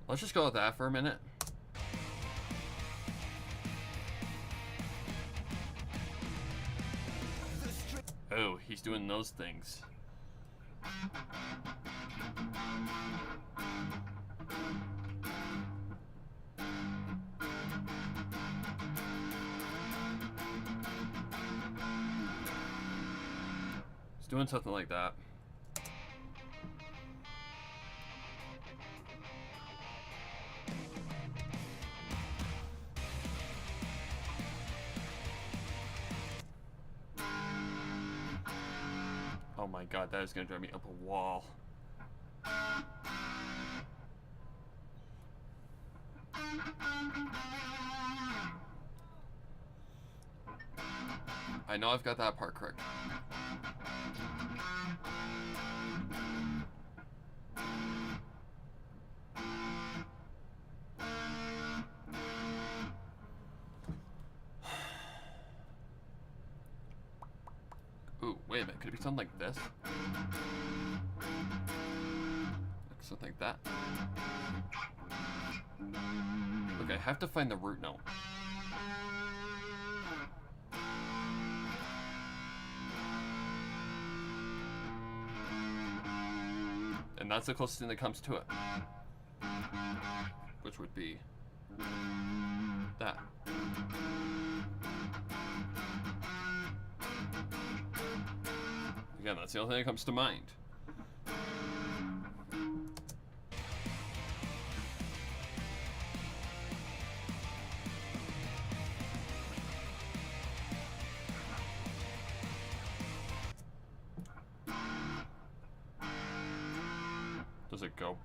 Let's just go with that for a minute. Oh, he's doing those things. He's doing something like that. Oh my god, that is gonna drive me up a wall. I know I've got that part correct. Ooh, wait a minute, could it be something like this? Like something like that? Okay, I have to find the root note. And that's the closest thing that comes to it. Which would be that. Again, that's the only thing that comes to mind. Does it go?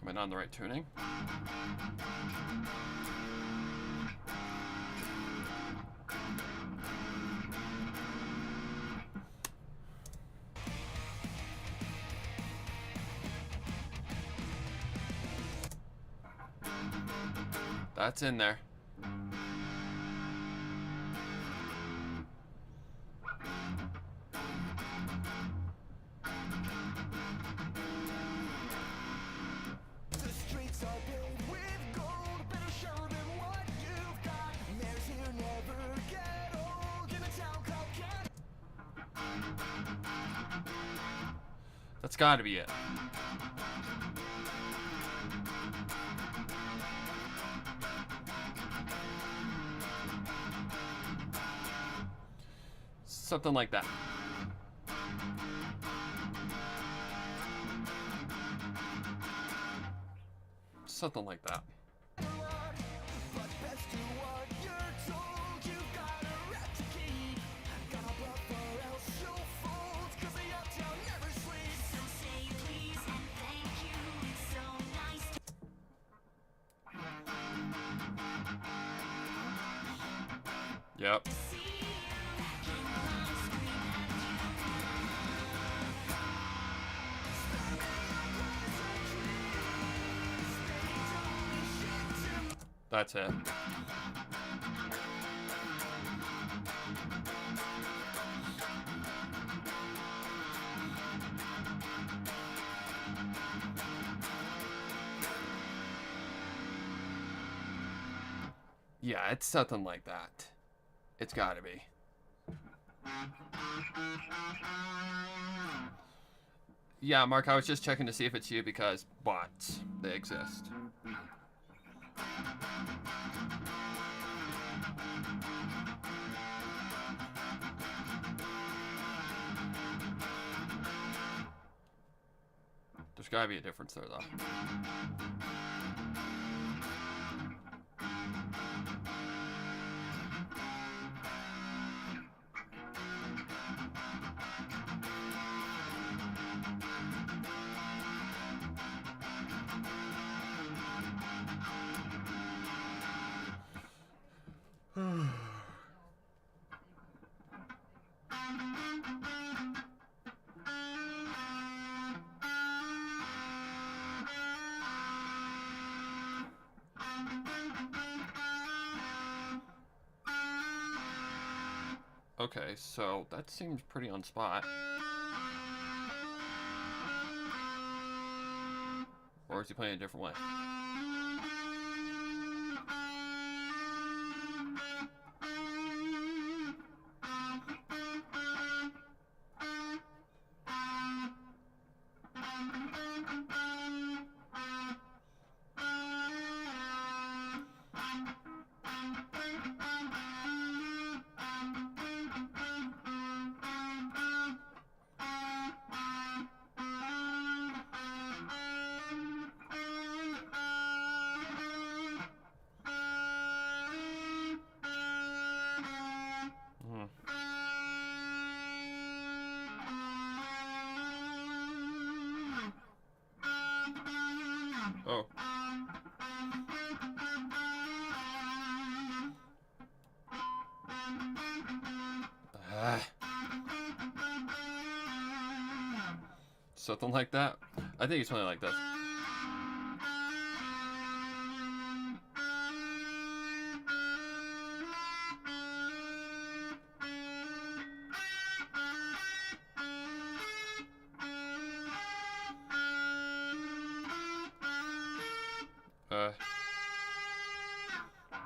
Am I not in the right tuning? That's in there. The streets are paved with gold. Better show them what you've got. Mares here never get old. In a town called That's gotta be it. Something like that. Something like that. but best do what you're told. You've got a rep to keep. Gotta bluff or else you'll fold. 'Cause the uptown never sleeps. So say please and thank you. It's so nice Yep. to see you. Back in line, scream at you. That's it. Yeah, it's something like that. It's gotta be. Yeah, Mark, I was just checking to see if it's you because bots, they exist. There's gotta be a difference there, though. Okay, so that seems pretty on spot. Or is he playing a different way? Hmm. Oh. Ah. Something like that. I think he's playing like this.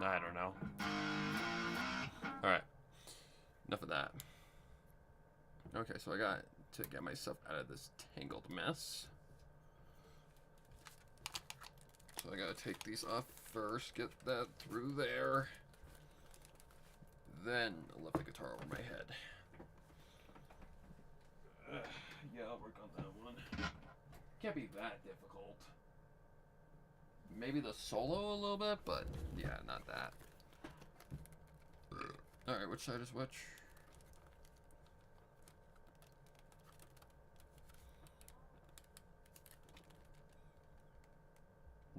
I don't know. Alright. Enough of that. Okay, so I got to get myself out of this tangled mess. So I gotta take these off first, get that through there. Then I'll lift the guitar over my head. Yeah, I'll work on that one. Can't be that difficult. Maybe the solo a little bit, but yeah, not that. Alright, which side is which?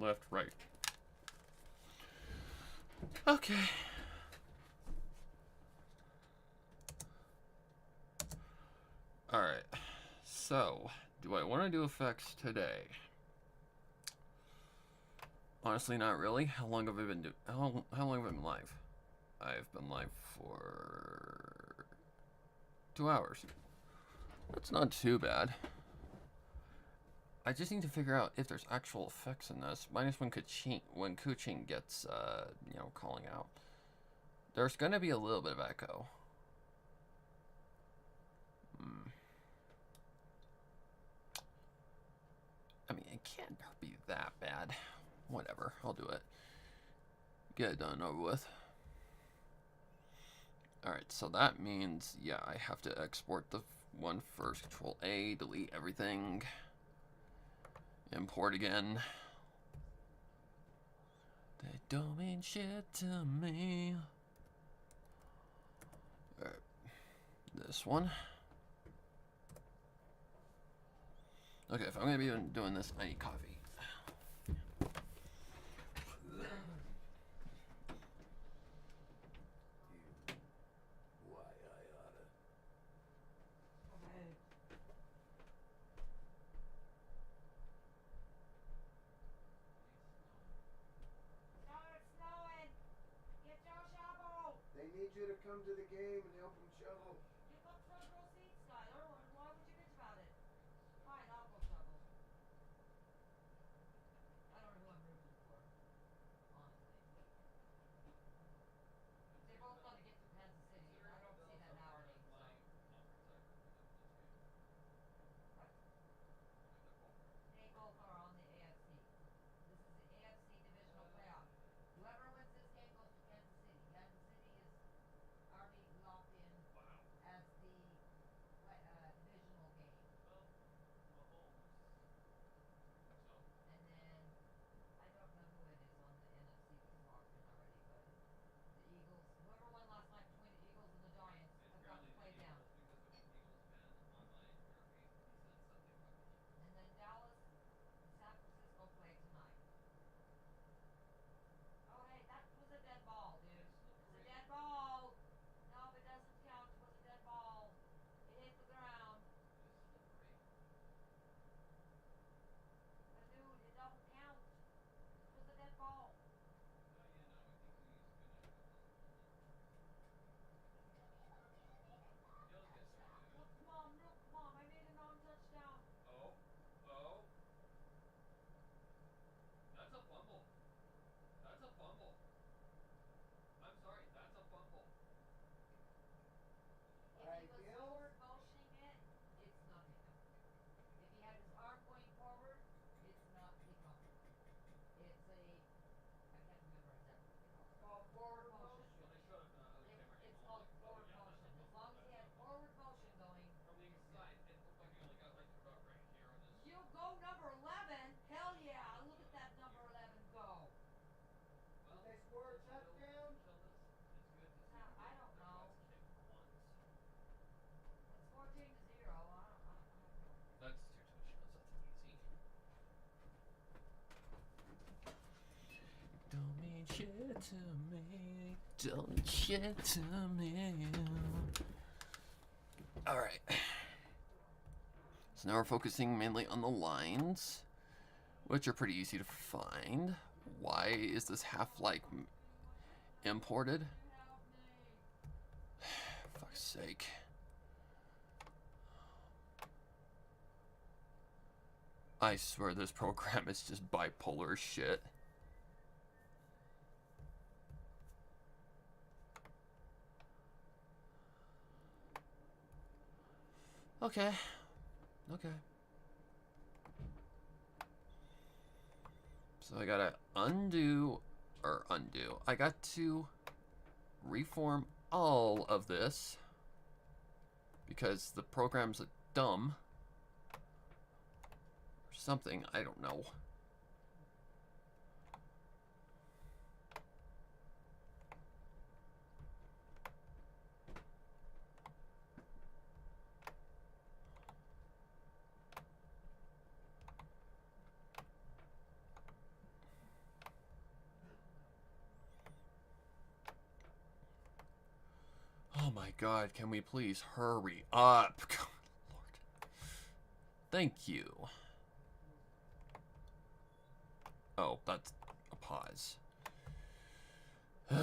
left, right. Okay. Alright. So, do I want to do effects today? Honestly, not really. How long have I been how long have I been live? I've been live for 2 hours. That's not too bad. I just need to figure out if there's actual effects in this. Minus when Kuching gets, you know, calling out. There's gonna be a little bit of echo. I mean, it can't be that bad. Whatever, I'll do it. Get it done, over with. Alright, so that means, yeah, I have to export the one first. Control A, delete everything. Import again. They don't mean shit to me. Alright, this one. Okay, if I'm gonna be doing this, I need coffee. It's snowing! Get your shovel! They need you to come to the game and help them shovel. You got front row seats, Skylar. Why would you bitch about it? Fine, I'll go shovel. I don't know who I'm rooting for, honestly. They're both gonna get through Kansas City, and I don't see that happening, so. What? They both are on the AFC. This is the AFC divisional playoff. Whoever wins this game goes to Kansas City. Kansas City is already locked in as the divisional game. And then I don't know who it is on the NFC that's locked in already, but the Eagles, whoever won last night between the Eagles and the Giants, have got to play them. And then Dallas and San Francisco play tonight. Oh hey, that was a dead ball, dude. It's a dead ball. No, it doesn't count. It was a dead ball. It hit the ground. But dude, it don't count. This was a dead ball. Look, Mom, I made a non-touchdown. That's a fumble. That's a fumble. I'm sorry, that's a fumble. If he was forward motioning it, it's not a fumble. If he had his arm going forward, it's not a fumble. It's a, I can't remember exactly what they call it. Oh, forward motion. When I showed him, other camera It's angles, called I'm like, forward oh, yeah, motion. that's a As fumble. long as he had forward motion going, From the it's inside, good. it looked like he only got like about right here on this. You go number 11. Hell yeah! Look at that number 11 go. Well, Did they score a touchdown? Sheldon, it's good to see I don't their know. butts kicked for once. It's 14-0. I have no idea. That's 2 touchdowns. That's easy. Don't mean shit to me. Don't mean shit to me. Alright. So now we're focusing mainly on the lines, which are pretty easy to find. Why is this half-like imported? Fuck's sake. I swear this program is just bipolar shit. Okay. Okay. So I gotta undo. I got to reform all of this because the program's dumb. Or something, I don't know. god, can we please hurry up? God, Lord. Thank you. Oh, that's a pause. In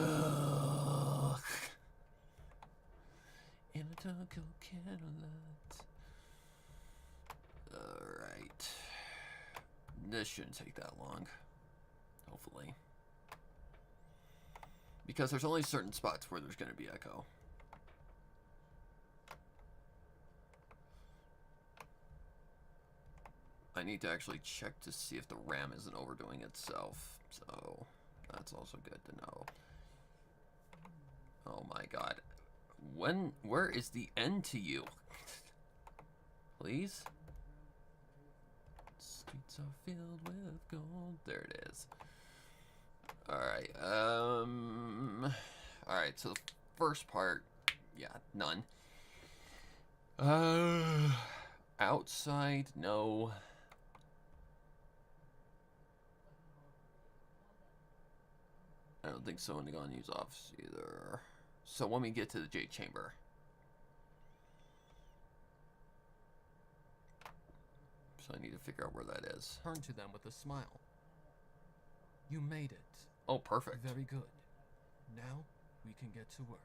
a Tokyo candlelight. Alright. This shouldn't take that long. Hopefully. Because there's only certain spots where there's going to be echo. I need to actually check to see if the RAM isn't overdoing itself. So, that's also good to know. Oh my god. Where is the end to you? Please? Streets are filled with gold. There it is. Alright, alright, so the first part, yeah, none. Outside, no. I don't think so. I'm gonna use office either. So when we get to the Jade Chamber. So I need to figure out where that is. Turned to them with a smile. You made it. Oh, perfect. Very good. Now we can get to work.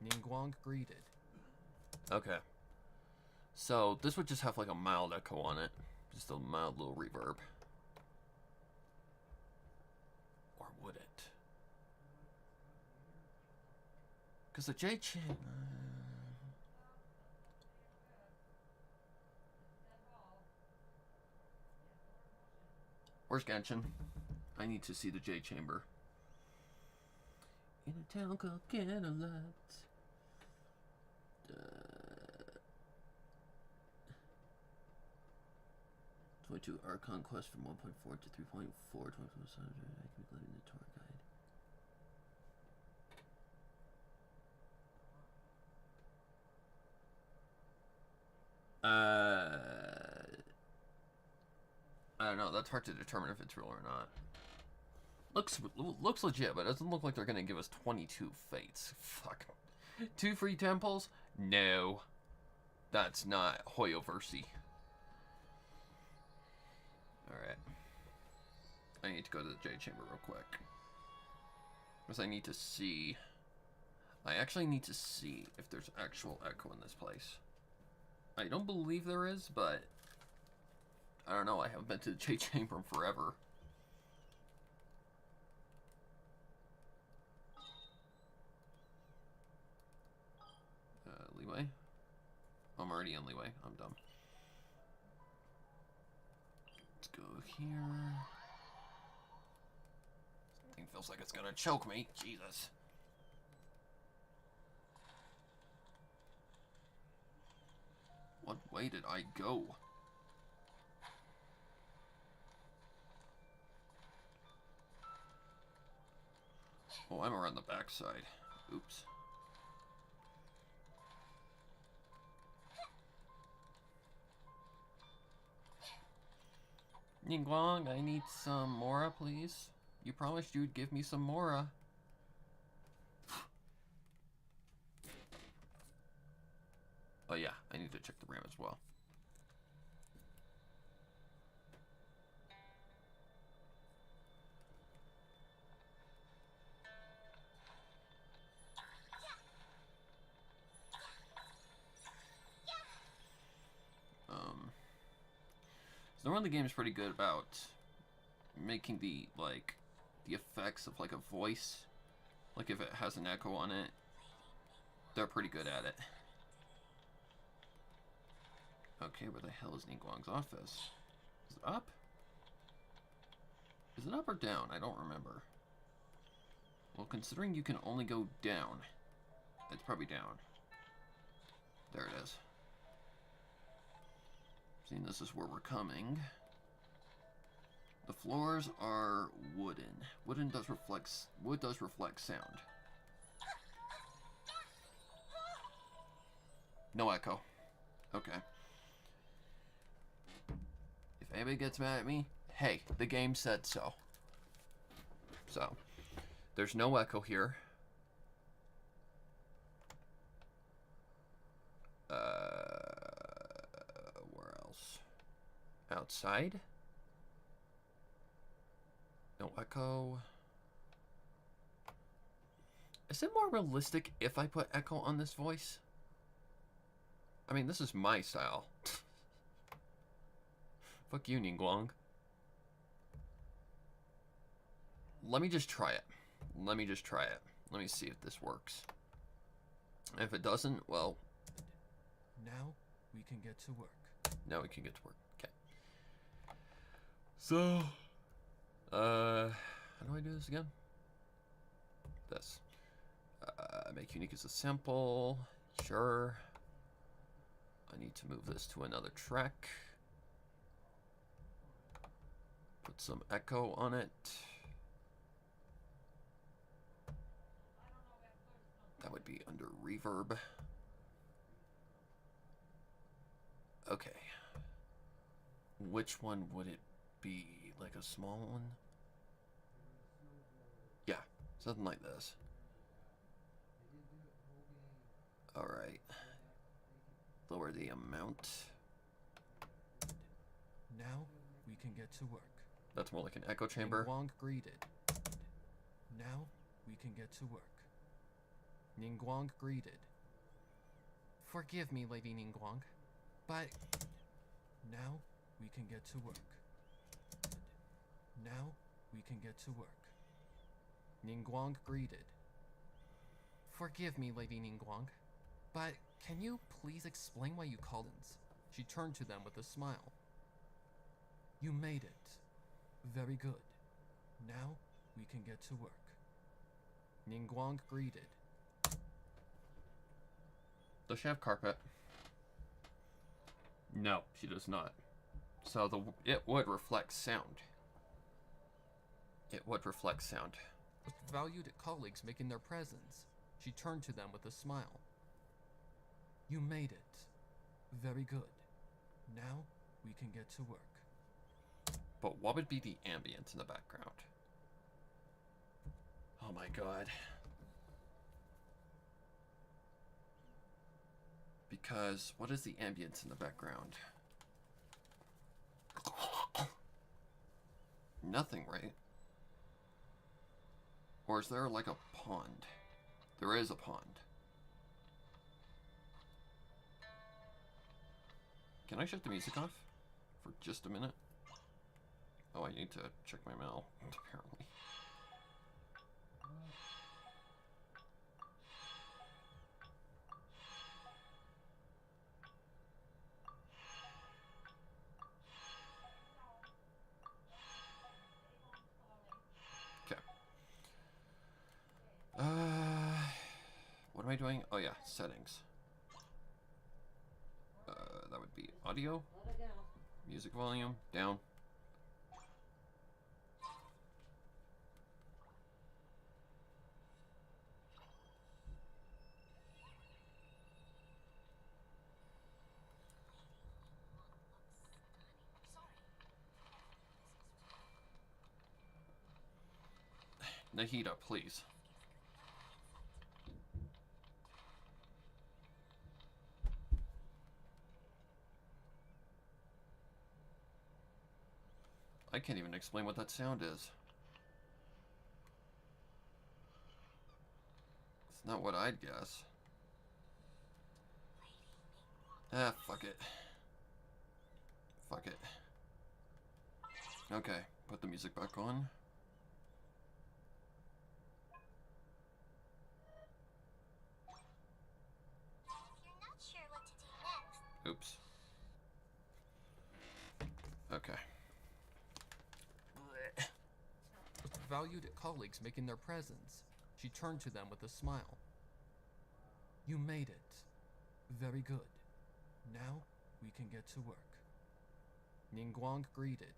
Ningguang greeted. Okay. So this would just have like a mild echo on it. Just a mild little reverb. Or would it? Because the Jade Chamber... Where's Genshin? I need to see the Jade Chamber. In a town called Candlelight. 22 Archon quest from 1.4 to 3.4. 24 Saturday. I can include in the tour guide. I don't know. That's hard to determine if it's real or not. Looks legit, but it doesn't look like they're gonna give us 22 fates. Fuck. 2 free temples? No. That's not Hoyoverse. Alright. I need to go to the Jade Chamber real quick. Because I need to see... I actually need to see if there's actual echo in this place. I don't believe there is, but... I don't know, I haven't been to the Jade Chamber in forever. Leeway? I'm already in Leeway. I'm dumb. Let's go here. This thing feels like it's gonna choke me. Jesus. What way did I go? Oh, I'm around the backside. Oops. Ningguang, I need some Mora, please. You promised you'd give me some Mora. Oh yeah, I need to check the RAM as well. So normally the game is pretty good about making the, like, the effects of, like, a voice. Like, if it has an echo on it, they're pretty good at it. Okay, where the hell is Ningguang's office? Is it up? Is it up or down? I don't remember. Well, considering you can only go down, it's probably down. There it is. Seeing this is where we're coming. The floors are wooden. Wood does reflect sound. No echo. Okay. If anybody gets mad at me, hey, the game said so. So, there's no echo here. Where else? Outside? No echo. Is it more realistic if I put echo on this voice? I mean, this is my style. Fuck you, Ningguang. Let me just try it. Let me just try it. Let me see if this works. If it doesn't, well... Now we can get to work. Now we can get to work. Okay. So... how do I do this again? This. Make unique as a sample. Sure. I need to move this to another track. Put some echo on it. That would be under reverb. Okay. Which one would it be? Like a small one? Yeah, something like this. Alright. Lower the amount. Now we can get to work. That's more like an echo chamber. Ningguang greeted. Now we can get to work. Ningguang greeted. Forgive me, Lady Ningguang, but now we can get to work. Now we can get to work. Ningguang greeted. Forgive me, Lady Ningguang, but can you please explain why you called us? She turned to them with a smile. You made it. Very good. Now we can get to work. Ningguang greeted. Does she have carpet? No, she does not. So it would reflect sound. It would reflect sound. With valued colleagues making their presence, she turned to them with a smile. You made it. Very good. Now we can get to work. But what would be the ambience in the background? Oh my god. Because what is the ambience in the background? Nothing, right? Or is there like a pond? There is a pond. Can I shut the music off for just a minute? Oh, I need to check my mail, apparently. Okay. What am I doing? Oh yeah, settings. That would be audio. Music volume, down. Nahida, please. I can't even explain what that sound is. It's not what I'd guess. Ah, fuck it. Fuck it. Okay, put the music back on. You're not sure what to do next. Oops. Okay. With valued colleagues making their presence, she turned to them with a smile. You made it. Very good. Now we can get to work. Ningguang greeted.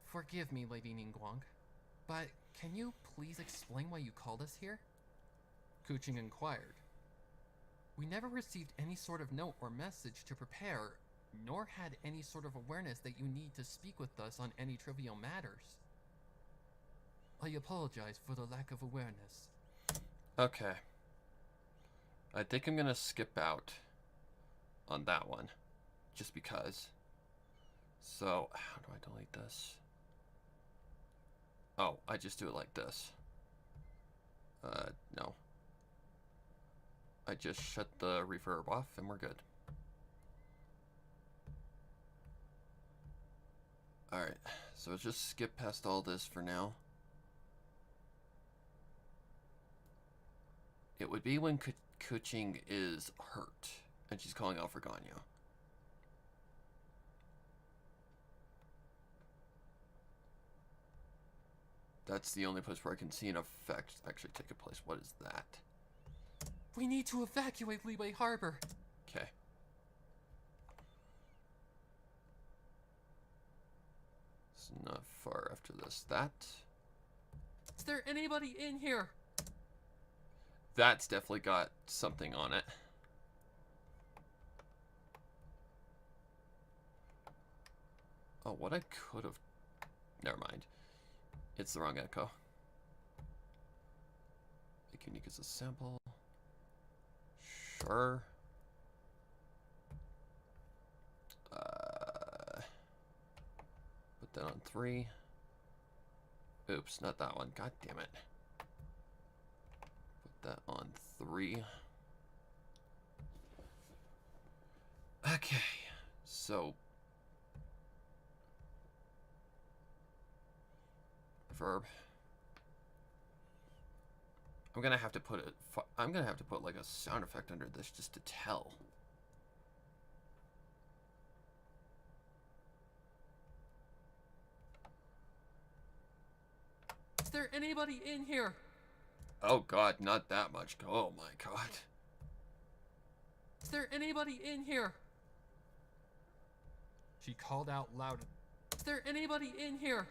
Forgive me, Lady Ningguang, but can you please explain why you called us here? Kuching inquired. We never received any sort of note or message to prepare, nor had any sort of awareness that you need to speak with us on any trivial matters. I apologize for the lack of awareness. Okay. I think I'm gonna skip out on that one, just because. So, how do I delete this? Oh, I just do it like this. No. I just shut the reverb off and we're good. Alright, so let's just skip past all this for now. It would be when Kuching is hurt and she's calling out for Ganyu. That's the only place where I can see an effect actually take place. What is that? We need to evacuate Leeway Harbor. Okay. It's not far after this. That. Is there anybody in here? That's definitely got something on it. Oh, what I could have... Never mind. It's the wrong echo. Make unique as a sample. Sure. Put that on 3. Oops, not that one. God damn it. Put that on 3. Okay, so verb. I'm gonna have to put like a sound effect under this just to tell. Is there anybody in here? Oh god, not that much. Oh my god. Is there anybody in here? She called out loud. Is there anybody in here?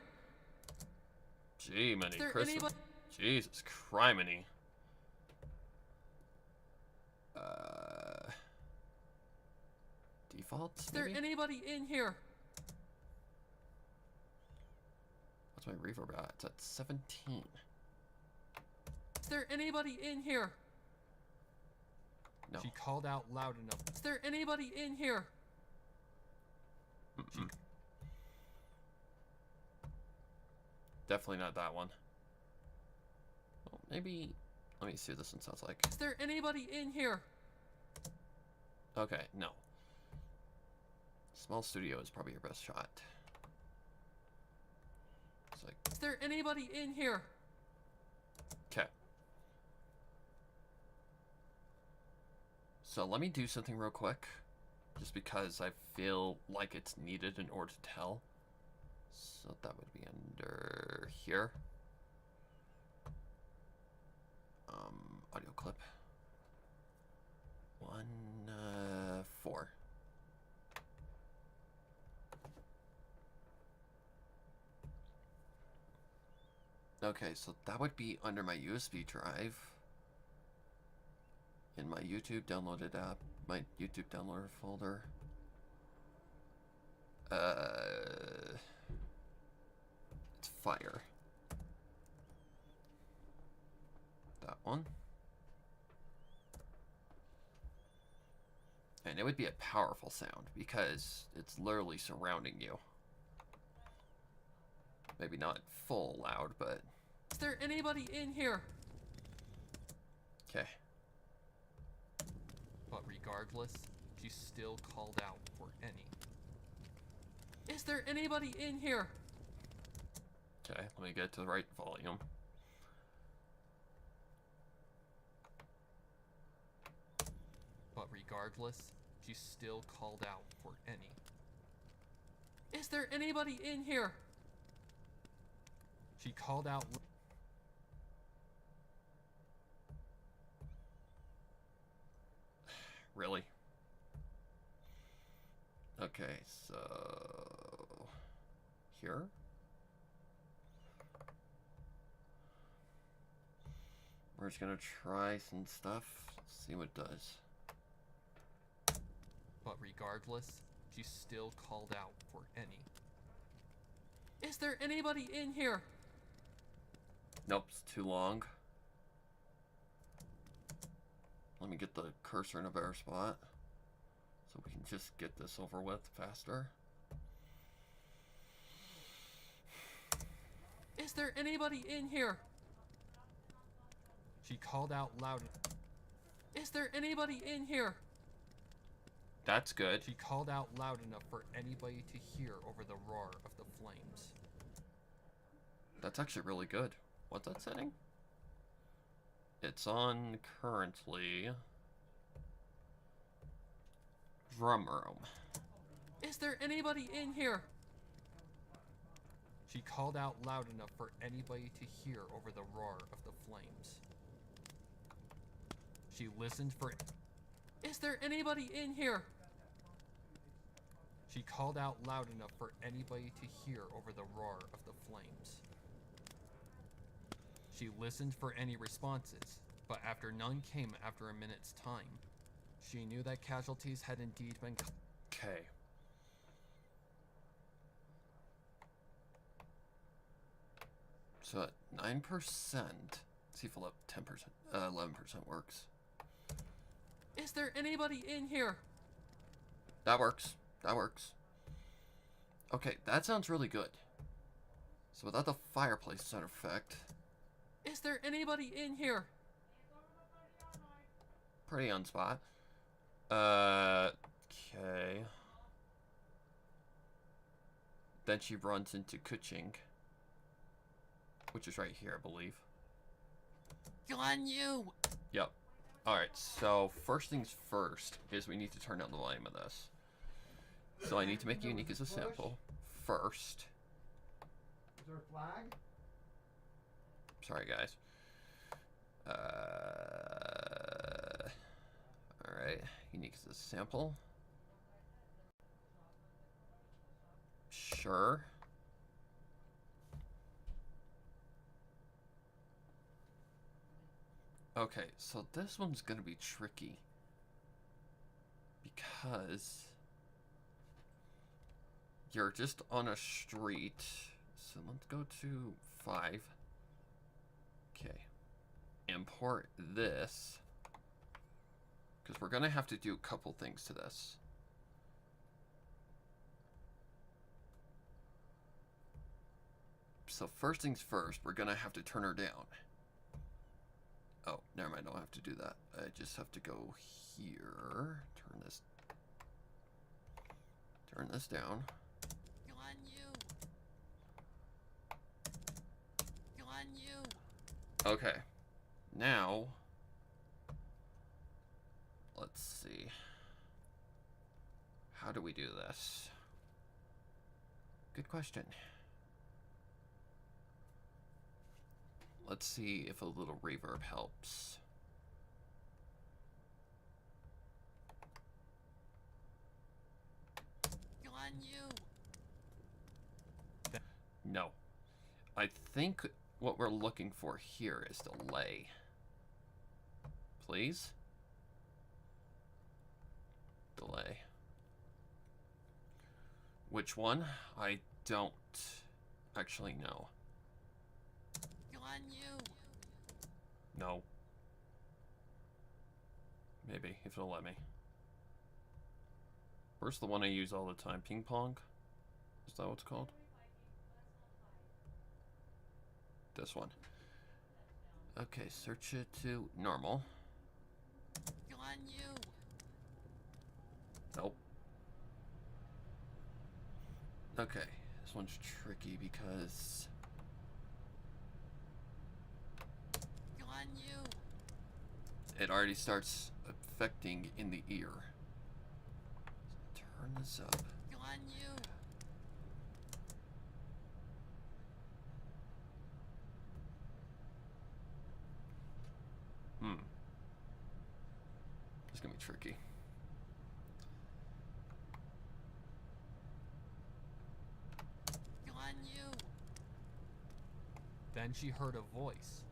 Gee, many Is there Christmas. anybody? Jesus criminy. Defaults, Is there maybe? anybody in here? What's my reverb at? It's at 17. Is there anybody in here? No. She called out loud enough. Is there anybody in here? Mm-mm. Definitely not that one. Well, maybe... Let me see what this one sounds like. Is there anybody in here? Okay, no. Small studio is probably your best shot. It's like... Is there anybody in here? Okay. So let me do something real quick. Just because I feel like it's needed in order to tell. So that would be under here. Audio clip. 1, 4. Okay, so that would be under my USB drive. In my YouTube downloaded app, my YouTube downloader folder. It's fire. That one. And it would be a powerful sound because it's literally surrounding you. Maybe not full loud, but... Is there anybody in here? Okay. But regardless, she still called out for any. Is there anybody in here? Okay, let me get to the right volume. But regardless, she still called out for any. Is there anybody in here? She called out. Really? Okay, so... Here? We're just gonna try some stuff, see what it does. But regardless, she still called out for any. Is there anybody in here? Nope, it's too long. Let me get the cursor in a better spot. So we can just get this over with faster. Is there anybody in here? She called out loud. Is there anybody in here? That's good. She called out loud enough for anybody to hear over the roar of the flames. That's actually really good. What's that setting? It's on currently drum room. Is there anybody in here? She called out loud enough for anybody to hear over the roar of the flames. She listened for... Is there anybody in here? She called out loud enough for anybody to hear over the roar of the flames. She listened for any responses, but after none came after a minute's time, she knew that casualties had indeed been... Okay. So at 9%, see if 11% works. Is there anybody in here? That works. That works. Okay, that sounds really good. So without the fireplace sound effect... Is there anybody in here? Pretty on spot. Okay. Then she runs into Kuching, which is right here, I believe. On you! Yep. Alright, so first things first is we need to turn down the volume of this. So I need to make unique as a sample first. Is there a flag? Sorry, guys. Alright, unique as a sample. Sure. Okay, so this one's gonna be tricky. Because you're just on a street. So let's go to 5. Okay. Import this. Because we're gonna have to do a couple things to this. So first things first, we're gonna have to turn her down. Oh, never mind, I don't have to do that. I just have to go here. Turn this down. On you! On you! Okay. Now, let's see. How do we do this? Good question. Let's see if a little reverb helps. On you! No. I think what we're looking for here is delay. Please? Delay. Which one? I don't actually know. On you! No. Maybe, if it'll let me. Where's the one I use all the time? Ping pong? Is that what it's called? This one. Okay, search it to normal. On you! Nope. Okay, this one's tricky because... On you! it already starts affecting in the ear. Turn this up. On you! It's gonna be tricky. On you! Then she heard a voice.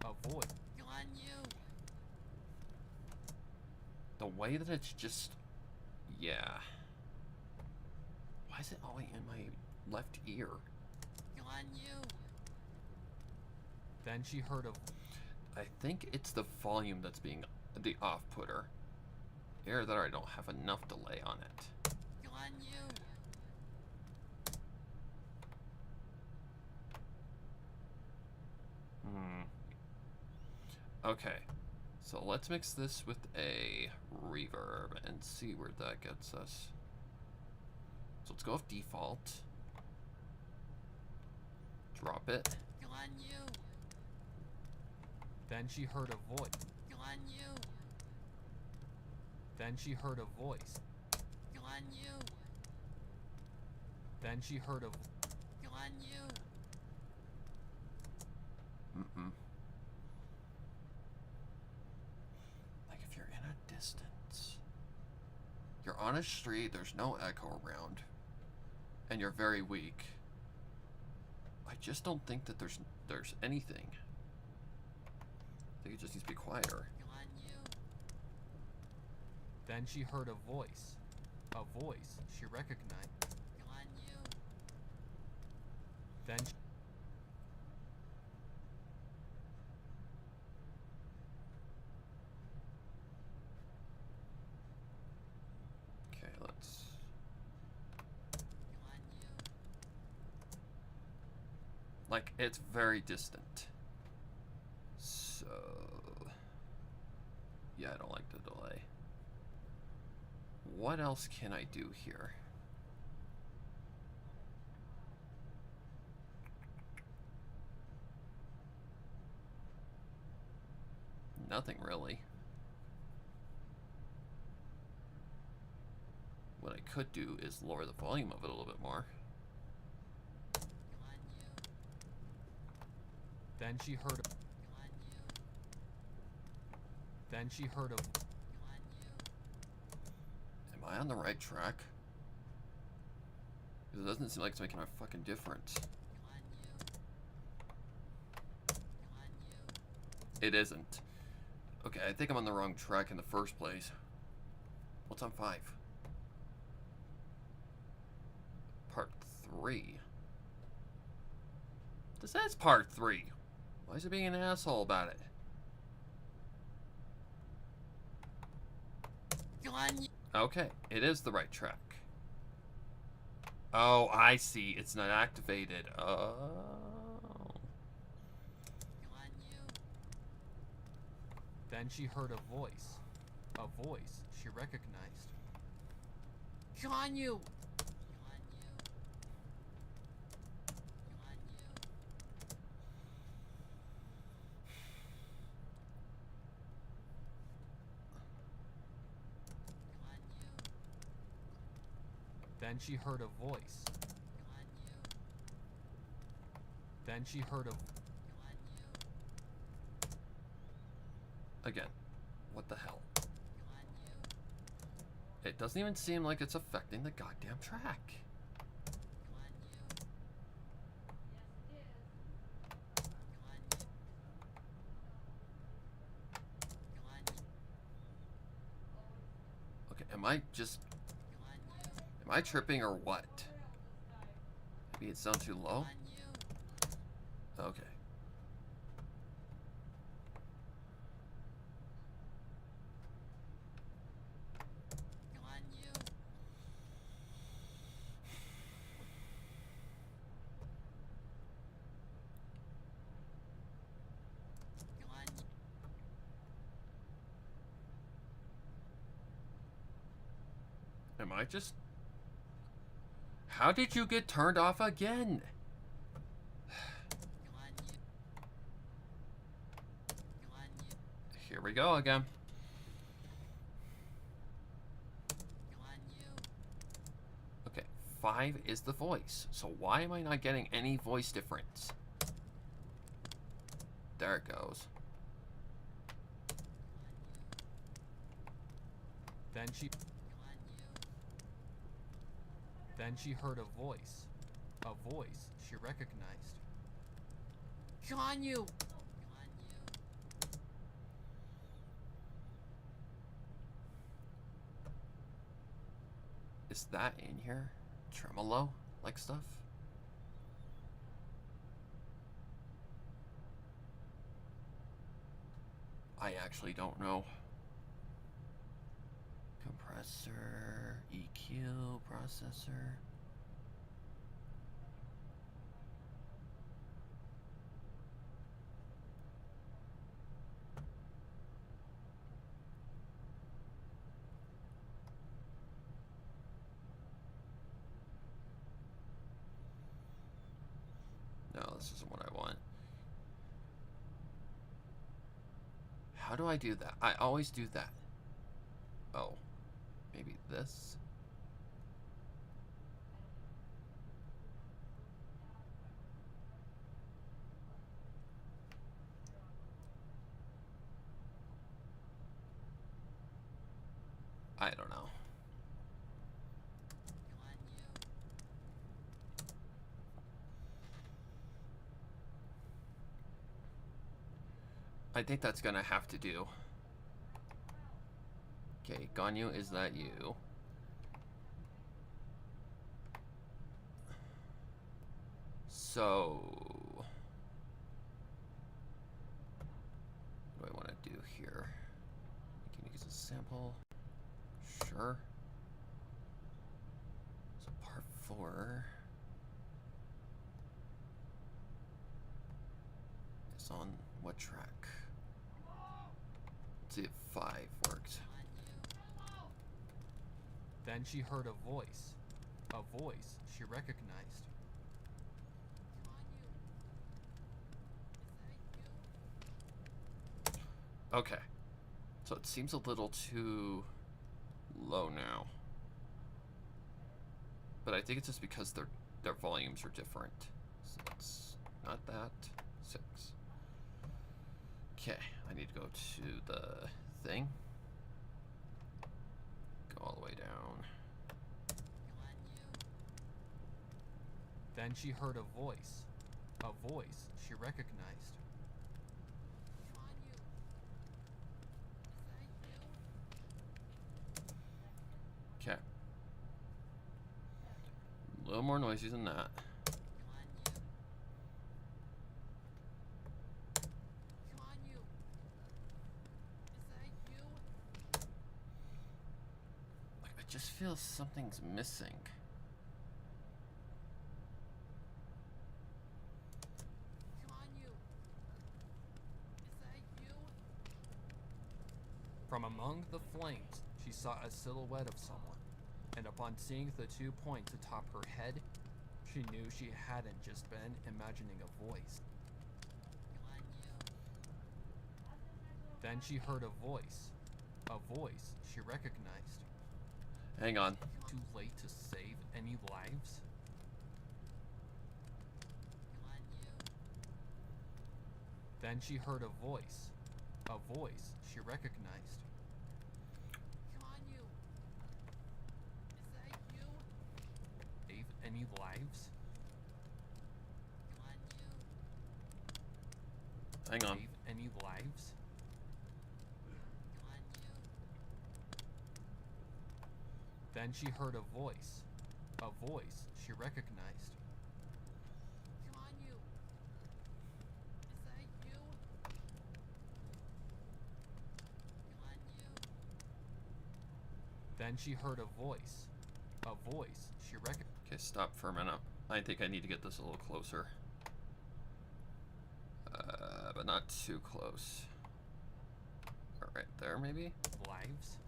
A voice. On you! The way that it's just... yeah. Why is it always in my left ear? On you! Then she heard a... I think it's the volume that's being the off-putter. Either that or I don't have enough delay on it. On you. Okay. So let's mix this with a reverb and see where that gets us. So let's go with default. Drop it. On you. Then she heard a voice. On you. Then she heard a voice. On you. Then she heard a On you. Like if you're in a distance, you're on a street, there's no echo around, and you're very weak. I just don't think that there's anything. I think it just needs to be quieter. On you. Then she heard a voice. A voice she recognized. On you. Then Okay, let's. On you. Like, it's very distant. So. Yeah, I don't like the delay. What else can I do here? Nothing really. What I could do is lower the volume of it a little bit more. On you. Then she heard. On you. Then she heard a. On you. Am I on the right track? Because it doesn't seem like it's making a fucking difference. On you. On you. It isn't. Okay, I think I'm on the wrong track in the first place. What's on 5? Part 3. This says part 3. Why is it being an asshole about it? On you. Okay, it is the right track. Oh, I see. It's not activated. Oh. On you. Then she heard a voice. A voice she recognized. On you. On you. On you. On you. Then she heard a voice. On you. Then she heard a. On you. Again, what the hell? On you. It doesn't even seem like it's affecting the goddamn track. On you. Yes, it is. On you. On you. Okay, am I just... On you. Am I tripping or what? Maybe it sounds too low? On you. Okay. On you. On you. Am I just... How did you get turned off again? On you. On you. Here we go again. On you. Okay, 5 is the voice. So why am I not getting any voice difference? There it goes. Then she. On you. Then she heard a voice. A voice she recognized. On you. On you. Is that in here? Tremolo? Like stuff? I actually don't know. compressor, EQ, processor. No, this isn't what I want. How do I do that? I always do that. Oh, maybe this? I don't know. I think that's gonna have to do. Okay, Ganyu, is that you? So, what do I want to do here? Can you use a sample? Sure. So part 4 is on what track? Let's see if 5 worked. Then she heard a voice she recognized. Okay. So it seems a little too low now. But I think it's just because their volumes are different. So it's not that. 6. Okay, I need to go to the thing. Go all the way down. Then she heard a voice she recognized. Okay. A little more noisy than that. Like, I just feel something's missing. From among the flames, she saw a silhouette of someone, and upon seeing the 2 points atop her head, she knew she hadn't just been imagining a voice. Then she heard a voice she recognized. Hang on. Too late to save any lives? Then she heard a voice she recognized. Save any lives? Hang on. Save any lives? Then she heard a voice she recognized. Then she heard a voice she recognized. Okay, stop for a minute. I think I need to get this a little closer. But not too close. Right there, maybe? Lives?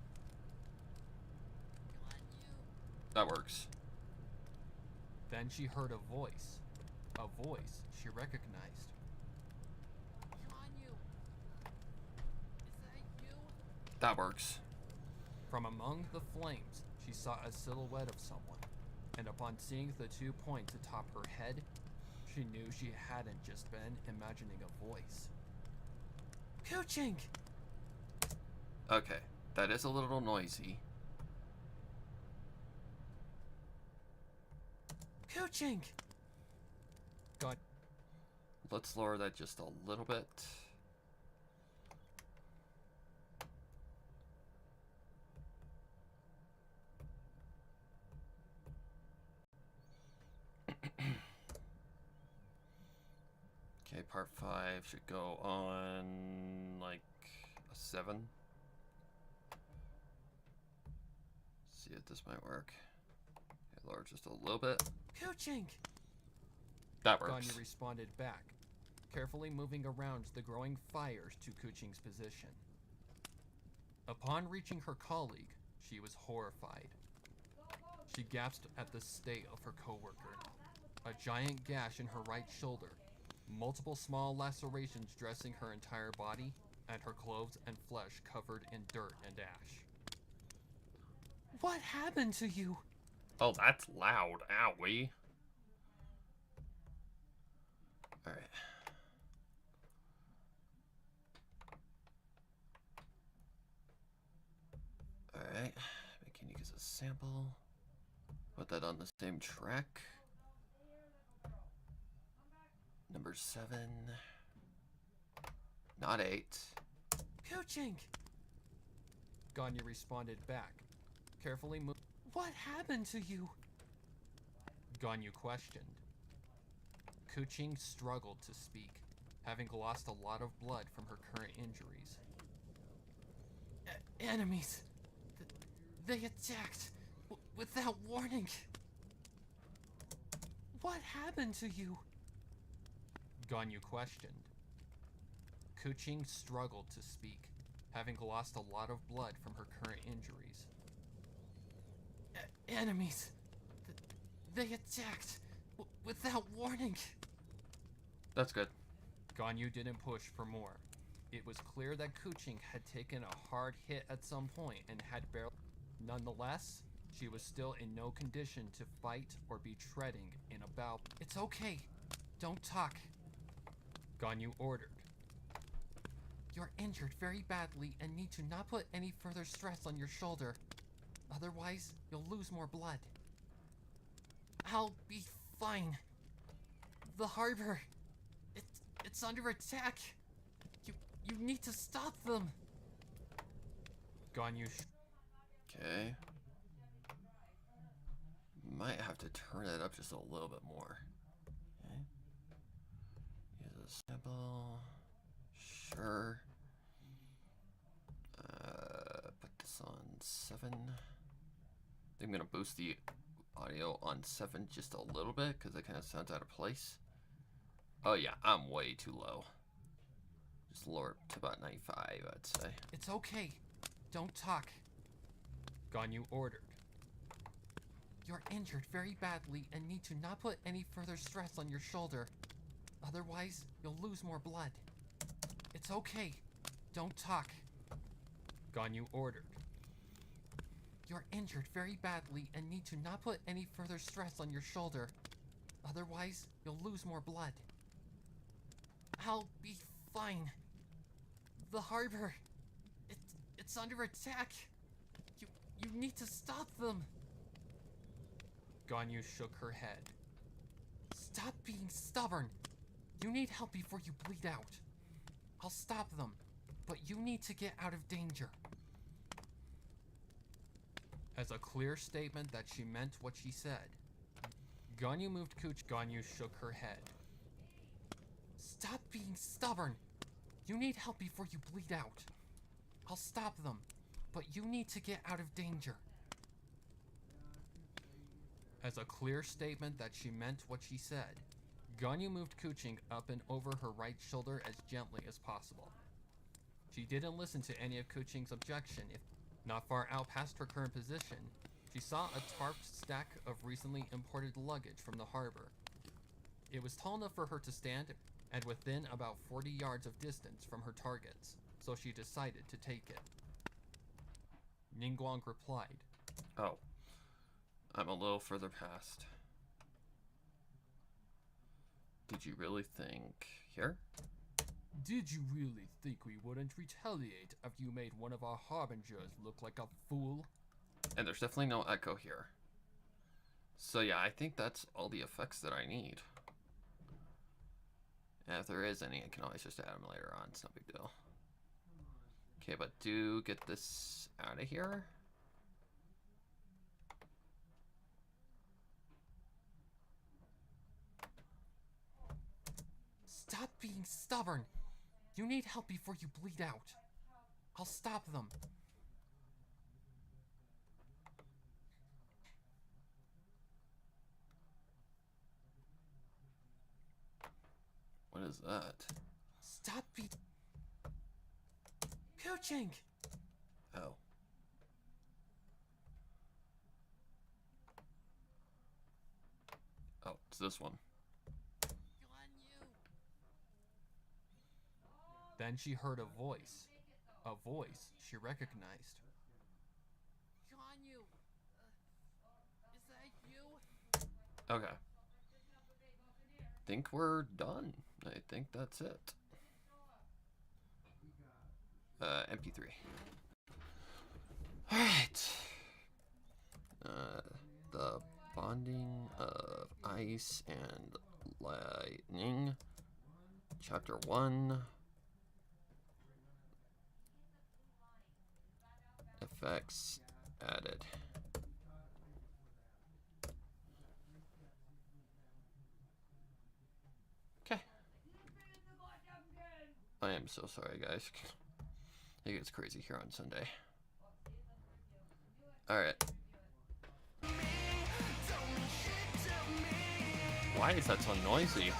That works. Then she heard a voice she recognized. That works. From among the flames, she saw a silhouette of someone, and upon seeing the 2 points atop her head, she knew she hadn't just been imagining a voice. Kuching! Okay, that is a little noisy. Kuching! God. Let's lower that just a little bit. Okay, part 5 should go on like a 7. see if this might work. Okay, lower just a little bit. Kuching! That works. Ganya responded back, carefully moving around the growing fires to Kuching's position. Upon reaching her colleague, she was horrified. She gasped at the state of her coworker. A giant gash in her right shoulder, multiple small lacerations dressing her entire body, and her clothes and flesh covered in dirt and ash. What happened to you? Oh, that's loud. Owie. Alright. Alright. Making you guys a sample. Put that on the same track. Number 7. Not 8. Kuching! Ganya responded back, carefully moving. What happened to you? Ganyu questioned. Kuching struggled to speak, having lost a lot of blood from her current injuries. Enemies! They attacked without warning! What happened to you? Ganyu questioned. Kuching struggled to speak, having lost a lot of blood from her current injuries. Enemies! They attacked without warning! That's good. Ganyu didn't push for more. It was clear that Kuching had taken a hard hit at some point and had barely... Nonetheless, she was still in no condition to fight or be treading in a bout. It's okay. Don't talk. Ganyu ordered. You're injured very badly and need to not put any further stress on your shoulder. Otherwise, you'll lose more blood. I'll be fine. The harbor... It's under attack. You need to stop them. Ganyu... Okay. Might have to turn it up just a little bit more. Okay. Use a sample. Sure. Put this on 7. I'm gonna boost the audio on 7 just a little bit because it kind of sounds out of place. Oh yeah, I'm way too low. Just lower it to about 95, I'd say. It's okay. Don't talk. Ganyu ordered. You're injured very badly and need to not put any further stress on your shoulder. Otherwise, you'll lose more blood. It's okay. Don't talk. Ganyu ordered. You're injured very badly and need to not put any further stress on your shoulder. Otherwise, you'll lose more blood. I'll be fine. The harbor... It's under attack. You need to stop them. Ganyu shook her head. Stop being stubborn. You need help before you bleed out. I'll stop them, but you need to get out of danger. As a clear statement that she meant what she said, Ganyu moved Kuch. Ganyu shook her head. Stop being stubborn. You need help before you bleed out. I'll stop them, but you need to get out of danger. As a clear statement that she meant what she said, Ganyu moved Kuching up and over her right shoulder as gently as possible. She didn't listen to any of Kuching's objection. If not far out past her current position, she saw a tarped stack of recently imported luggage from the harbor. It was tall enough for her to stand and within about 40 yards of distance from her targets, so she decided to take it. Ningguang replied. Oh. I'm a little further past. Did you really think... Here? Did you really think we wouldn't retaliate after you made one of our harbingers look like a fool? And there's definitely no echo here. So yeah, I think that's all the effects that I need. And if there is any, I can always just add them later on. It's no big deal. Okay, but do get this out of here. Stop being stubborn. You need help before you bleed out. I'll stop them. What is that? Stop be... Coaching! Oh. Oh, it's this one. Then she heard a voice. A voice she recognized. Ganyu! Is that you? Okay. Think we're done. I think that's it. MP3. Alright. The bonding of ice and lightning. Chapter 1. Effects added. Okay. I am so sorry, guys. It gets crazy here on Sunday. Alright. Why is that so noisy?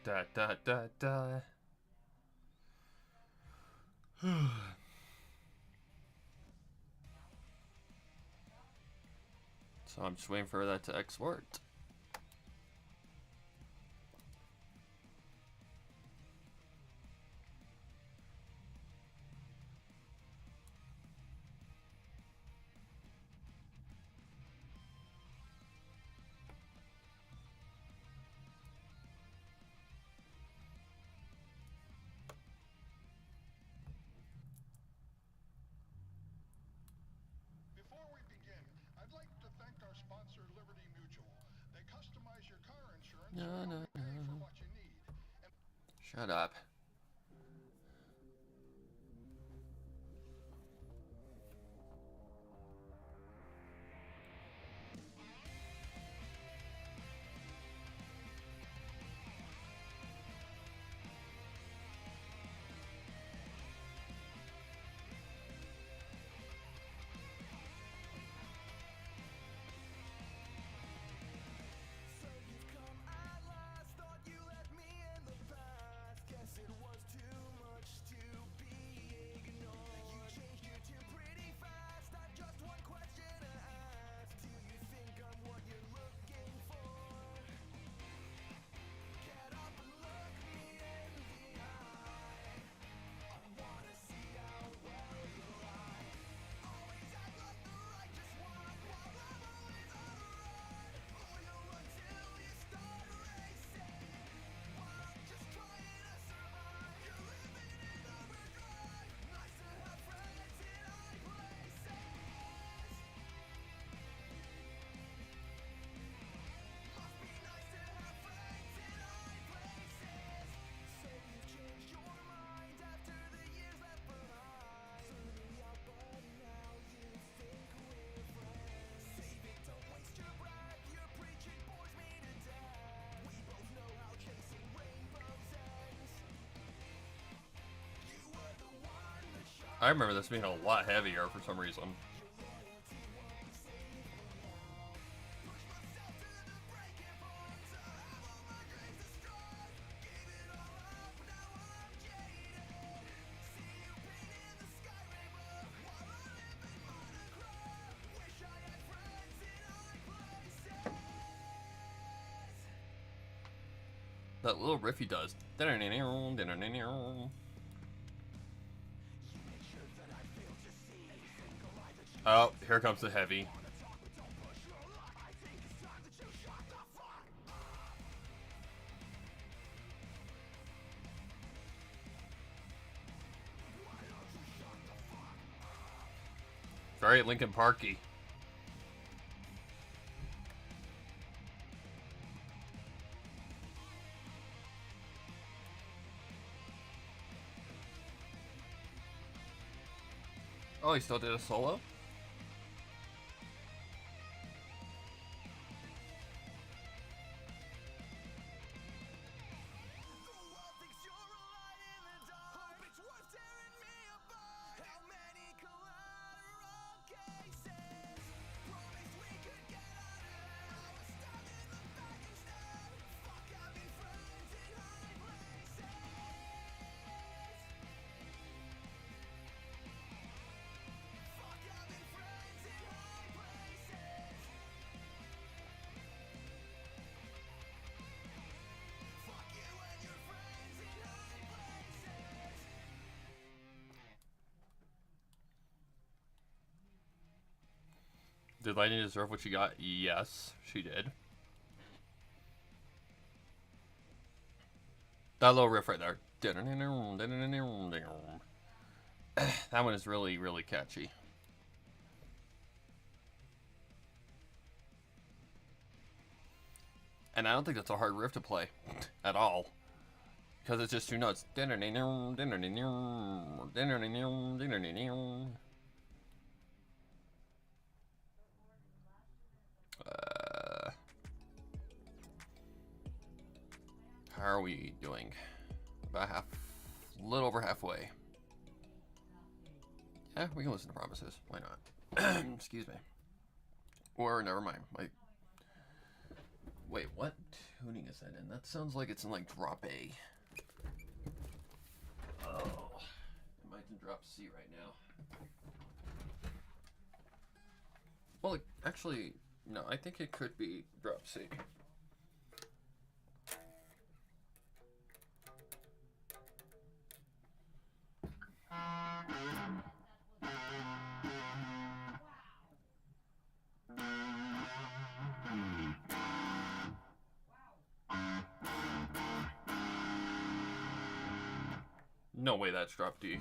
Da da da da. So I'm just waiting for that to export. Before we begin, I'd like to thank our sponsor, Liberty Mutual. They customize your car insurance No, so no, you only pay for no. what you need. And Shut up. So you've come at last, thought you I remember this being a lot heavier for some reason. That little riff he does. Oh, here comes the heavy. Very Linkin Parky. Oh, he still did a solo? Did Lightning deserve what she got? Yes, she did. That little riff right there. That one is really, really catchy. And I don't think that's a hard riff to play at all. Because it's just two notes. How are we doing? About half, a little over halfway. Yeah, we can listen to Promises. Why not? Excuse me. Or never mind. Like, wait, what tuning is that in? That sounds like it's in like drop A. Oh, it might be in drop C right now. Well, actually, no. I think it could be drop C. No way that's drop D.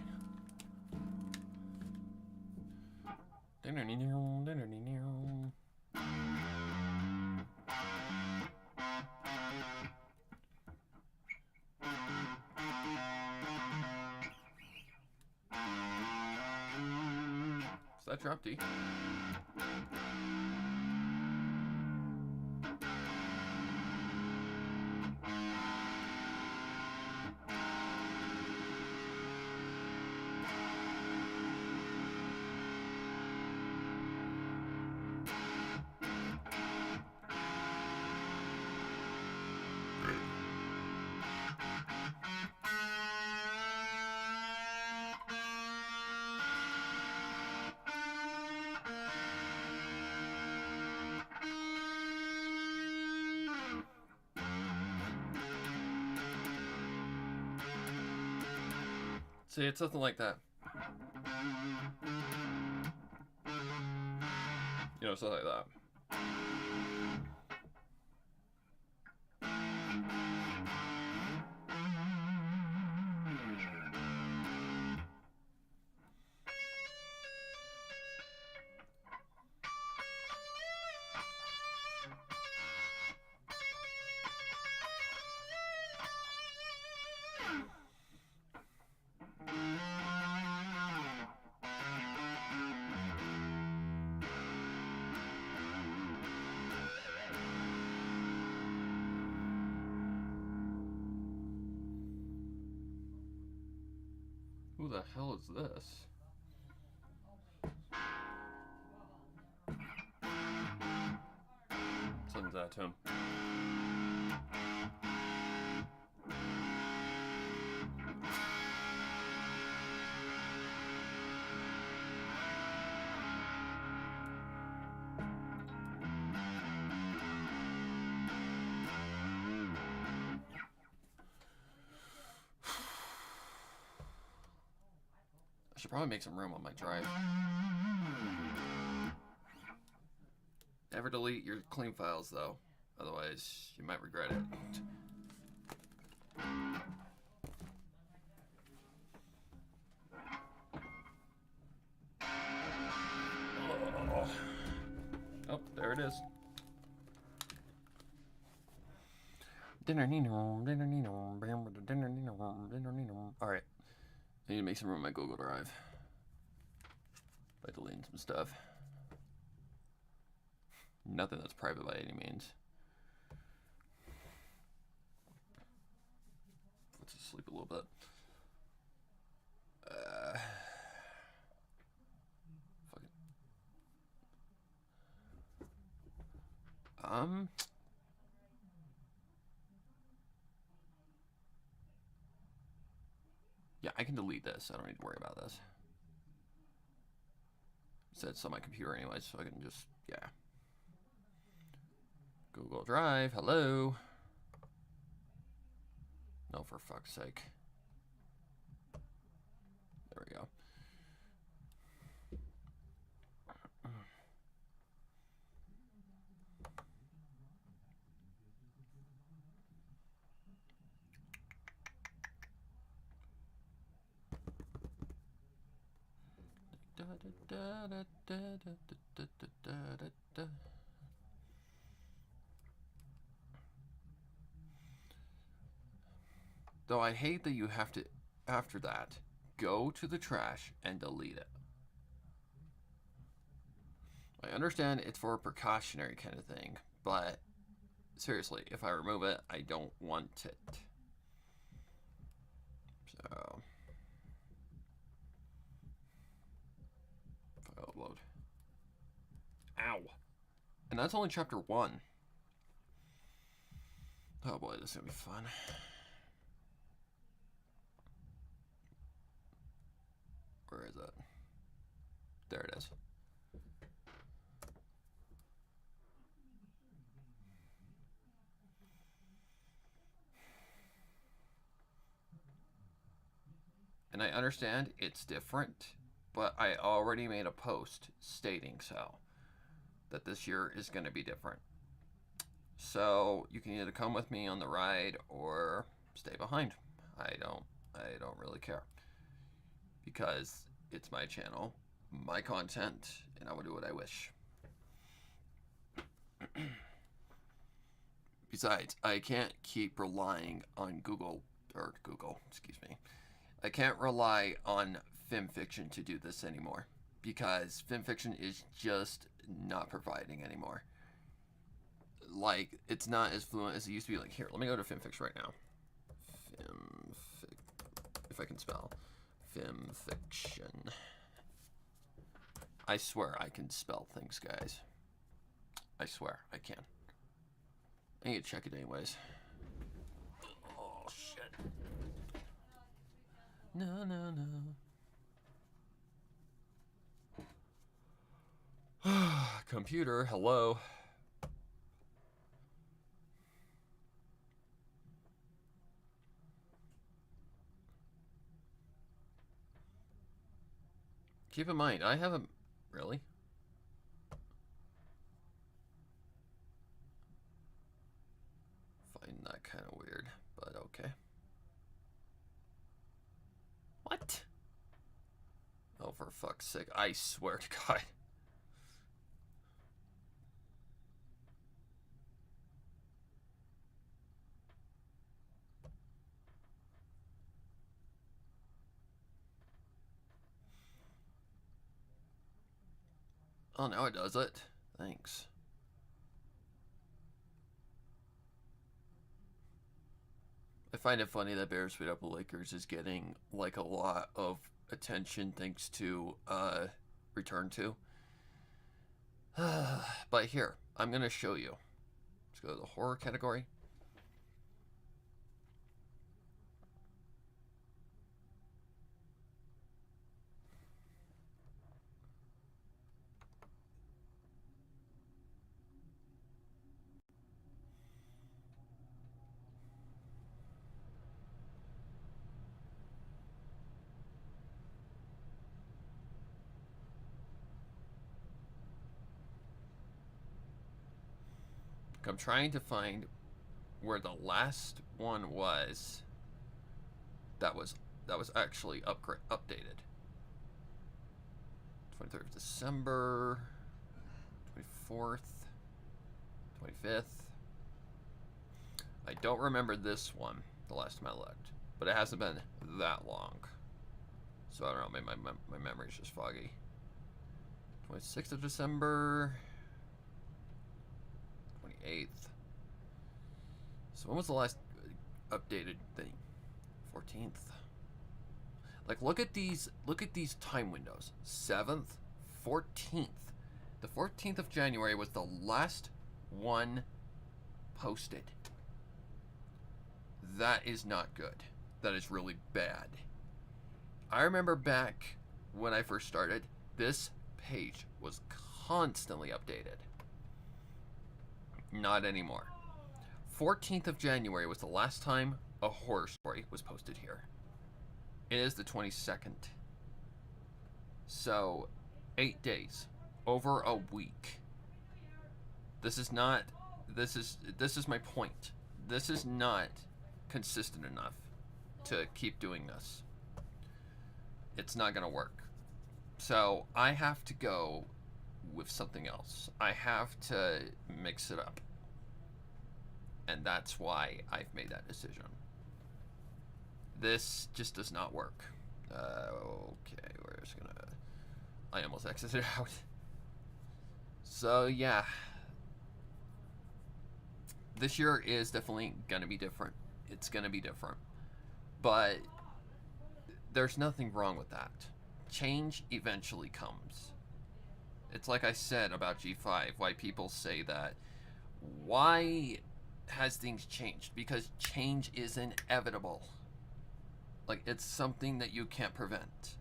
Is that drop D? See, it's something like that. You know, something like that. Who the hell is this? tune. I should probably make some room on my drive. Never delete your clean files, though. Otherwise, you might regret it. Oh, there it is. Alright. I need to make some room on my Google Drive by deleting some stuff. Nothing that's private by any means. Let's just sleep a little bit. Fuck it. Yeah, I can delete this. I don't need to worry about this. It's on my computer anyway, so I can just, yeah. Google Drive, hello. No, for fuck's sake. There we go. Though I hate that you have to, after that, go to the trash and delete it. I understand it's for a precautionary kind of thing, but seriously, if I remove it, I don't want it. So, file upload. Ow. And that's only chapter 1. Oh boy, this is gonna be fun. Where is it? There it is. And I understand it's different, but I already made a post stating so. That this year is going to be different. So you can either come with me on the ride or stay behind. I don't really care. Because it's my channel, my content, and I will do what I wish. Besides, I can't keep relying on Google, excuse me. I can't rely on FimFiction to do this anymore. Because FimFiction is just not providing anymore. Like, it's not as fluent as it used to be. Like, here, let me go to FimFiction right now. If I can spell. FimFiction. I swear I can spell things, guys. I swear I can. I need to check it anyways. Oh, shit. No. Computer, hello. Keep in mind, I haven't really. Find that kind of weird, but okay. What? Oh, for fuck's sake, I swear to God. Oh, now it does it. Thanks. I find it funny that Bears Beat Up Lakers is getting like a lot of attention thanks to Return to. But here, I'm gonna show you. Just go to the horror category. I'm trying to find where the last one was that was actually updated. 23rd of December, 24th, 25th. I don't remember this one the last time I looked, but it hasn't been that long. So I don't know, maybe my memory's just foggy. 26th of December, 28th. So when was the last updated thing? 14th. Like, look at these time windows. 7th, 14th. The 14th of January was the last one posted. That is not good. That is really bad. I remember back when I first started, this page was constantly updated. Not anymore. 14th of January was the last time a horror story was posted here. It is the 22nd. So, 8 days. Over a week. This is my point. This is not consistent enough to keep doing this. It's not gonna work. So, I have to go with something else. I have to mix it up. And that's why I've made that decision. This just does not work. Okay, we're just gonna... I almost exited out. So, yeah. This year is definitely gonna be different. It's gonna be different. But there's nothing wrong with that. Change eventually comes. It's like I said about G5, why people say that. Why has things changed? Because change is inevitable. Like, it's something that you can't prevent.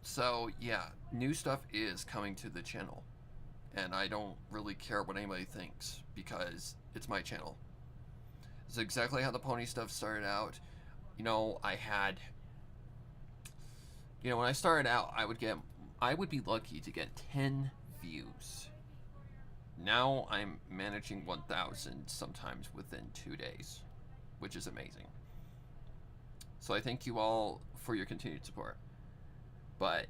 So, yeah, new stuff is coming to the channel. And I don't really care what anybody thinks, because it's my channel. It's exactly how the pony stuff started out. You know, when I started out, I would be lucky to get 10 views. Now I'm managing 1,000 sometimes within 2 days, which is amazing. So I thank you all for your continued support. But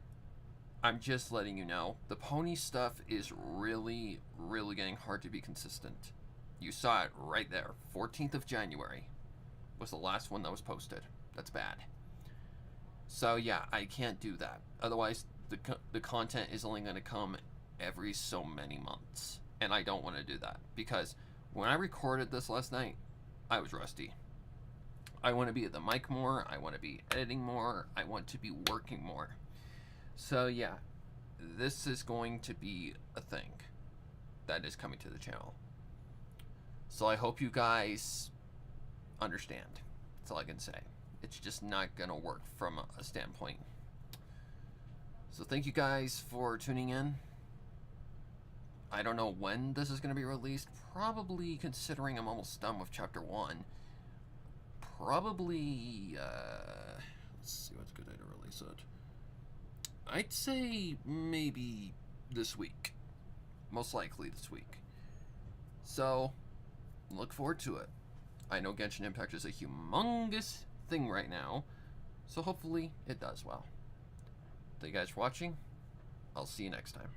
I'm just letting you know, the pony stuff is really, really getting hard to be consistent. You saw it right there. 14th of January was the last one that was posted. That's bad. So yeah, I can't do that. Otherwise, the content is only going to come every so many months. And I don't want to do that. Because when I recorded this last night, I was rusty. I want to be at the mic more. I want to be editing more. I want to be working more. So yeah, this is going to be a thing that is coming to the channel. So I hope you guys understand. That's all I can say. It's just not gonna work from a standpoint. So thank you guys for tuning in. I don't know when this is gonna be released. Probably, considering I'm almost done with chapter 1. Probably, let's see what's a good day to release it. I'd say maybe this week. Most likely this week. So, look forward to it. I know Genshin Impact is a humongous thing right now, so hopefully it does well. Thank you guys for watching. I'll see you next time.